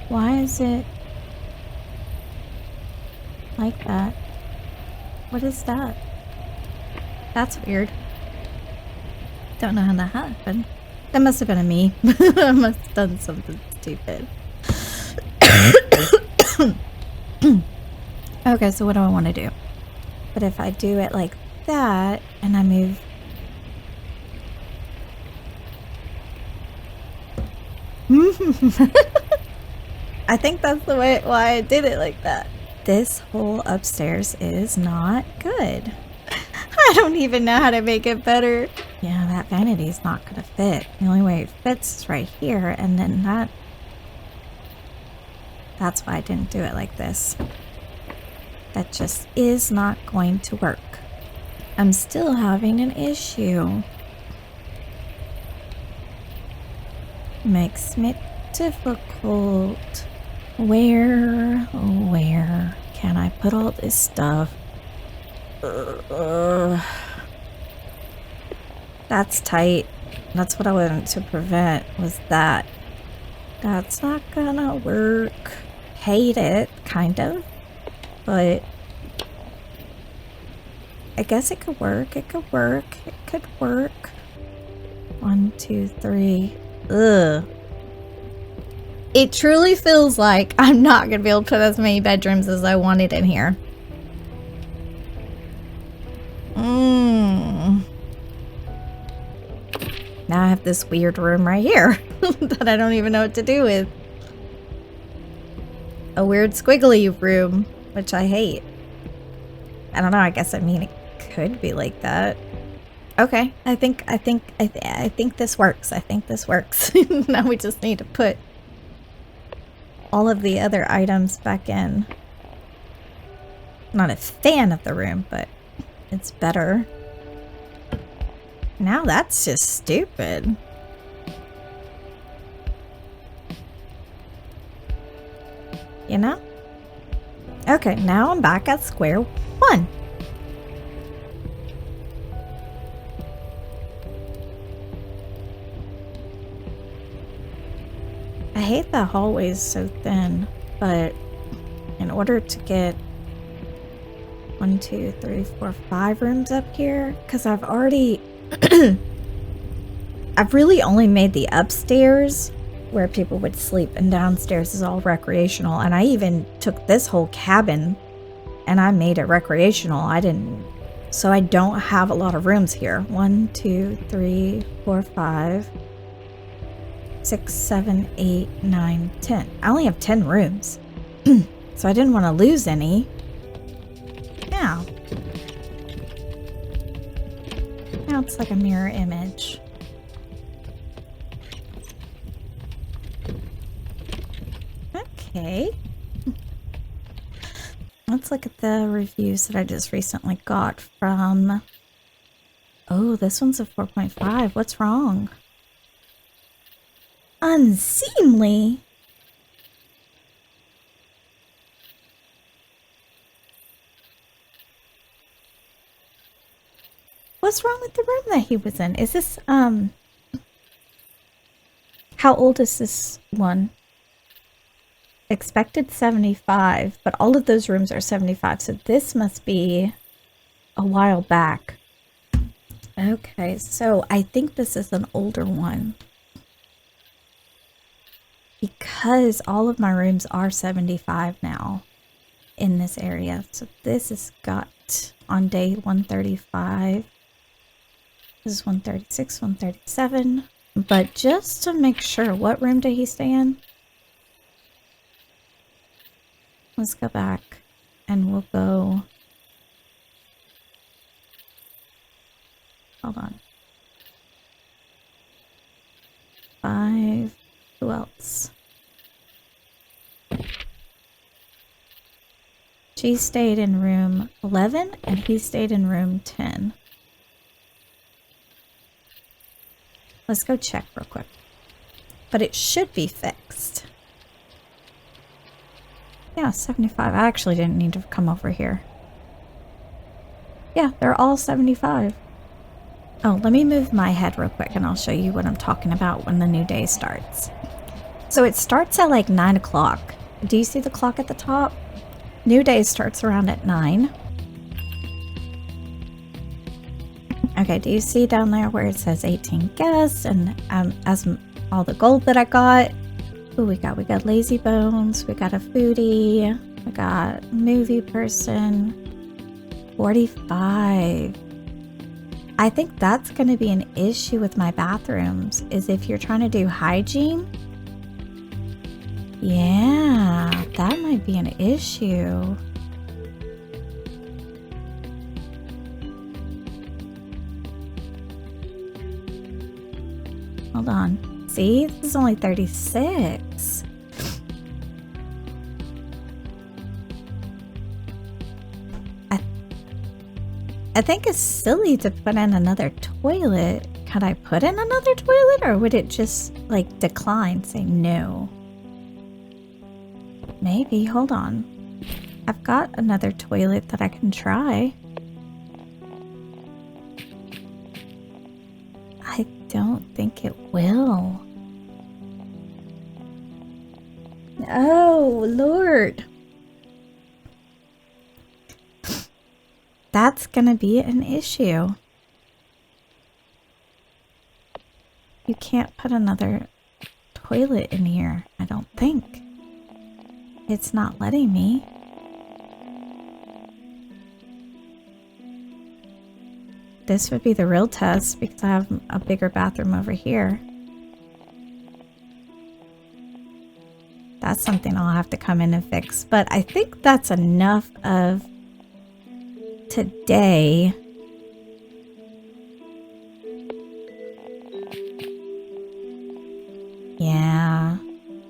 Why is it like that? What is that? That's weird. Don't know how that happened. That must have been a me. I must have done something stupid. Okay, so what do I want to do? But if I do it like that, and I move... I think that's the way why I did it like that. This whole upstairs is not good. I don't even know how to make it better. Yeah, that vanity is not going to fit. The only way it fits is right here, and then that's why I didn't do it like this. That just is not going to work. I'm still having an issue. Makes me difficult. Where can I put all this stuff? That's tight. That's what I wanted to prevent, was that. That's not gonna work. Hate it, kind of. But I guess it could work. It could work. It could work. 1, 2, 3. Ugh. It truly feels like I'm not gonna be able to put as many bedrooms as I wanted in here. Now I have this weird room right here that I don't even know what to do with. A weird squiggly room, which I hate. I don't know, I guess it could be like that. Okay, I think this works. I think this works. Now we just need to put all of the other items back in. Not a fan of the room, but it's better. Now that's just stupid. You know? Okay, now I'm back at square one. I hate that hallway is so thin, but in order to get 1, 2, 3, 4, 5 rooms up here, because I've already I've really only made the upstairs where people would sleep, and downstairs is all recreational. And I even took this whole cabin and I made it recreational. So I don't have a lot of rooms here. 1, 2, 3, 4, 5, 6, 7, 8, 9, 10. I only have 10 rooms. So I didn't want to lose any. Now it's like a mirror image. Okay. Let's look at the reviews that I just recently got from... Oh, this one's a 4.5. What's wrong? Unseemly? what's wrong with the room that he was in? Is this, how old is this one? Expected 75, but all of those rooms are 75, so this must be a while back. Okay, so I think this is an older one. Because all of my rooms are 75 now in this area. So this has got on day 135. This is 136, 137. But just to make sure, what room did he stay in? Let's go back and we'll go. Hold on. 5. Who else? She stayed in room 11 and he stayed in room 10. Let's go check real quick. But it should be fixed. Yeah, 75. I actually didn't need to come over here. Yeah, they're all 75. Oh, let me move my head real quick and I'll show you what I'm talking about when the new day starts. So it starts at like 9 o'clock. Do you see the clock at the top? New day starts around at 9. Okay, do you see down there where it says 18 guests and as all the gold that I got? Who we got? We got Lazy Bones, we got a foodie, we got movie person, 45. I think that's going to be an issue with my bathrooms, is if you're trying to do hygiene. Yeah, that might be an issue. Hold on. See, this is only 36. I think it's silly to put in another toilet. Could I put in another toilet, or would it just like decline, say no? Maybe, hold on. I've got another toilet that I can try. I don't think it will. Oh, Lord. That's gonna be an issue. You can't put another toilet in here, I don't think. It's not letting me. This would be the real test because I have a bigger bathroom over here. That's something I'll have to come in and fix. But I think that's enough of today. Yeah,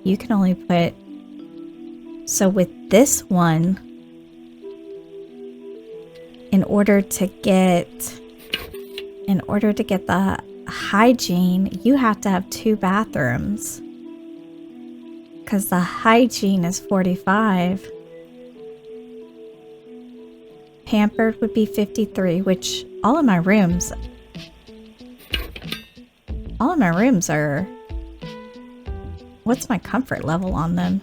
you can only put, so with this one, in order to get the hygiene, you have to have 2 bathrooms because the hygiene is 45. Pampered would be 53, which all of my rooms are, what's my comfort level on them?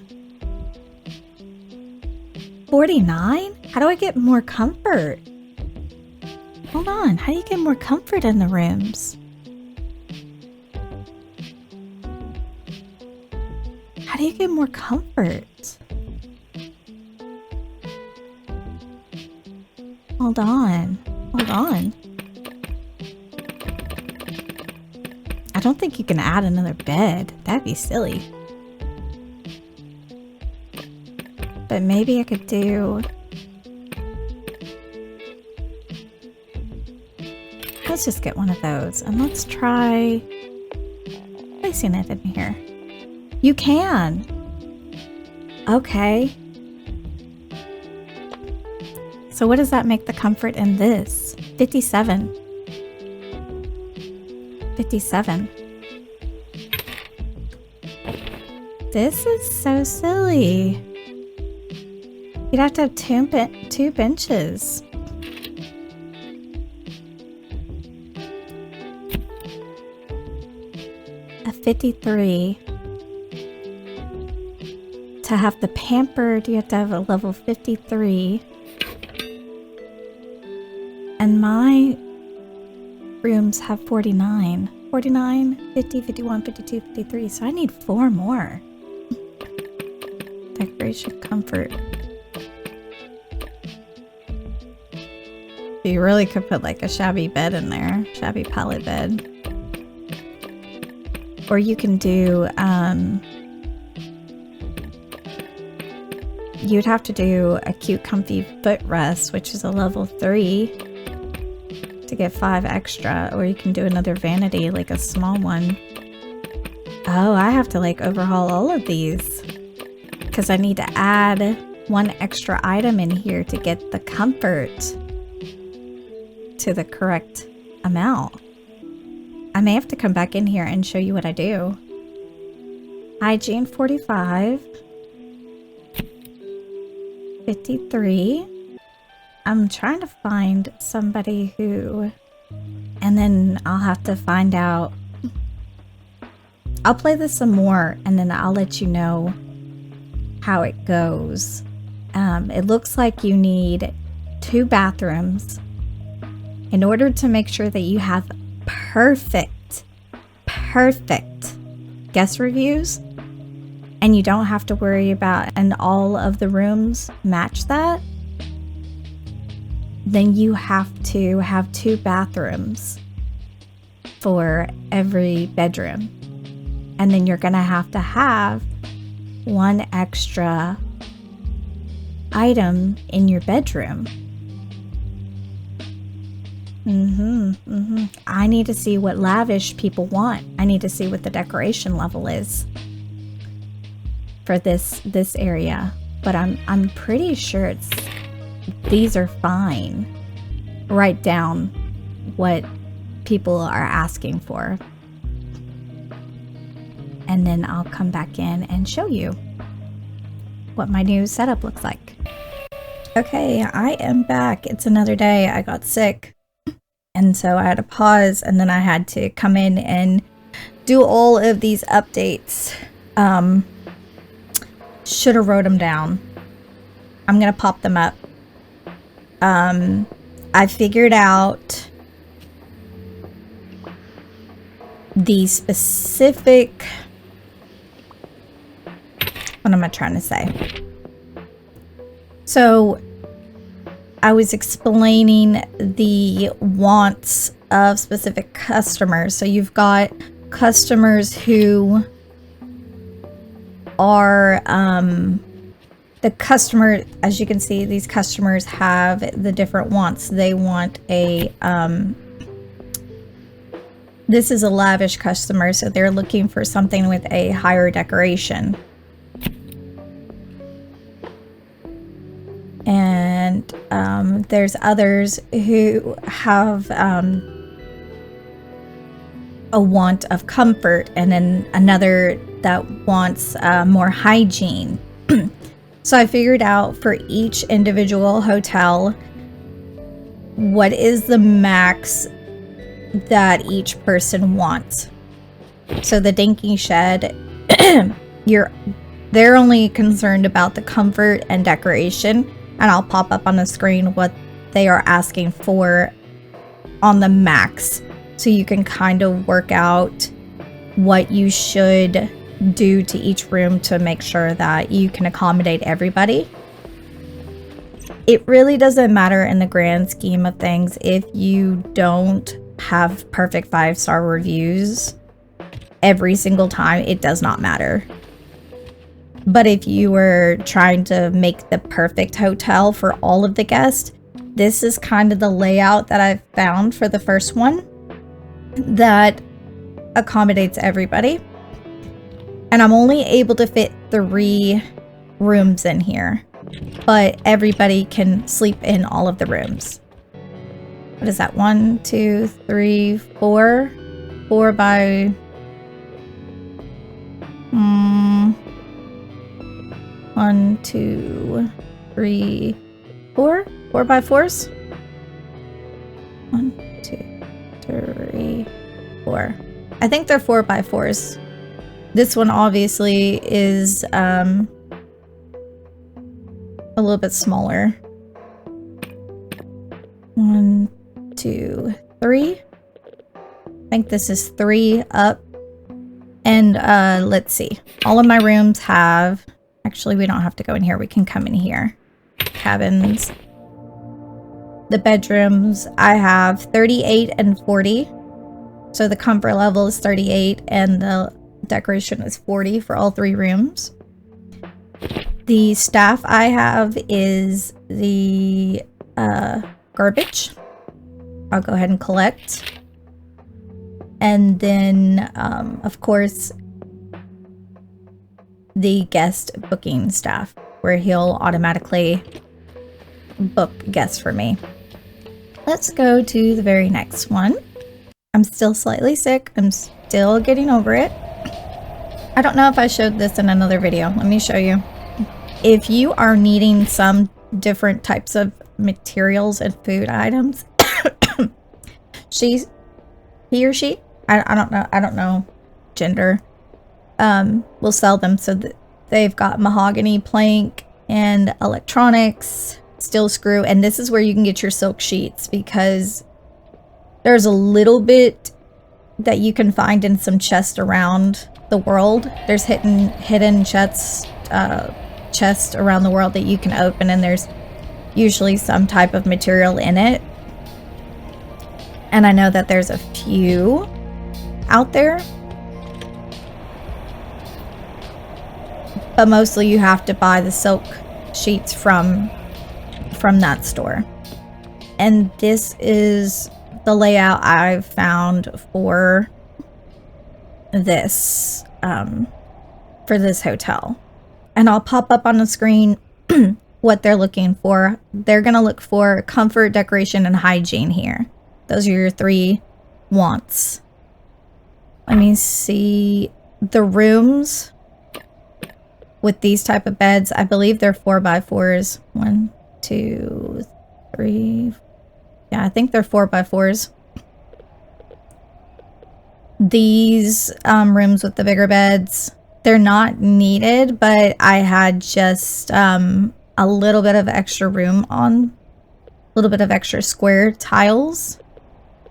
49? How do I get more comfort? Hold on, how do you get more comfort in the rooms? How do you get more comfort? Hold on. Hold on. I don't think you can add another bed. That'd be silly. But maybe I could do... Let's just get one of those. And let's try placing it in here. You can! Okay. So what does that make the comfort in this? 57. 57. This is so silly. You'd have to have two benches. 53. To have the pampered, you have to have a level 53. And my rooms have 49. 49, 50, 51, 52, 53. So I need 4 more. Decoration, comfort. You really could put like a shabby bed in there. Shabby pallet bed. Or you can do, you'd have to do a cute comfy footrest, which is a level 3 to get 5 extra. Or you can do another vanity, like a small one. Oh, I have to like overhaul all of these because I need to add 1 extra item in here to get the comfort to the correct amount. I may have to come back in here and show you what I do. Hygiene 45. 53. I'm trying to find somebody who... And then I'll have to find out... I'll play this some more and then I'll let you know how it goes. It looks like you need 2 bathrooms in order to make sure that you have perfect guest reviews, and you don't have to worry about and all of the rooms match that. Then you have to have 2 bathrooms for every bedroom, and then you're gonna have 1 extra item in your bedroom. I need to see what lavish people want. I need to see what the decoration level is for this area. But I'm pretty sure these are fine. Write down what people are asking for. And then I'll come back in and show you what my new setup looks like. Okay, I am back. It's another day. I got sick. And so I had to pause, and then I had to come in and do all of these updates. Should have wrote them down. I'm going to pop them up. I figured out the specific... What am I trying to say? So... I was explaining the wants of specific customers. So you've got customers who are, the customer, as you can see, these customers have the different wants. They want a, this is a lavish customer, so they're looking for something with a higher decoration. And there's others who have a want of comfort, and then another that wants more hygiene. So I figured out for each individual hotel what is the max that each person wants. So the Dinky shed, they're only concerned about the comfort and decoration. And I'll pop up on the screen what they are asking for on the max. So you can kind of work out what you should do to each room to make sure that you can accommodate everybody. It really doesn't matter in the grand scheme of things if you don't have perfect 5-star reviews every single time. It does not matter. But if you were trying to make the perfect hotel for all of the guests, this is kind of the layout that I've found for the first one that accommodates everybody. And I'm only able to fit 3 rooms in here, but everybody can sleep in all of the rooms. What is that? 1, 2, 3, 4? 4 by... 1, 2, 3, 4? 4 by 4s? 1, 2, 3, 4. I think they're 4 by 4s. This one obviously is a little bit smaller. 1, 2, 3. I think this is 3 up. And let's see. All of my rooms have... Actually, we don't have to go in here. We can come in here. Cabins. The bedrooms, I have 38 and 40. So the comfort level is 38 and the decoration is 40 for all 3 rooms. The staff I have is the garbage. I'll go ahead and collect. And then, of course, the guest booking staff, where he'll automatically book guests for me. Let's go to the very next one. I'm still slightly sick. I'm still getting over it. I don't know if I showed this in another video. Let me show you. If you are needing some different types of materials and food items, he or she, I don't know gender, will sell them. So that they've got mahogany plank and electronics, steel screw, and this is where you can get your silk sheets, because there's a little bit that you can find in some chests around the world. There's hidden chests around the world that you can open, and there's usually some type of material in it. And I know that there's a few out there, but mostly you have to buy the silk sheets from that store. And this is the layout I've found for this hotel. And I'll pop up on the screen what they're looking for. They're gonna look for comfort, decoration, and hygiene here. Those are your 3 wants. Let me see the rooms with these type of beds. I believe they're 4x4s. 1, 2, 3. Yeah, I think they're 4x4s. These rooms with the bigger beds, they're not needed, but I had just a little bit of extra room on, a little bit of extra square tiles.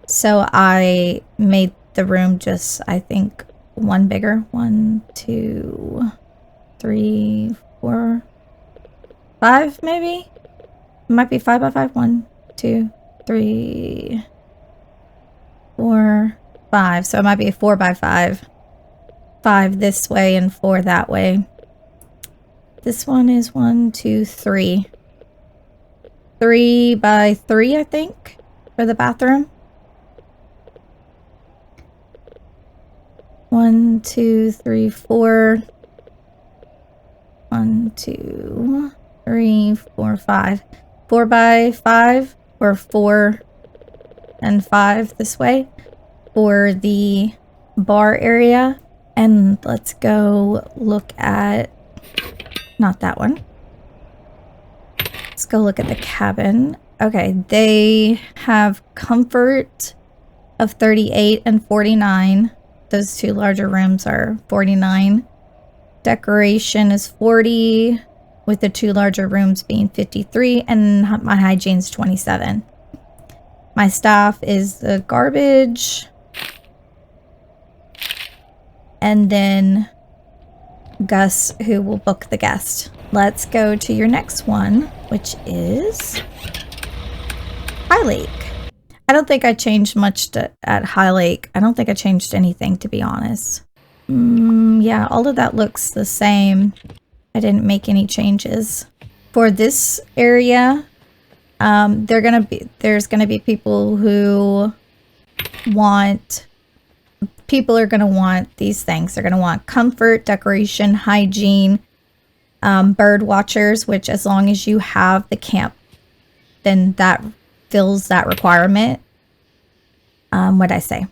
So I made the room just, I think, 1 bigger. 1, 2, 3, 4, 5 maybe? It might be 5x5. 1, 2, 3, 4, 5. So it might be a 4x5. 5 this way and 4 that way. This one is 1, 2, 3. 3x3, I think, for the bathroom. 1, 2, 3, 4. 1, 2, 3, 4, 5. 4x5 or 4 and 5 this way for the bar area. And let's go look at, not that one. Let's go look at the cabin. Okay, they have comfort of 38 and 49. Those 2 larger rooms are 49. Decoration is 40, with the 2 larger rooms being 53, and my hygiene's 27. My staff is the garbage. And then Gus, who will book the guest. Let's go to your next one, which is Highlake. I don't think I changed much at Highlake. I don't think I changed anything, to be honest. Yeah, all of that looks the same. I didn't make any changes. For this area, there's gonna be people who want... People are going to want these things. They're going to want comfort, decoration, hygiene, bird watchers, which as long as you have the camp, then that fills that requirement. What'd I say?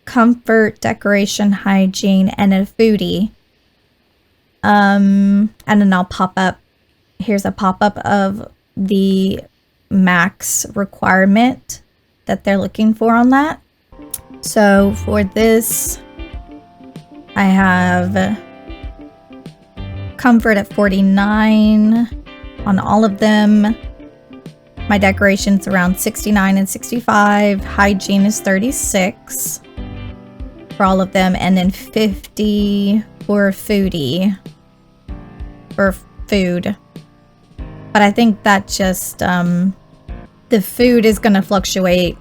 Comfort, decoration, hygiene, and a foodie. And then I'll pop up. Here's a pop-up of the max requirement that they're looking for on that. So for this I have comfort at 49 on all of them. My decoration's around 69 and 65. Hygiene is 36 for all of them, and then 50 for foodie for food. But I think that just the food is going to fluctuate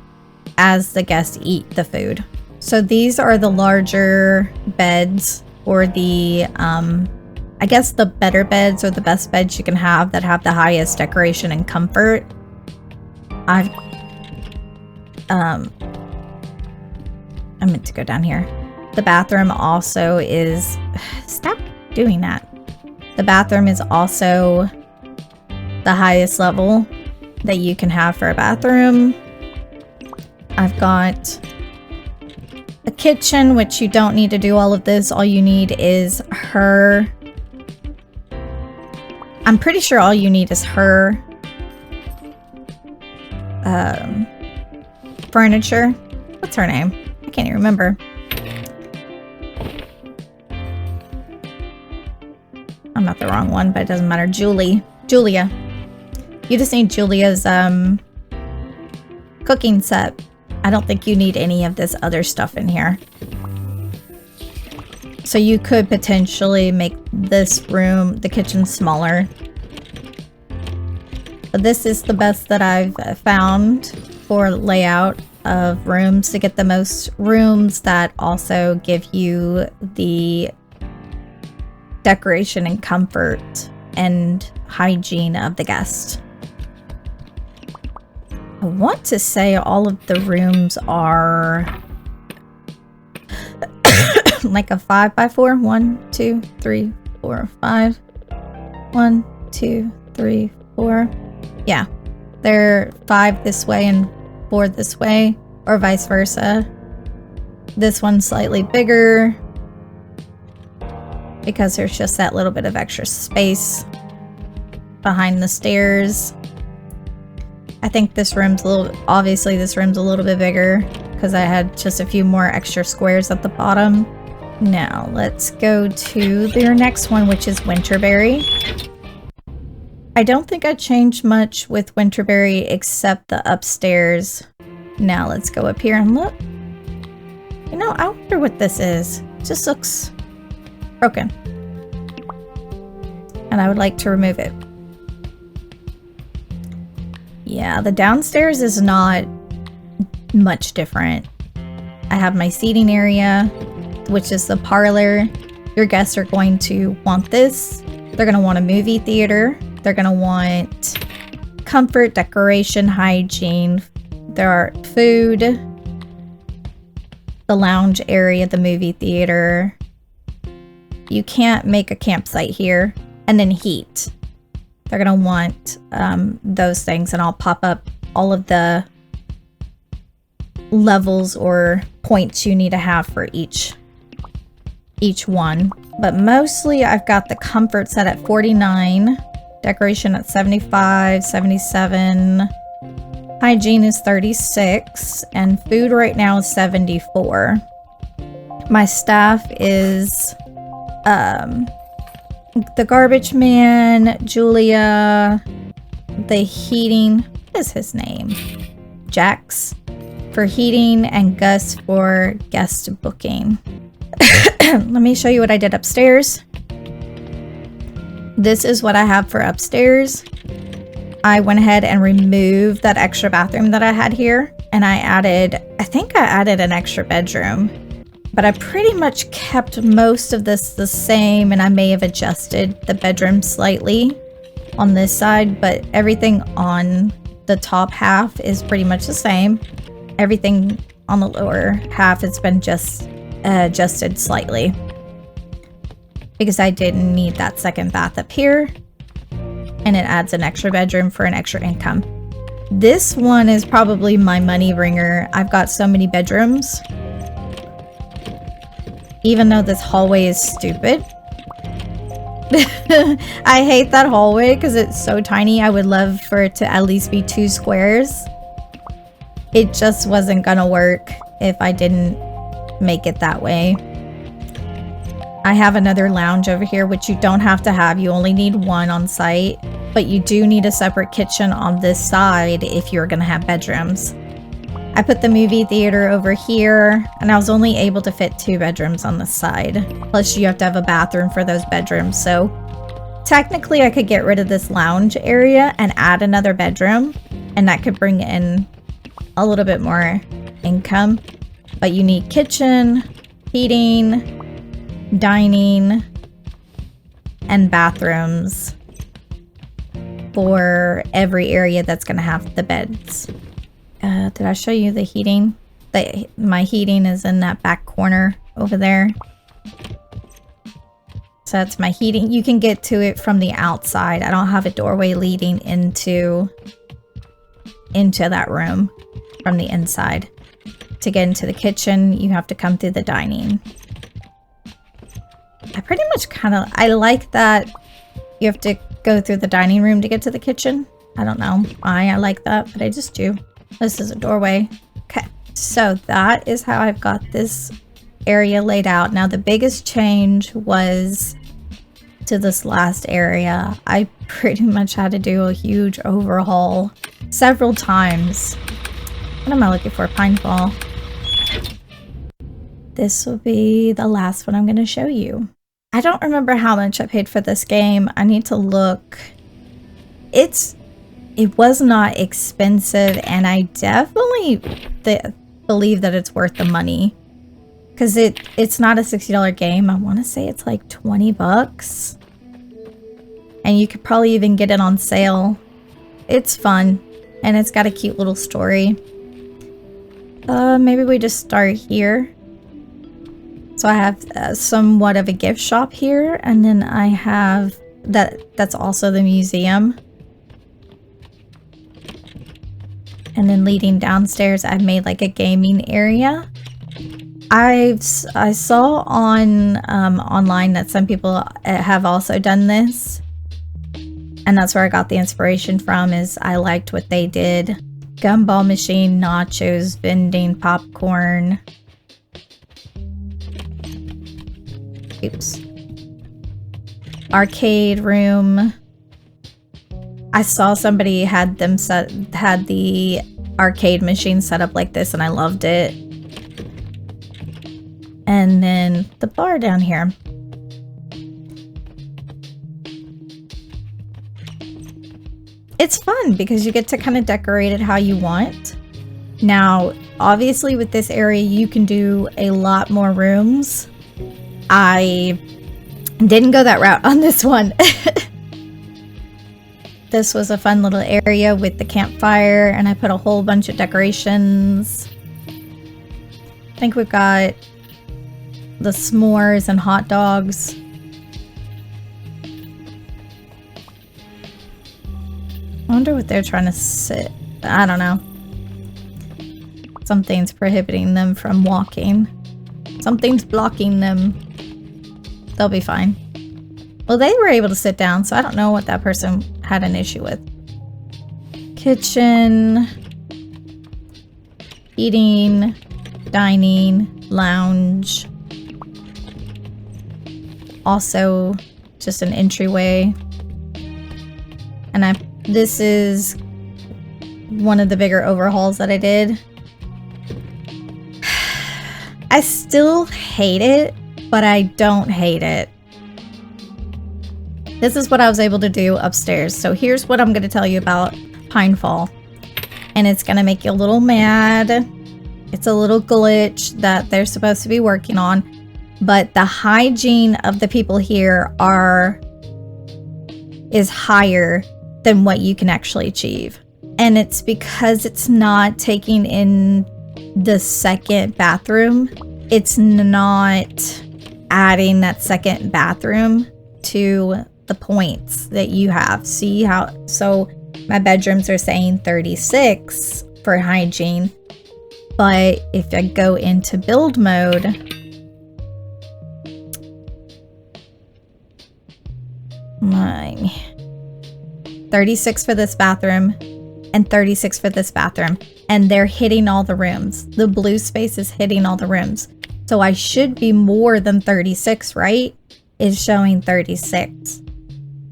as the guests eat the food. So these are the larger beds, or the I guess the better beds, or the best beds you can have that have the highest decoration and comfort. I meant to go down here. The bathroom also is... Stop doing that. The bathroom is also the highest level that you can have for a bathroom. I've got a kitchen, which you don't need to do all of this. All you need is her... I'm pretty sure all you need is her furniture. What's her name? I can't even remember. I'm not the wrong one, but it doesn't matter. Julia. You just need Julia's cooking set. I don't think you need any of this other stuff in here. So you could potentially make this room, the kitchen, smaller. But this is the best that I've found for layout of rooms, to get the most rooms that also give you the decoration and comfort and hygiene of the guest. I want to say all of the rooms are like a 5x4. 1, 2, 3, 4, 5. 1, 2, 3, 4. Yeah, they're 5 this way and 4 this way, or vice versa. This one's slightly bigger because there's just that little bit of extra space behind the stairs. I think this room's obviously this room's a little bit bigger because I had just a few more extra squares at the bottom. Now let's go to their next one, which is Winterberry. I don't think I changed much with Winterberry except the upstairs. Now let's go up here and look. You know, I wonder what this is. It just looks broken. And I would like to remove it. Yeah, the downstairs is not much different. I have my seating area, which is the parlor. Your guests are going to want this. They're going to want a movie theater. They're going to want comfort, decoration, hygiene. There are food, the lounge area, the movie theater. You can't make a campsite here. And then heat. They're going to want those things, and I'll pop up all of the levels or points you need to have for each one. But mostly I've got the comfort set at 49, decoration at 75, 77, hygiene is 36, and food right now is 74. My staff is the garbage man, Julia, the heating, what is his name? Jax for heating, and Gus for guest booking. Let me show you what I did upstairs. This is what I have for upstairs. I went ahead and removed that extra bathroom that I had here, and I think I added an extra bedroom. But I pretty much kept most of this the same, and I may have adjusted the bedroom slightly on this side, but everything on the top half is pretty much the same. Everything on the lower half has been just adjusted slightly because I didn't need that second bath up here, and it adds an extra bedroom for an extra income. This one is probably my money bringer. I've got so many bedrooms. Even though this hallway is stupid. I hate that hallway because it's so tiny. I would love for it to at least be 2 squares. It just wasn't gonna work if I didn't make it that way. I have another lounge over here, which you don't have to have. You only need one on site, but you do need a separate kitchen on this side if you're gonna have bedrooms. I put the movie theater over here, and I was only able to fit 2 bedrooms on this side. Plus you have to have a bathroom for those bedrooms, so technically I could get rid of this lounge area and add another bedroom, and that could bring in a little bit more income. But you need kitchen, heating, dining, and bathrooms for every area that's going to have the beds. Did I show you the heating? My heating is in that back corner over there. So that's my heating. You can get to it from the outside. I don't have a doorway leading into that room from the inside. To get into the kitchen, you have to come through the dining. I pretty much I like that you have to go through the dining room to get to the kitchen. I don't know why I like that, but I just do. This is a doorway. Okay, so that is how I've got this area laid out. Now the biggest change was to this last area. I pretty much had to do a huge overhaul several times. What am I looking for? Pinefall. This will be the last one I'm going to show you. I don't remember how much I paid for this game. I need to look. It was not expensive, and I definitely believe that it's worth the money. Because it's not a $60 game. I want to say it's like 20 bucks. And you could probably even get it on sale. It's fun, and it's got a cute little story. Maybe we just start here. So I have somewhat of a gift shop here, and then I have that's also the museum. And then leading downstairs, I've made like a gaming area. I saw on online that some people have also done this, and that's where I got the inspiration from. Is I liked what they did: gumball machine, nachos, vending, popcorn. Oops. Arcade room. I saw somebody had the arcade machine set up like this, and I loved it. And then the bar down here. It's fun because you get to kind of decorate it how you want. Now, obviously with this area, you can do a lot more rooms. I didn't go that route on this one. This was a fun little area with the campfire, and I put a whole bunch of decorations. I think we've got the s'mores and hot dogs. I wonder what they're trying to sit. I don't know. Something's prohibiting them from walking. Something's blocking them. They'll be fine. Well, they were able to sit down, so I don't know what that person had an issue with. Kitchen, eating, dining, lounge. Also, just an entryway. And this is one of the bigger overhauls that I did. I still hate it, but I don't hate it. This is what I was able to do upstairs. So here's what I'm going to tell you about Pinefall. And it's going to make you a little mad. It's a little glitch that they're supposed to be working on. But the hygiene of the people here is higher than what you can actually achieve. And it's because it's not taking in the second bathroom. It's not adding that second bathroom to the points that you have. See how, so my bedrooms are saying 36 for hygiene, but if I go into build mode, my 36 for this bathroom and 36 for this bathroom, and they're hitting all the rooms. The blue space is hitting all the rooms. So I should be more than 36, right? It's showing 36.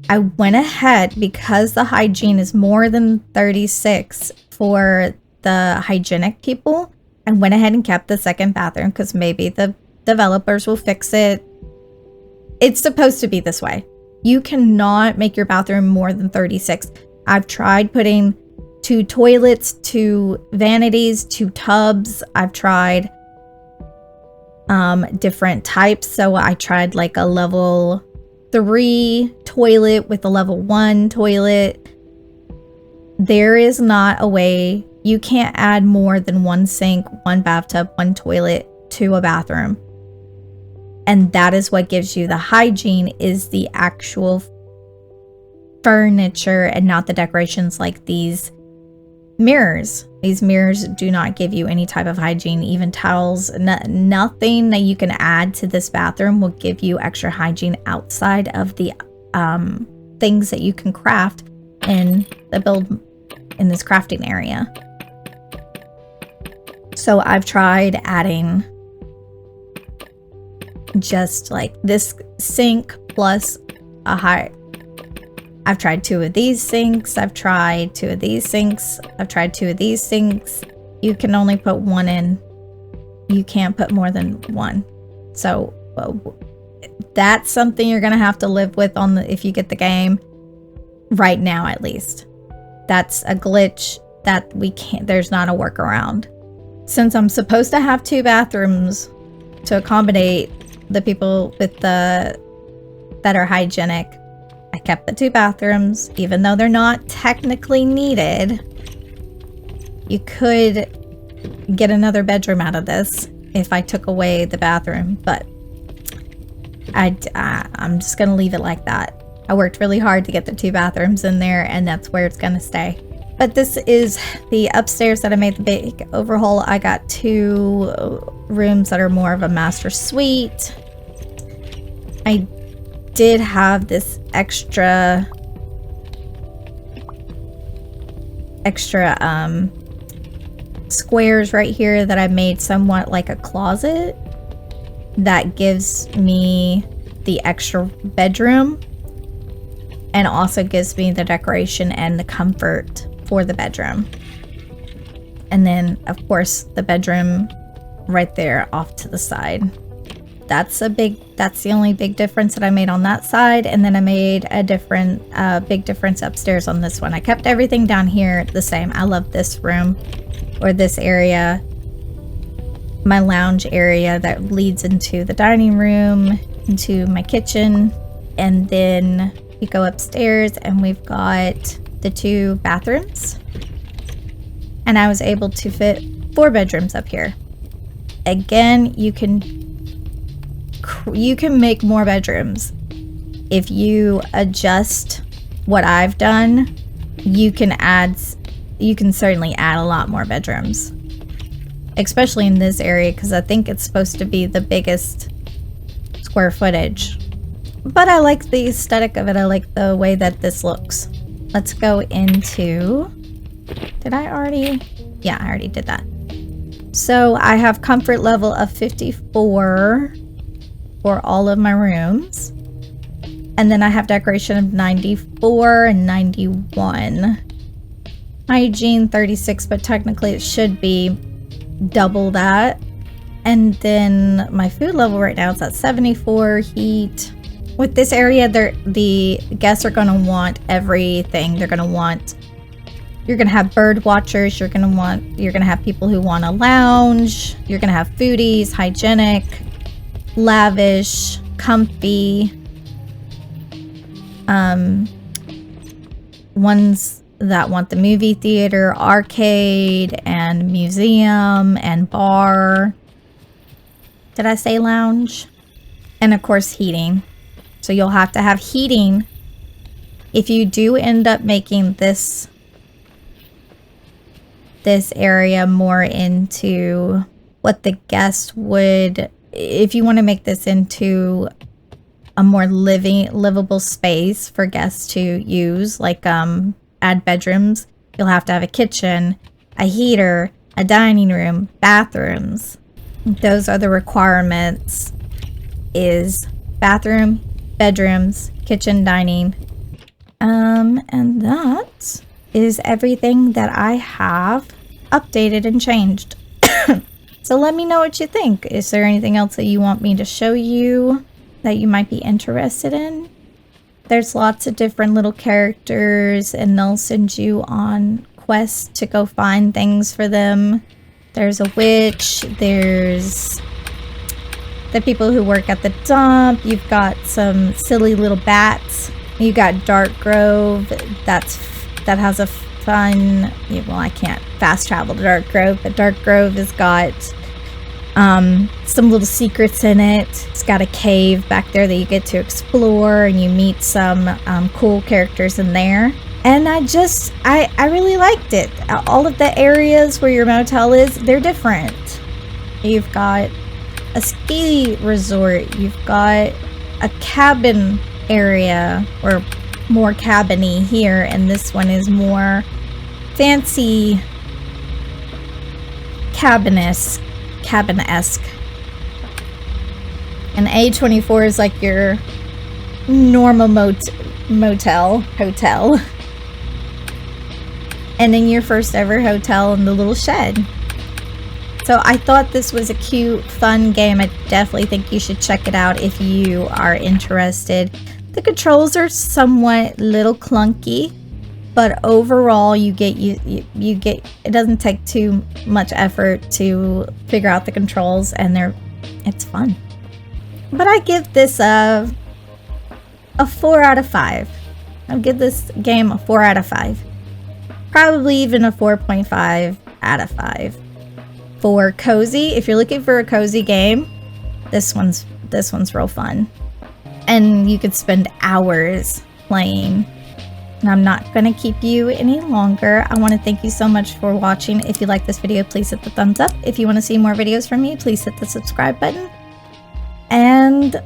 I went ahead, because the hygiene is more than 36 for the hygienic people, I went ahead and kept the second bathroom because maybe the developers will fix it. It's supposed to be this way. You cannot make your bathroom more than 36. I've tried putting 2 toilets, 2 vanities, 2 tubs. I've tried different types. So I tried like a level 3 toilet with a level 1 toilet. There is not a way. You can't add more than 1 sink, 1 bathtub, 1 toilet to a bathroom. And that is what gives you the hygiene, is the actual furniture and not the decorations like these mirrors. These mirrors do not give you any type of hygiene. Even towels, nothing that you can add to this bathroom will give you extra hygiene outside of the things that you can craft in the build in this crafting area. So I've tried adding just like this sink plus a high. I've tried 2 of these sinks. I've tried 2 of these sinks. I've tried 2 of these sinks. You can only put 1 in. You can't put more than 1. So that's something you're gonna have to live with on the if you get the game right now, at least. That's a glitch that we can't. There's not a workaround. Since I'm supposed to have 2 bathrooms to accommodate the people with that are hygienic, I kept the 2 bathrooms, even though they're not technically needed. You could get another bedroom out of this if I took away the bathroom, but I'm just gonna leave it like that. I worked really hard to get the 2 bathrooms in there, and that's where it's gonna stay. But this is the upstairs that I made the big overhaul. I got 2 rooms that are more of a master suite. I did have this extra squares right here that I made somewhat like a closet that gives me the extra bedroom and also gives me the decoration and the comfort for the bedroom. And then of course the bedroom right there off to the side. That's the only big difference that I made on that side. And then I made a big difference upstairs on this one. I kept everything down here the same. I love this room, or this area, my lounge area that leads into the dining room, into my kitchen. And then we go upstairs and we've got the 2 bathrooms. And I was able to fit 4 bedrooms up here. Again, you can make more bedrooms. If you adjust what I've done, you can certainly add a lot more bedrooms. Especially in this area, because I think it's supposed to be the biggest square footage. But I like the aesthetic of it. I like the way that this looks. Let's go into... Did I already? Yeah, I already did that. So I have comfort level of 54 for all of my rooms. And then I have decoration of 94 and 91. Hygiene 36, but technically it should be double that. And then my food level right now is at 74. Heat. With this area, the guests are going to want everything. They're going to want... You're going to have bird watchers. You're going to have people who want a lounge. You're going to have foodies, hygienic, lavish, comfy. Ones that want the movie theater, arcade, and museum, and bar. Did I say lounge? And of course, heating. So you'll have to have heating if you do end up making this area more into what the guests would, if you want to make this into a more livable space for guests to use, like add bedrooms, you'll have to have a kitchen, a heater, a dining room, bathrooms. Those are the requirements, is bathroom, bedrooms, kitchen, dining. And that is everything that I have updated and changed. So let me know what you think. Is there anything else that you want me to show you that you might be interested in? There's lots of different little characters, and they'll send you on quests to go find things for them. There's a witch, there's the people who work at the dump, you've got some silly little bats, you got Dark Grove, that has a fun, well, I can't fast travel to Dark Grove, but Dark Grove has got some little secrets in it. It's got a cave back there that you get to explore, and you meet some cool characters in there. And I really liked it. All of the areas where your motel is, they're different. You've got a ski resort, you've got a cabin area, or more cabin-y here, and this one is more fancy cabin-esque. And A24 is like your normal hotel. And then your first ever hotel in the little shed. So I thought this was a cute, fun game. I definitely think you should check it out if you are interested. The controls are somewhat little clunky, but overall you get it doesn't take too much effort to figure out the controls, and it's fun. But I give this a 4 out of 5. I'll give this game a 4 out of 5. Probably even a 4.5 out of 5. For cozy, if you're looking for a cozy game, this one's real fun. And you could spend hours playing. And I'm not going to keep you any longer. I want to thank you so much for watching. If you like this video, please hit the thumbs up. If you want to see more videos from me, please hit the subscribe button. And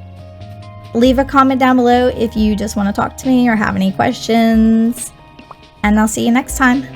leave a comment down below if you just want to talk to me or have any questions. And I'll see you next time.